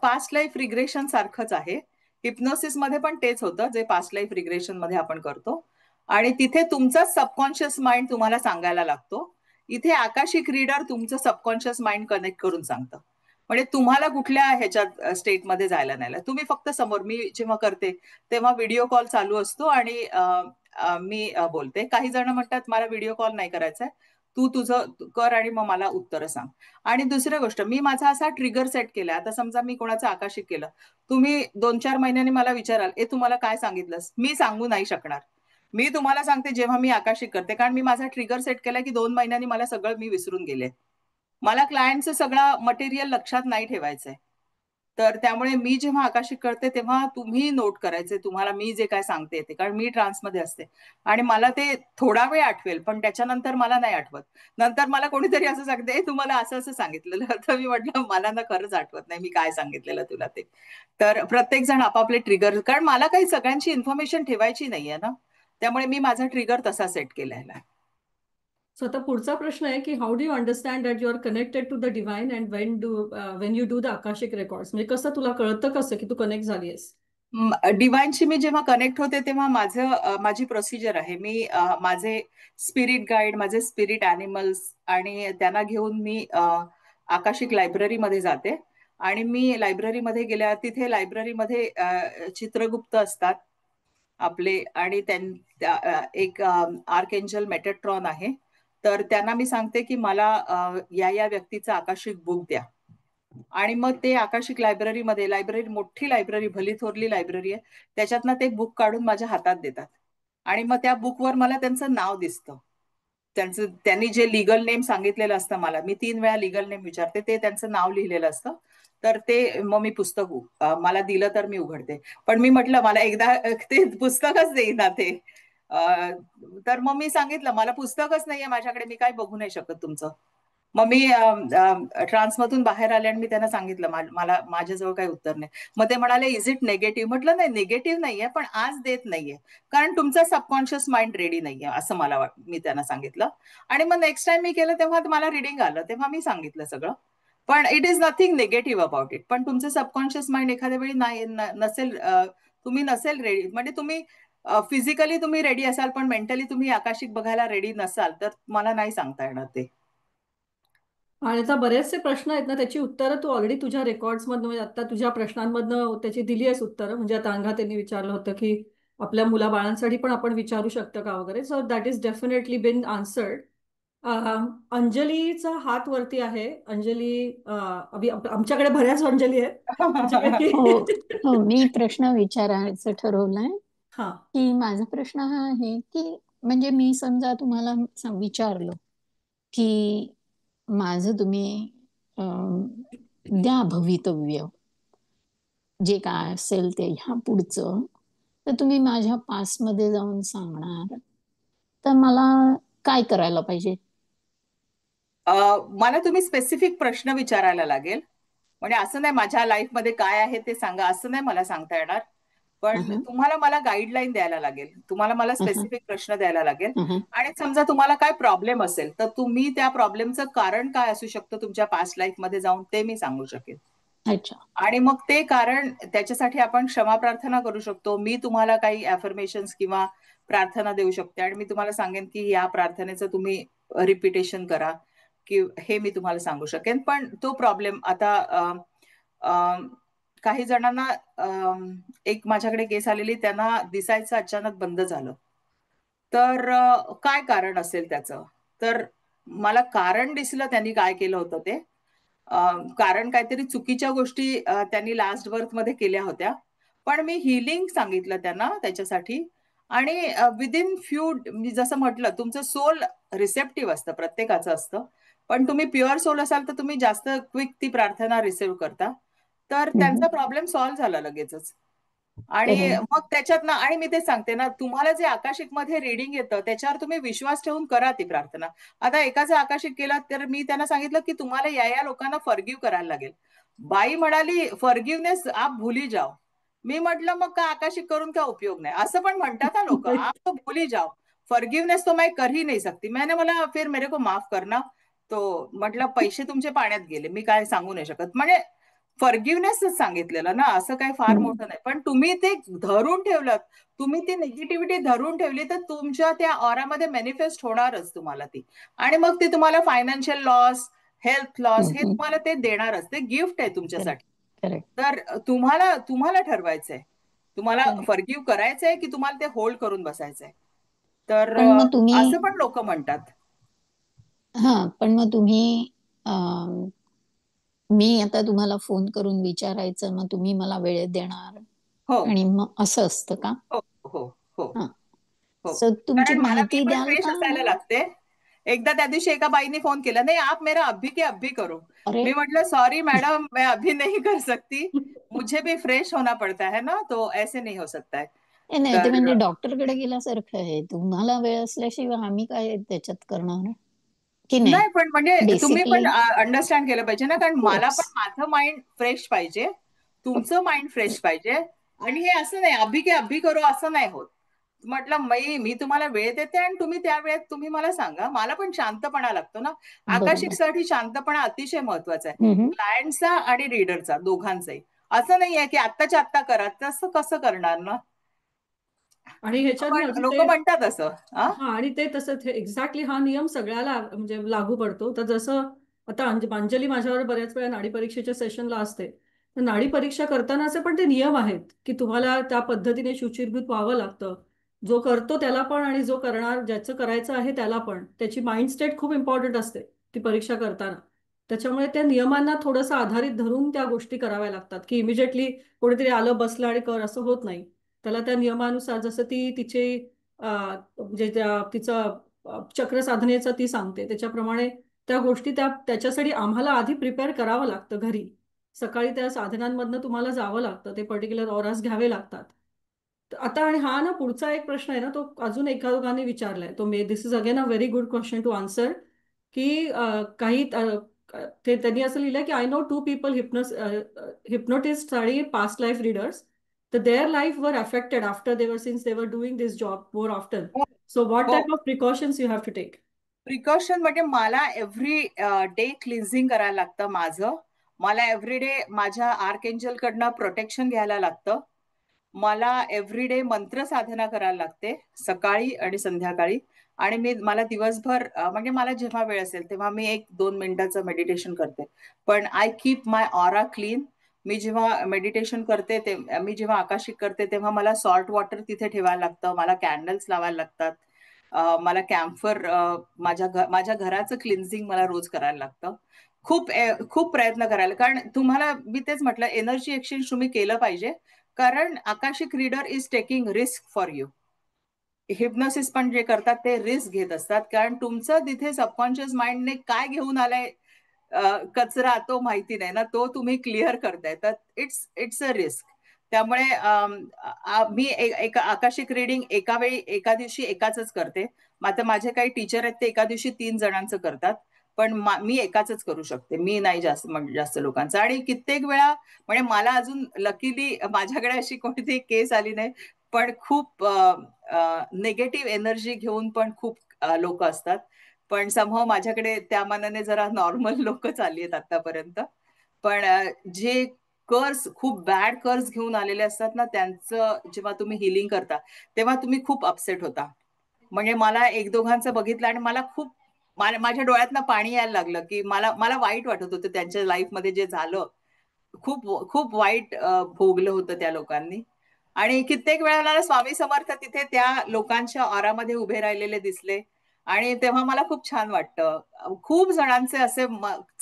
past life regression सारखंच आहे. हिप्नोसिस मध्ये पण तेच होतं जे पास्ट लाईफ रिग्रेशन मध्ये आपण करतो. आणि तिथे तुमचा सबकॉन्शियस माइंड तुम्हाला सांगायला लागतो. इथे आकाशिक रीडर तुमचं सबकॉन्शियस माइंड कनेक्ट करून सांगतं. म्हणजे तुम्हाला कुठल्या ह्याच्यात स्टेटमध्ये जायला नाही, तुम्ही फक्त समोर, मी जेव्हा करते तेव्हा व्हिडिओ कॉल चालू असतो आणि मी बोलते. काही जण म्हणतात मला व्हिडिओ कॉल नाही करायचा आहे, तू तुझं कर आणि मग मला उत्तर सांग. आणि दुसरी गोष्ट, मी माझा असा ट्रिगर सेट केला. आता समजा मी कोणाचं आकाशिक केलं, तुम्ही 2-4 महिन्यांनी मला विचाराल, ए तुम्हाला काय सांगितलंस, मी सांगू नाही शकणार. मी तुम्हाला सांगते जेव्हा मी आकाशिक करते, कारण मी माझा ट्रिगर सेट केला की 2 महिन्यांनी मला सगळं मी विसरून गेले. मला क्लायंटचं सगळं मटेरियल लक्षात नाही ठेवायचंय. तर त्यामुळे मी जेव्हा आकाशिक करते तेव्हा तुम्ही नोट करायचे तुम्हाला मी जे काय सांगते ते, कारण मी ट्रान्समध्ये असते आणि मला ते थोडा वेळ आठवेल, पण त्याच्यानंतर मला नाही आठवत. नंतर मला कोणीतरी असं सांगते, तुम्हाला असं असं सांगितलेलं, तर मी म्हटलं मला ना खरंच आठवत नाही मी काय सांगितलेलं तुला ते. तर प्रत्येक जण आपापले ट्रिगर, कारण मला काही सगळ्यांची इन्फॉर्मेशन ठेवायची नाहीये ना, त्यामुळे मी माझा ट्रिगर तसा सेट केलेला आहे. सो आता पुढचा प्रश्न आहे की how do you understand that you are connected to the divine and when you do the Akashic records, म्हणजे कसं तुला कळतं कसं की तू कनेक्ट झाली आहेस? डिवाइनशी मी जेव्हा कनेक्ट होते तेव्हा माझी प्रोसिजर आहे. मी माझे स्पिरिट गाईड, माझे स्पिरिट ॲनिमल्स आणि त्यांना घेऊन मी आकाशिक लायब्ररीमध्ये जाते आणि मी लायब्ररीमध्ये गेल्या तिथे लायब्ररीमध्ये चित्रगुप्त असतात आपले आणि एक आर्कएंजल मेटाट्रॉन आहे. तर त्यांना मी सांगते की मला या या व्यक्तीचा आकाशिक बुक द्या आणि मग ते आकाशिक लायब्ररीमध्ये, लायब्ररी मोठी लायब्ररी, भली थोरली लायब्ररी आहे, त्याच्यातनं ते बुक काढून माझ्या हातात देतात आणि मग त्या बुकवर मला त्यांचं नाव दिसतं. त्यांनी जे लिगल नेम सांगितलेलं असतं मला, मी 3 वेळा लिगल नेम विचारते, ते त्यांचं नाव लिहिलेलं असतं. तर ते मग मी पुस्तक मला दिलं तर मी उघडते. पण मी म्हटलं मला एकदा ते पुस्तकच देईना ते. तर मग मी सांगितलं मला पुस्तकच नाहीये माझ्याकडे, मी काय बघू नाही शकत तुमचं. मग मी ट्रान्समधून बाहेर आले आणि मी त्यांना सांगितलं मला माझ्याजवळ काही उत्तर नाही. मग ते म्हणाले इज इट नेगेटिव्ह, म्हटलं नाही नेगेटिव्ह नाहीये, पण आज देत नाहीये कारण तुमचा सबकॉन्शियस माइंड रेडी नाहीये असं मी त्यांना सांगितलं. आणि मग नेक्स्ट टाइम मी केलं तेव्हा मला रिडिंग आलं तेव्हा मी सांगितलं सगळं. पण it is nothing negative about it, पण तुमचं सबकॉन्शियस माइंड एखाद्या वेळी नसेल, तुम्ही नसेल रेडी, म्हणजे तुम्ही फिजिकली तुम्ही रेडी असाल पण मेंटली तुम्ही आकाशिक बघायला रेडी नसाल तर मला नाही सांगता येणार ते. आणि आता बरेचसे प्रश्न आहेत ना त्याची उत्तरं तू ऑलरेडी तुझ्या रेकॉर्ड्समधनं, म्हणजे आता तुझ्या प्रश्नांमधनं त्याची दिली आहेस उत्तरं. म्हणजे आता अंगा त्यांनी विचारलं होतं की आपल्या मुलाबाळांसाठी पण आपण विचारू शकतो का वगैरे, so that is definitely been answered. अंजलीचा हात वरती आहे. अंजली, आमच्याकडे बऱ्याच अंजली आहेत हो तुझ्याकडे. हो, मी प्रश्न विचारायचं ठरवलंय. हा, की माझा प्रश्न हा आहे की म्हणजे मी समजा तुम्हाला विचारलं की माझं तुम्ही द्या भवितव्य, जे काय असेल ते ह्या पुढचं, तर तुम्ही माझ्या पास्टमध्ये जाऊन सांगणार, तर मला काय करायला पाहिजे? मला तुम्ही स्पेसिफिक प्रश्न विचारायला लागेल. म्हणजे असं नाही माझ्या लाईफमध्ये काय आहे ते सांगा असं नाही मला सांगता येणार, पण अहं, तुम्हाला मला गाईडलाईन द्यायला लागेल, तुम्हाला मला अहं, स्पेसिफिक प्रश्न द्यायला लागेल. अहं. आणि समजा तुम्हाला काय प्रॉब्लेम असेल तर तुम्ही त्या प्रॉब्लेमचं कारण काय असू शकतं तुमच्या पास्ट लाईफ मध्ये जाऊन ते मी सांगू शकेन. अच्छा. आणि मग ते कारण त्याच्यासाठी आपण क्षमा प्रार्थना करू शकतो. मी तुम्हाला काही अफर्मेशन्स किंवा प्रार्थना देऊ शकते आणि मी तुम्हाला सांगेन की या प्रार्थनेचं तुम्ही रिपिटेशन करा की हे मी तुम्हाला सांगू शकेन. पण तो प्रॉब्लेम आता काही जणांना एक माझ्याकडे केस आलेली, त्यांना दिसायचं अचानक बंद झालं. तर काय कारण असेल त्याचं, तर मला कारण दिसलं त्यांनी काय केलं होतं ते. कारण काहीतरी चुकीच्या गोष्टी त्यांनी लास्ट बर्थ मध्ये केल्या होत्या, पण मी हिलिंग सांगितलं त्यांना त्याच्यासाठी. आणि विदिन फ्यू, मी जसं म्हटलं तुमचं सोल रिसेप्टिव्ह असतं, प्रत्येकाचं असतं, पण तुम्ही प्युअर सोल असाल तर तुम्ही जास्त क्विक ती प्रार्थना रिसिव्ह करता. तर हम्म. त्यांचा प्रॉब्लेम सॉल्व्ह झाला लगेचच. आणि तर मग त्याच्यात ना, आणि मी ते सांगते ना, तुम्हाला जे आकाशिक मध्ये रिडिंग येतं त्याच्यावर तुम्ही विश्वास ठेवून करा ती प्रार्थना. आता एकाचं आकाशिक केलं तर मी त्यांना सांगितलं की तुम्हाला या लोकांना फॉरगिव्ह करायला लागेल. बाई म्हणाली फॉरगिव्हनेस आप भुली जाओ. मी म्हटलं मग का आकाशिक करून काय उपयोग नाही, असं पण म्हणतात ना लोक, आप तो भुली जाओ, फॉरगिव्हनेस तो मैं कर ही नहीं सकती. मैंने बोला फिर मेरे को माफ करना. तो म्हटलं पैसे तुमचे पाण्यात गेले, मी काय सांगू नाही शकत. म्हणजे फॉरगिव्हनेसच सांगितलेलं ना, असं काही फार हम्म. मोठं नाही. पण तुम्ही ते धरून ठेवलं, तुम्ही ती निगेटिव्हिटी धरून ठेवली तर तुमच्या त्या ऑरामध्ये मॅनिफेस्ट होणारच तुम्हाला ती. आणि मग ती तुम्हाला फायनान्शियल लॉस, हेल्थ लॉस, हे हम्म. तुम्हाला ते देणारच. ते गिफ्ट आहे तुमच्यासाठी. करेक्ट. तर तुम्हाला ठरवायचंय, तुम्हाला करेक्ट. फॉरगिव्ह करायचंय की तुम्हाला ते होल्ड करून बसायचंय. तर पण मग तुम्ही असं पण लोक म्हणतात. पण मग तुम्ही अं, मी आता तुम्हाला फोन करून विचारायचं, मग तुम्ही मला वेळ देणार हो आणि मग असं असतं का? हो हो हो हा. हो. सो तुमची कारण मी माहिती पण द्याल फ्रेश का असायला मग? लागते. एकदा त्या दिवशी एका बाईने फोन केला, नाही आप मेरा अभी के अभी करो. अरे मी म्हटलं सॉरी मैडम, मैं अभी नहीं कर सकती, मुझे भी फ्रेश होना पड़ता है ना, तो ऐसे नहीं हो सकता है. नाही, ते तर म्हणजे डॉक्टरकडे गेल्यासारखं आहे. तुम्हाला वेळ असल्याशिवाय आम्ही काय त्याच्यात करणार की नाही? नाही, पण म्हणजे तुम्ही पण बेसिकली अंडरस्टँड केलं पाहिजे ना, कारण मला कोर्स. पण माझं माइंड फ्रेश पाहिजे, तुमचं माइंड फ्रेश पाहिजे. आणि हे असं नाही अभी के अभी करो, असं नाही होत. म्हटलं मी तुम्हाला वेळ देते आणि तुम्ही त्या वेळेत तुम्ही मला सांगा. मला पण शांतपणा लागतो ना. बरोबर. आकाशिकसाठी शांतपणा अतिशय महत्वाचा आहे, हम्म. क्लायंटचा आणि रीडरचा, दोघांचाही. असं नाहीये की आत्ताच्या आत्ता करा, तसं कसं करणार ना. आणि ह्याच्यात ना पण अजून लोक ते म्हणतात असं. हा आणि ते तसंच एक्झॅक्टली हा नियम सगळ्याला म्हणजे लागू पडतो. तर जसं आता अंजली माझ्यावर बऱ्याच वेळा नाडी परीक्षेच्या सेशनला असते. तर नाडी परीक्षा करतानाचे पण ते नियम आहेत की तुम्हाला त्या पद्धतीने शुचिर्भूत व्हावं लागतं. जो करतो त्याला पण आणि जो करणार ज्याचं करायचं आहे त्याला पण त्याची माइंड स्टेट खूप इम्पॉर्टंट असते ती परीक्षा करताना. त्याच्यामुळे त्या नियमांना थोडंसं आधारित धरून त्या गोष्टी कराव्या लागतात की इमिजिएटली कोणीतरी आलं बसलं आणि कर असं होत नाही. त्याला त्या नियमानुसार जसं ती तिचे म्हणजे तिचं चक्र साधनेचं ती सांगते त्याच्याप्रमाणे त्या गोष्टी त्याच्यासाठी आम्हाला आधी प्रिपेअर करावं लागतं घरी. सकाळी त्या साधनांमधनं तुम्हाला जावं लागतं, ते पर्टिक्युलर ऑरास घ्यावे लागतात. तर आता आणि हा ना पुढचा एक प्रश्न आहे ना, तो अजून एका दोघांनी विचारलाय, तो this is again a very good question to answer. की काही ते त्यांनी असं लिहिलंय की आय नो 2 people hypnotists आणि पास्ट लाईफ रीडर्स. तर their life were affected after they were since they were doing this job more often. हो So what हो. type of precautions you have to take? Precaution म्हणजे मला every day cleansing करायला लागतं माझं. मला every day माझ्या आर्कएंजल कडनं प्रोटेक्शन घ्यायला लागतं. मला एव्हरीडे मंत्र साधना करायला लागते, सकाळी आणि संध्याकाळी. आणि मला दिवसभर म्हणजे मला जेव्हा वेळ असेल तेव्हा मी 1-2 मिनिटाचं मेडिटेशन करते. पण I keep my aura clean. मी जेव्हा मेडिटेशन करते ते मी जेव्हा आकाशिक करते तेव्हा मला सॉल्ट वॉटर तिथे ठेवायला लागतं, मला कॅन्डल्स लावायला लागतात, मला कॅम्फर, माझ्या घराचं क्लिन्झिंग मला रोज करायला लागतं. खूप प्रयत्न करायला, कारण तुम्हाला मी तेच म्हटलं, एनर्जी एक्सचेंज तुम्ही केलं पाहिजे. कारण Akashic reader is taking risk for you. Hypnosis पण जे करतात ते रिस्क घेत असतात, कारण तुमचं तिथे सबकॉन्शियस माइंडने काय घेऊन आलाय कचरा तो माहिती नाही ना, तो तुम्ही क्लिअर करताय, तर इट्स अ रिस्क. त्यामुळे मी एक आकाशिक रिडिंग एका वेळी एका दिवशी एकाच करते. आता माझे काही टीचर आहेत ते एका दिवशी 3 जणांचं करतात, पण मी एकाच करू शकते, मी नाही जास्त लोकांचं. आणि कित्येक वेळा म्हणजे मला अजून लकीली माझ्याकडे अशी कोणतीही केस आली नाही, पण खूप निगेटिव्ह एनर्जी घेऊन पण खूप लोक असतात. पण समहाव माझ्याकडे त्या मानाने जरा नॉर्मल लोकच आली आहेत आतापर्यंत. पण जे खूप बॅड कर्स घेऊन आलेले असतात ना, त्यांचं जेव्हा तुम्ही हिलिंग करता तेव्हा तुम्ही खूप अपसेट होता. म्हणजे मला 1-2घांचं बघितलं आणि मला खूप माझ्या डोळ्यातनं पाणी यायला लागलं, की मला वाईट वाटत होतं त्यांच्या लाईफमध्ये जे झालं. खूप खूप वाईट भोगलं होतं त्या लोकांनी. आणि कित्येक वेळेला स्वामी समर्थ तिथे त्या लोकांच्या ऑरामध्ये उभे राहिलेले दिसले आणि तेव्हा मला खूप छान वाटतं. खूप जणांचे असे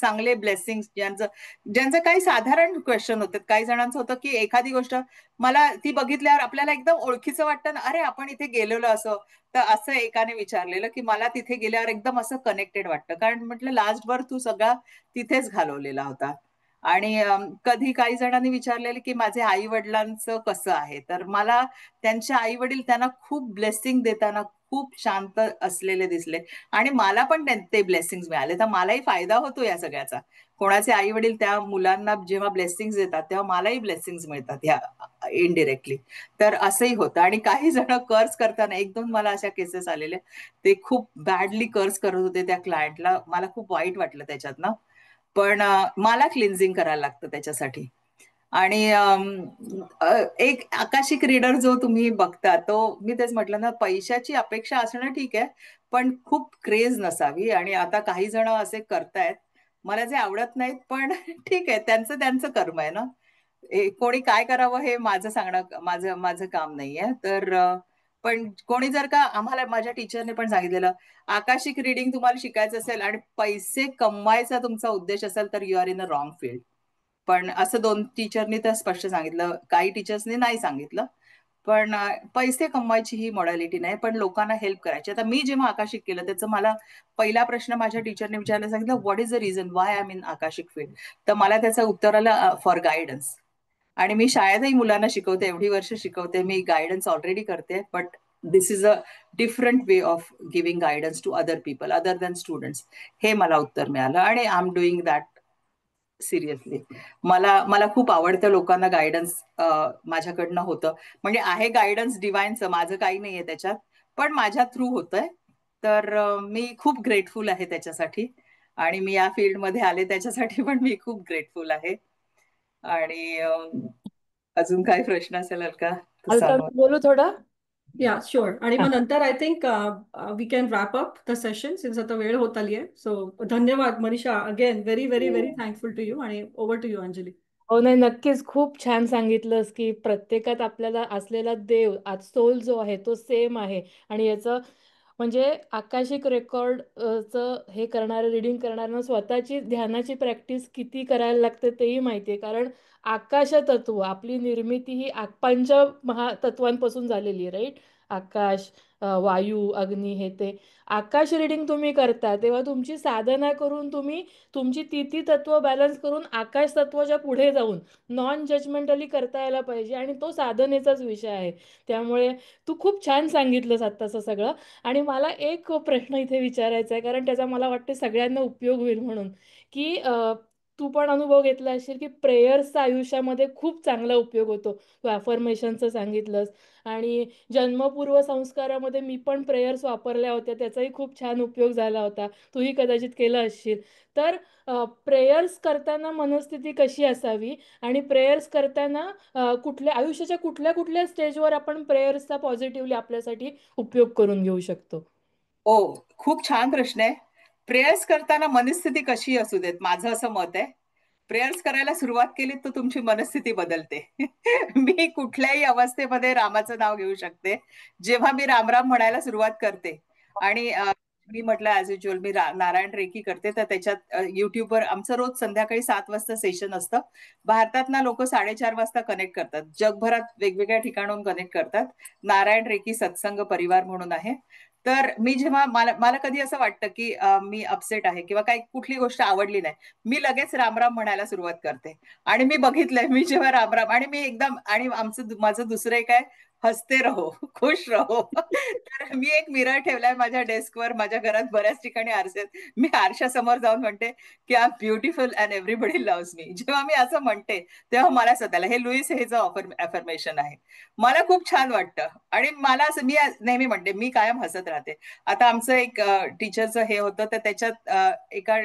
चांगले ब्लेसिंग, ज्यांचं काही साधारण क्वेश्चन होते. काही जणांचं होतं की एखादी गोष्ट मला ती बघितल्यावर आपल्याला एकदम ओळखीचं वाटतं ना, अरे आपण इथे गेलेलो असं. तर असं एकाने विचारलेलं की मला तिथे गेल्यावर एकदम असं कनेक्टेड वाटतं, कारण म्हटलं लास्ट भर तू सगळा तिथेच घालवलेला होता. आणि कधी काही जणांनी विचारलेलं की माझे आई वडिलांचं कसं आहे, तर मला त्यांचे आई वडील त्यांना खूप ब्लेसिंग देताना खूप शांत असलेले दिसले आणि मला पण ते ब्लेसिंग मिळाले. तर मलाही फायदा होतो या सगळ्याचा. कोणाचे आई वडील त्या मुलांना जेव्हा ब्लेसिंग देतात तेव्हा मलाही ब्लेसिंग मिळतात ह्या इनडिरेक्टली. तर असंही होतं. आणि काही जण कर्ज करताना 1-2 मला अशा केसेस आलेल्या, ते खूप बॅडली कर्ज करत होते त्या क्लायंटला. मला खूप वाईट वाटलं त्याच्यातनं. पण मला क्लिन्झिंग करायला लागतं त्याच्यासाठी. आणि एक आकाशिक रीडर जो तुम्ही बघता, तो मी तेच म्हटलं ना, पैशाची अपेक्षा असणं ठीक आहे, पण खूप क्रेज नसावी. आणि आता काही जण असे करतायत, मला जे आवडत नाहीत, पण ठीक आहे, त्यांचं त्यांचं कर्म आहे ना. कोणी काय करावं हे माझं सांगणं, माझं माझं काम नाहीये. तर पण कोणी जर का, आम्हाला माझ्या टीचरने पण सांगितलेलं, आकाशिक रिडिंग तुम्हाला शिकायचं असेल आणि पैसे कमवायचा तुमचा उद्देश असेल तर you are in a wrong field. पण असं दोन टीचरनी तर स्पष्ट सांगितलं, काही टीचर्सनी नाही सांगितलं. पण पैसे कमवायची ही मॉडॅलिटी नाही, पण लोकांना हेल्प करायची. आता मी जेव्हा आकाशिक केलं, त्याचं मला पहिला प्रश्न माझ्या टीचरने विचारला, सांगितलं what is the reason why I am in Akashic field. तर मला त्याचं उत्तर आलं, फॉर गायडन्स. आणि मी शाळेतही मुलांना शिकवते, एवढी वर्ष शिकवते मी, गायडन्स ऑलरेडी करते, but this is a different way of giving guidance to other people other than students. हे मला उत्तर मिळालं आणि I am doing that seriously. मला मला खूप आवडतं लोकांना गायडन्स माझ्याकडनं होतं. म्हणजे आहे गायडन्स डिवाइनचं, माझं काही नाहीये त्याच्यात, पण माझ्या थ्रू होतंय. तर मी खूप ग्रेटफुल आहे त्याच्यासाठी. आणि मी या फील्डमध्ये आले त्याच्यासाठी पण मी खूप ग्रेटफुल आहे. आणि अजून काय प्रश्न असेल का तर अलका, सांगू. मी बोलू थोडं? या शुअर. आणि हा. मग नंतर I think we can wrap up the session since आता वेळ होत आली आहे. सो धन्यवाद Manisha, again very very very thankful to you. आणि ओव्हर टू यू अंजली. हो, नाही, नक्कीच खूप छान सांगितलंस की प्रत्येकात आपल्याला असलेला देव, आज सोल जो आहे तो सेम आहे. आणि याचं म्हणजे आकाशिक रेकॉर्ड चं हे करणारं, रिडिंग करणाऱ्यांना स्वतःची ध्यानाची प्रॅक्टिस किती करायला लागते तेही माहिती आहे. कारण आकाश तत्व, आपली निर्मिती ही पंच महातत्वांपासून झालेली आहे, राईट? आकाश, वायू, अग्नी, हे ते. आकाश रिडिंग तुम्ही करता तेव्हा तुमची साधना करून तुम्ही तुमची ती तत्व बॅलन्स करून आकाश तत्वाच्या पुढे जाऊन नॉन जजमेंटली करता यायला पाहिजे, आणि तो साधनेचाच विषय आहे. त्यामुळे तू खूप छान सांगितलंस आत्ताचं सगळं. आणि मला एक प्रश्न इथे विचारायचा आहे, कारण त्याचा मला वाटते सगळ्यांना उपयोग होईल म्हणून, की तू पण अनुभव घेतला असेल की प्रेयर्सचा आयुष्यामध्ये खूप चांगला उपयोग होतो. तू अफर्मेशनचं सांगितलंस, आणि जन्मपूर्व संस्कारामध्ये मी पण प्रेयर्स वापरल्या होत्या, त्याचाही खूप छान उपयोग झाला होता. तूही कदाचित केलं असशील. तर प्रेयर्स करताना मनस्थिती कशी असावी, आणि प्रेयर्स करताना कुठल्या आयुष्याच्या कुठल्या कुठल्या स्टेजवर आपण प्रेयर्सचा पॉझिटिव्हली आपल्यासाठी उपयोग करून घेऊ शकतो? हो, खूप छान प्रश्न आहे. प्रेयर्स करताना मनस्थिती कशी असू देत, माझं असं मत आहे, प्रेयर्स करायला सुरुवात केली तर तुमची मनस्थिती बदलते. मी कुठल्याही अवस्थेमध्ये रामाचं नाव घेऊ शकते. जेव्हा मी रामराम म्हणायला सुरुवात करते आणि मी म्हटलं ऍज युज्युअल मी नारायण रेकी करते, तर त्याच्यात युट्यूबवर आमचं रोज संध्याकाळी 7 वाजता सेशन असतं. भारतातना लोक 4:30 वाजता कनेक्ट करतात, जगभरात वेगवेगळ्या ठिकाणाहून कनेक्ट करतात. नारायण रेकी सत्संग परिवार म्हणून आहे. तर मी जेव्हा मला मला कधी असं वाटतं की मी अपसेट आहे किंवा काही कुठली गोष्ट आवडली नाही, मी लगेच रामराम म्हणायला सुरुवात करते. आणि मी बघितलंय, मी जेव्हा रामराम, आणि मी एकदम, आणि माझं दुसरं एक आहे, हसते रहो, खुश रहो. तर मी एक मिरर ठेवलाय माझ्या डेस्कवर, माझ्या घरात बऱ्याच ठिकाणी आरसे आहेत. मी आरशासमोर जाऊन म्हणते की I am beautiful and everybody loves me. जेव्हा मी असं म्हणते तेव्हा मला स्वतःला, हे लुईस हेचं अफर्मेशन आहे, मला खूप छान वाटतं. आणि मला असं, मी नेहमी म्हणते, मी कायम हसत राहते. आता आमचं एक टीचरचं हे होतं, तर त्याच्यात एका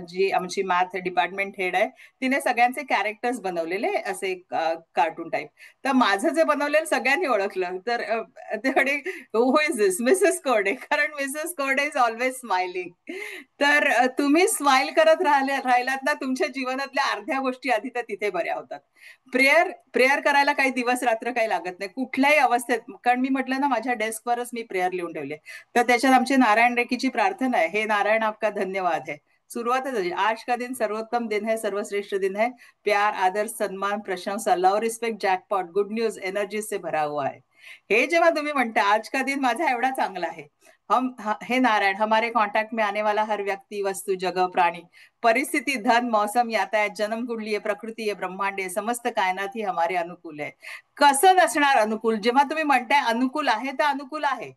जी आमची मॅथ डिपार्टमेंट हेड आहे, तिने सगळ्यांचे कॅरेक्टर्स बनवलेले असे कार्टून टाईप. तर माझं जे बनवलेलं सगळ्यांनी ओळखलं. तर ते म्हणे हु इज दिस, मिसेस कोरडे, कारण मिसेस कोरडे इज ऑलवेज स्माइलिंग. तर तुम्ही स्माइल करत राहिलात ना, तुमच्या जीवनातल्या अर्ध्या गोष्टी आधी तर तिथे बऱ्या होतात. प्रेयर करायला काही दिवस रात्र काही लागत नाही, कुठल्याही अवस्थेत. कारण मी म्हटलं ना, माझ्या डेस्कवरच मी प्रेयर लिहून ठेवले. तर त्याच्यात आमची नारायण रेकीची प्रार्थना आहे, हे नारायण आपका धन्यवाद है. सुरुवातच आहे, आज का दिन सर्वोत्तम दिन है, सर्वश्रेष्ठ दिन है, प्यार, आदर, सम्मान, प्रशंसा, love, respect, jackpot, good news, energy से भरा हुआ है. हे जेव्हा तुम्ही म्हणता, आज का दिन माझा एवढा चांगला आहे, हे नारायण, हमारे कॉन्टैक्ट में आने वाला हर व्यक्ति, वस्तु, जगह, प्राणी, परिस्थिती, धन, मौसम, यातायात, जन्म कुंडली आहे, प्रकृती आहे, ब्रह्मांड आहे, समस्त कायनात ही हमारे अनुकूल आहे. कसं नसणार अनुकूल? जेव्हा तुम्ही म्हणताय अनुकूल आहे, तर अनुकूल आहे.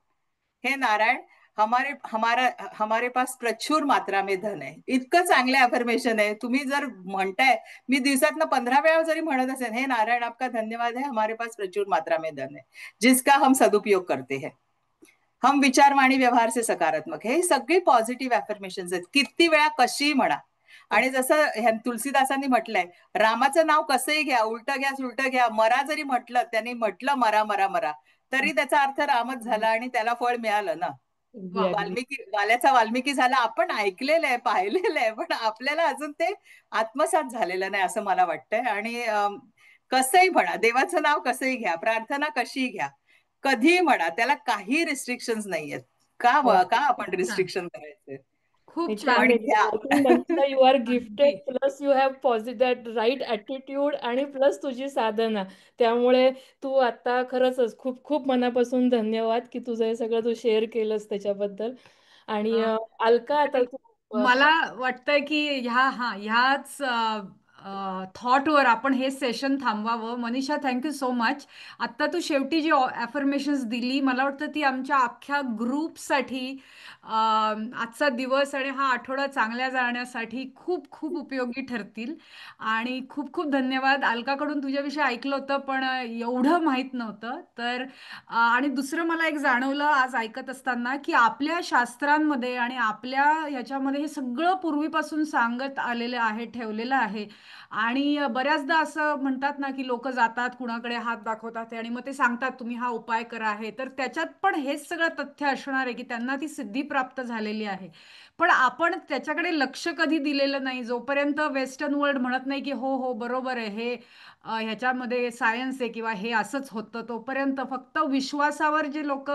हे नारायण, हमारे पास प्रचुर मात्रा में धन आहे. इतकं चांगलं अफर्मेशन आहे. तुम्ही जर म्हणताय, मी दिवसातनं 15 वेळा जरी म्हणत असेल, हे नारायण आपका धन्यवाद है, हमारे पास प्रचुर मात्रा में धन है, जिसका हम सदुपयोग करते हैं, हम विचार वाणी व्यवहार से सकारात्मक है. हे सगळे पॉझिटिव्ह अफर्मेशन आहेत, किती वेळा कशीही म्हणा. आणि जसं तुलसीदासांनी म्हटलंय, रामाचं नाव कसंही घ्या, उलटं घ्या, सुलटं घ्या, मरा जरी म्हटलं, त्यांनी म्हटलं मरा मरा मरा, तरी त्याचा अर्थ रामच झाला आणि त्याला फळ मिळालं ना. एक्झॅक्टली. वाल्याचा वाल्मिकी झाला, आपण ऐकलेलं आहे, पाहिलेलं आहे, पण आपल्याला अजून ते आत्मसात झालेलं नाही असं मला वाटतंय. आणि कसंही म्हणा, देवाचं नाव कसंही घ्या, प्रार्थना कशीही घ्या, कधीही म्हणा, त्याला काही रिस्ट्रिक्शन्स नाहीयेत. का आपण खूप छान. रिस्ट्रिक्शन करायचे? खूप छान पण छान. आहे. घ्या. I think Manisha you are gifted, अगदी. Plus you have that right attitude आणि प्लस तुझी साधना. त्यामुळे तू आता खरंच खूप खूप मनापासून धन्यवाद की तुझं हे सगळं तू शेअर केलंस त्याच्याबद्दल. आणि अं, अलका आता तू मला वाटतंय की ह्याच थॉटवर आपण हे सेशन थांबवावं. Manisha, thank you so much. आत्ता तू शेवटी जी ॲफर्मेशन्स दिली, मला वाटतं ती आमच्या अख्ख्या ग्रुपसाठी आजचा दिवस आणि हा आठवडा चांगल्या जाण्यासाठी खूप खूप उपयोगी ठरतील. आणि खूप खूप धन्यवाद. अलकाकडून तुझ्याविषयी ऐकलं होतं, पण एवढं माहीत नव्हतं. तर आणि दुसरं मला एक जाणवलं आज ऐकत असताना, की आपल्या शास्त्रांमध्ये आणि आपल्या ह्याच्यामध्ये हे सगळं पूर्वीपासून सांगत आलेलं आहे, ठेवलेलं आहे. आणि बऱ्याचदा असं म्हणतात ना, की लोक जातात, कुणाकडे हात दाखवतात आणि मग ते सांगतात तुम्ही हा उपाय करा आहे. तर त्याच्यात पण हेच सगळं तथ्य असणार आहे, की त्यांना ती सिद्धी प्राप्त झालेली आहे. पण आपण त्याच्याकडे लक्ष कधी दिलेलं नाही. जोपर्यंत वेस्टर्न वर्ल्ड म्हणत नाही, की हो हो बरोबर आहे, हे ह्याच्यामध्ये सायन्स आहे किंवा हे असंच होतं, तोपर्यंत फक्त विश्वासावर जे लोक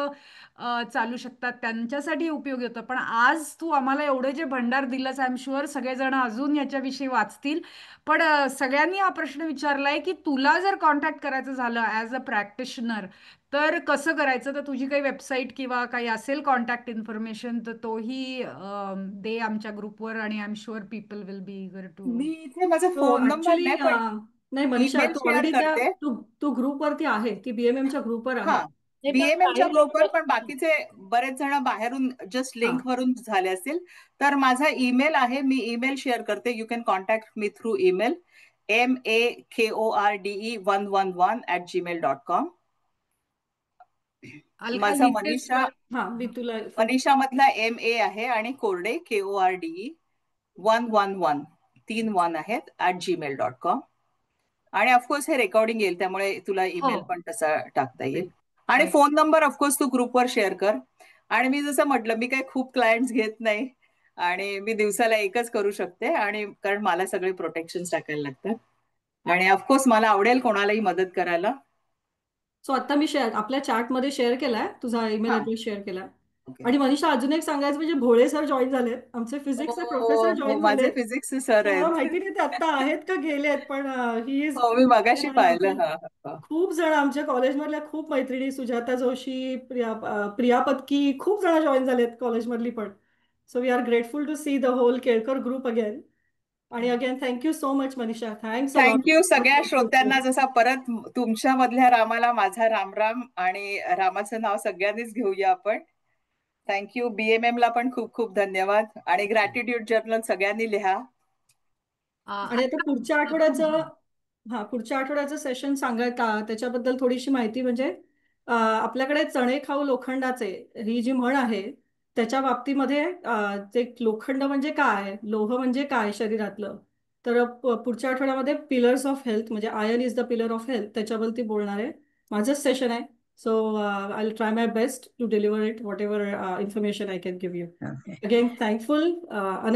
चालू शकतात त्यांच्यासाठी उपयोगी होतं. पण आज तू आम्हाला एवढे जे भंडार दिलंस, आय एम शुअर सगळेजण अजून याच्याविषयी वाचतील. पण सगळ्यांनी हा प्रश्न विचारलाय, की तुला जर कॉन्टॅक्ट करायचं झालं ॲज अ प्रॅक्टिशनर, तर कसं करायचं? तर तुझी काही वेबसाईट किंवा काही असेल कॉन्टॅक्ट इन्फॉर्मेशन, तर तोही दे आमच्या ग्रुपवर आणि I am sure people will be eager to. मी इथे माझा सो फोन नंबर ऍक्च्युली नाही, पण नाही मनीषा, ईमेल तू शेअर ऑलरेडी करते. तू ग्रुपवरती आहे, ती बीएमएमच्या ग्रुपवर हा, आहे. नाही पण बीएमएमच्या काही ग्रुपवर, लोक पण बाकीचे बरेच जण बाहेरून जस्ट हा. लिंक वरून झाले असतील. तर माझा ईमेल आहे, मी ईमेल शेअर करते. You can contact me through email, makorde1111@gmail.com. Alka माझा लिहितेस मनीषा, तर हा मी तुला मनीषा मधला MA आहे आणि कोरडे KORDE 111, 3 1 आहेत @gmail.com. आणि ऑफकोर्स हे रेकॉर्डिंग येईल, त्यामुळे तुला हो. ईमेल पण तसा टाकता येईल. आणि Right. फोन नंबर ऑफकोर्स तू ग्रुपवर शेअर कर. आणि मी जसं म्हटलं, मी काही खूप क्लायंट्स घेत नाही आणि मी दिवसाला एकच करू शकते, आणि कारण मला सगळे प्रोटेक्शन टाकायला लागतात. आणि ऑफकोर्स मला आवडेल कोणालाही मदत करायला. सो आता मी आपल्या चॅटमध्ये शेअर केलाय, तुझा ईमेल हा, ऍड्रेस शेअर केलाय. ओके. आणि मनीषा, अजून एक सांगायचं म्हणजे भोळे सर जॉईन झालेत, आमचे फिजिक्सचे प्रोफेसर हो, जॉईन माझे झालेत. फिजिक्स सर मला आहेत. माहिती नाही ते आता आहेत का गेलेत, पण ही इज हो, मी मगाशी आणि आमचे पाहिलं. हा, हा. खूप जण, आमच्या कॉलेजमधल्या खूप मैत्रिणी, सुजाता जोशी, प्रिया पत्की, खूप जण जॉईन झालेत कॉलेजमधली पण. So we are grateful to see the whole Kelkar group again. आणि again thank you so much Manisha, thanks a thank you सगळ्या लॉट. श्रोत्यांना. जसा परत तुमच्या मधल्या रामाला माझा रामराम, आणि रामाचं नाव सगळ्यांनीच घेऊया आपण. थँक्यू. BMM ला पण खूप खूप धन्यवाद. आणि ग्रॅटिट्यूड जर्नल सगळ्यांनी लिहा. आणि आता पुढच्या आठवड्याचं सेशन सांगायचा त्याच्याबद्दल थोडीशी माहिती म्हणजे आपल्याकडे चणे खाऊ लोखंडाचे ही जी म्हण आहे, त्याच्या बाबतीमध्ये ते लोखंड म्हणजे काय, लोह म्हणजे काय शरीरातलं, तर पुढच्या आठवड्यामध्ये पिलर्स ऑफ हेल्थ म्हणजे iron is the pillar of health त्याच्याबद्दल ती बोलणार आहे. माझंच सेशन आहे. So I will try my best to deliver it, whatever information I can give you. Again thankful.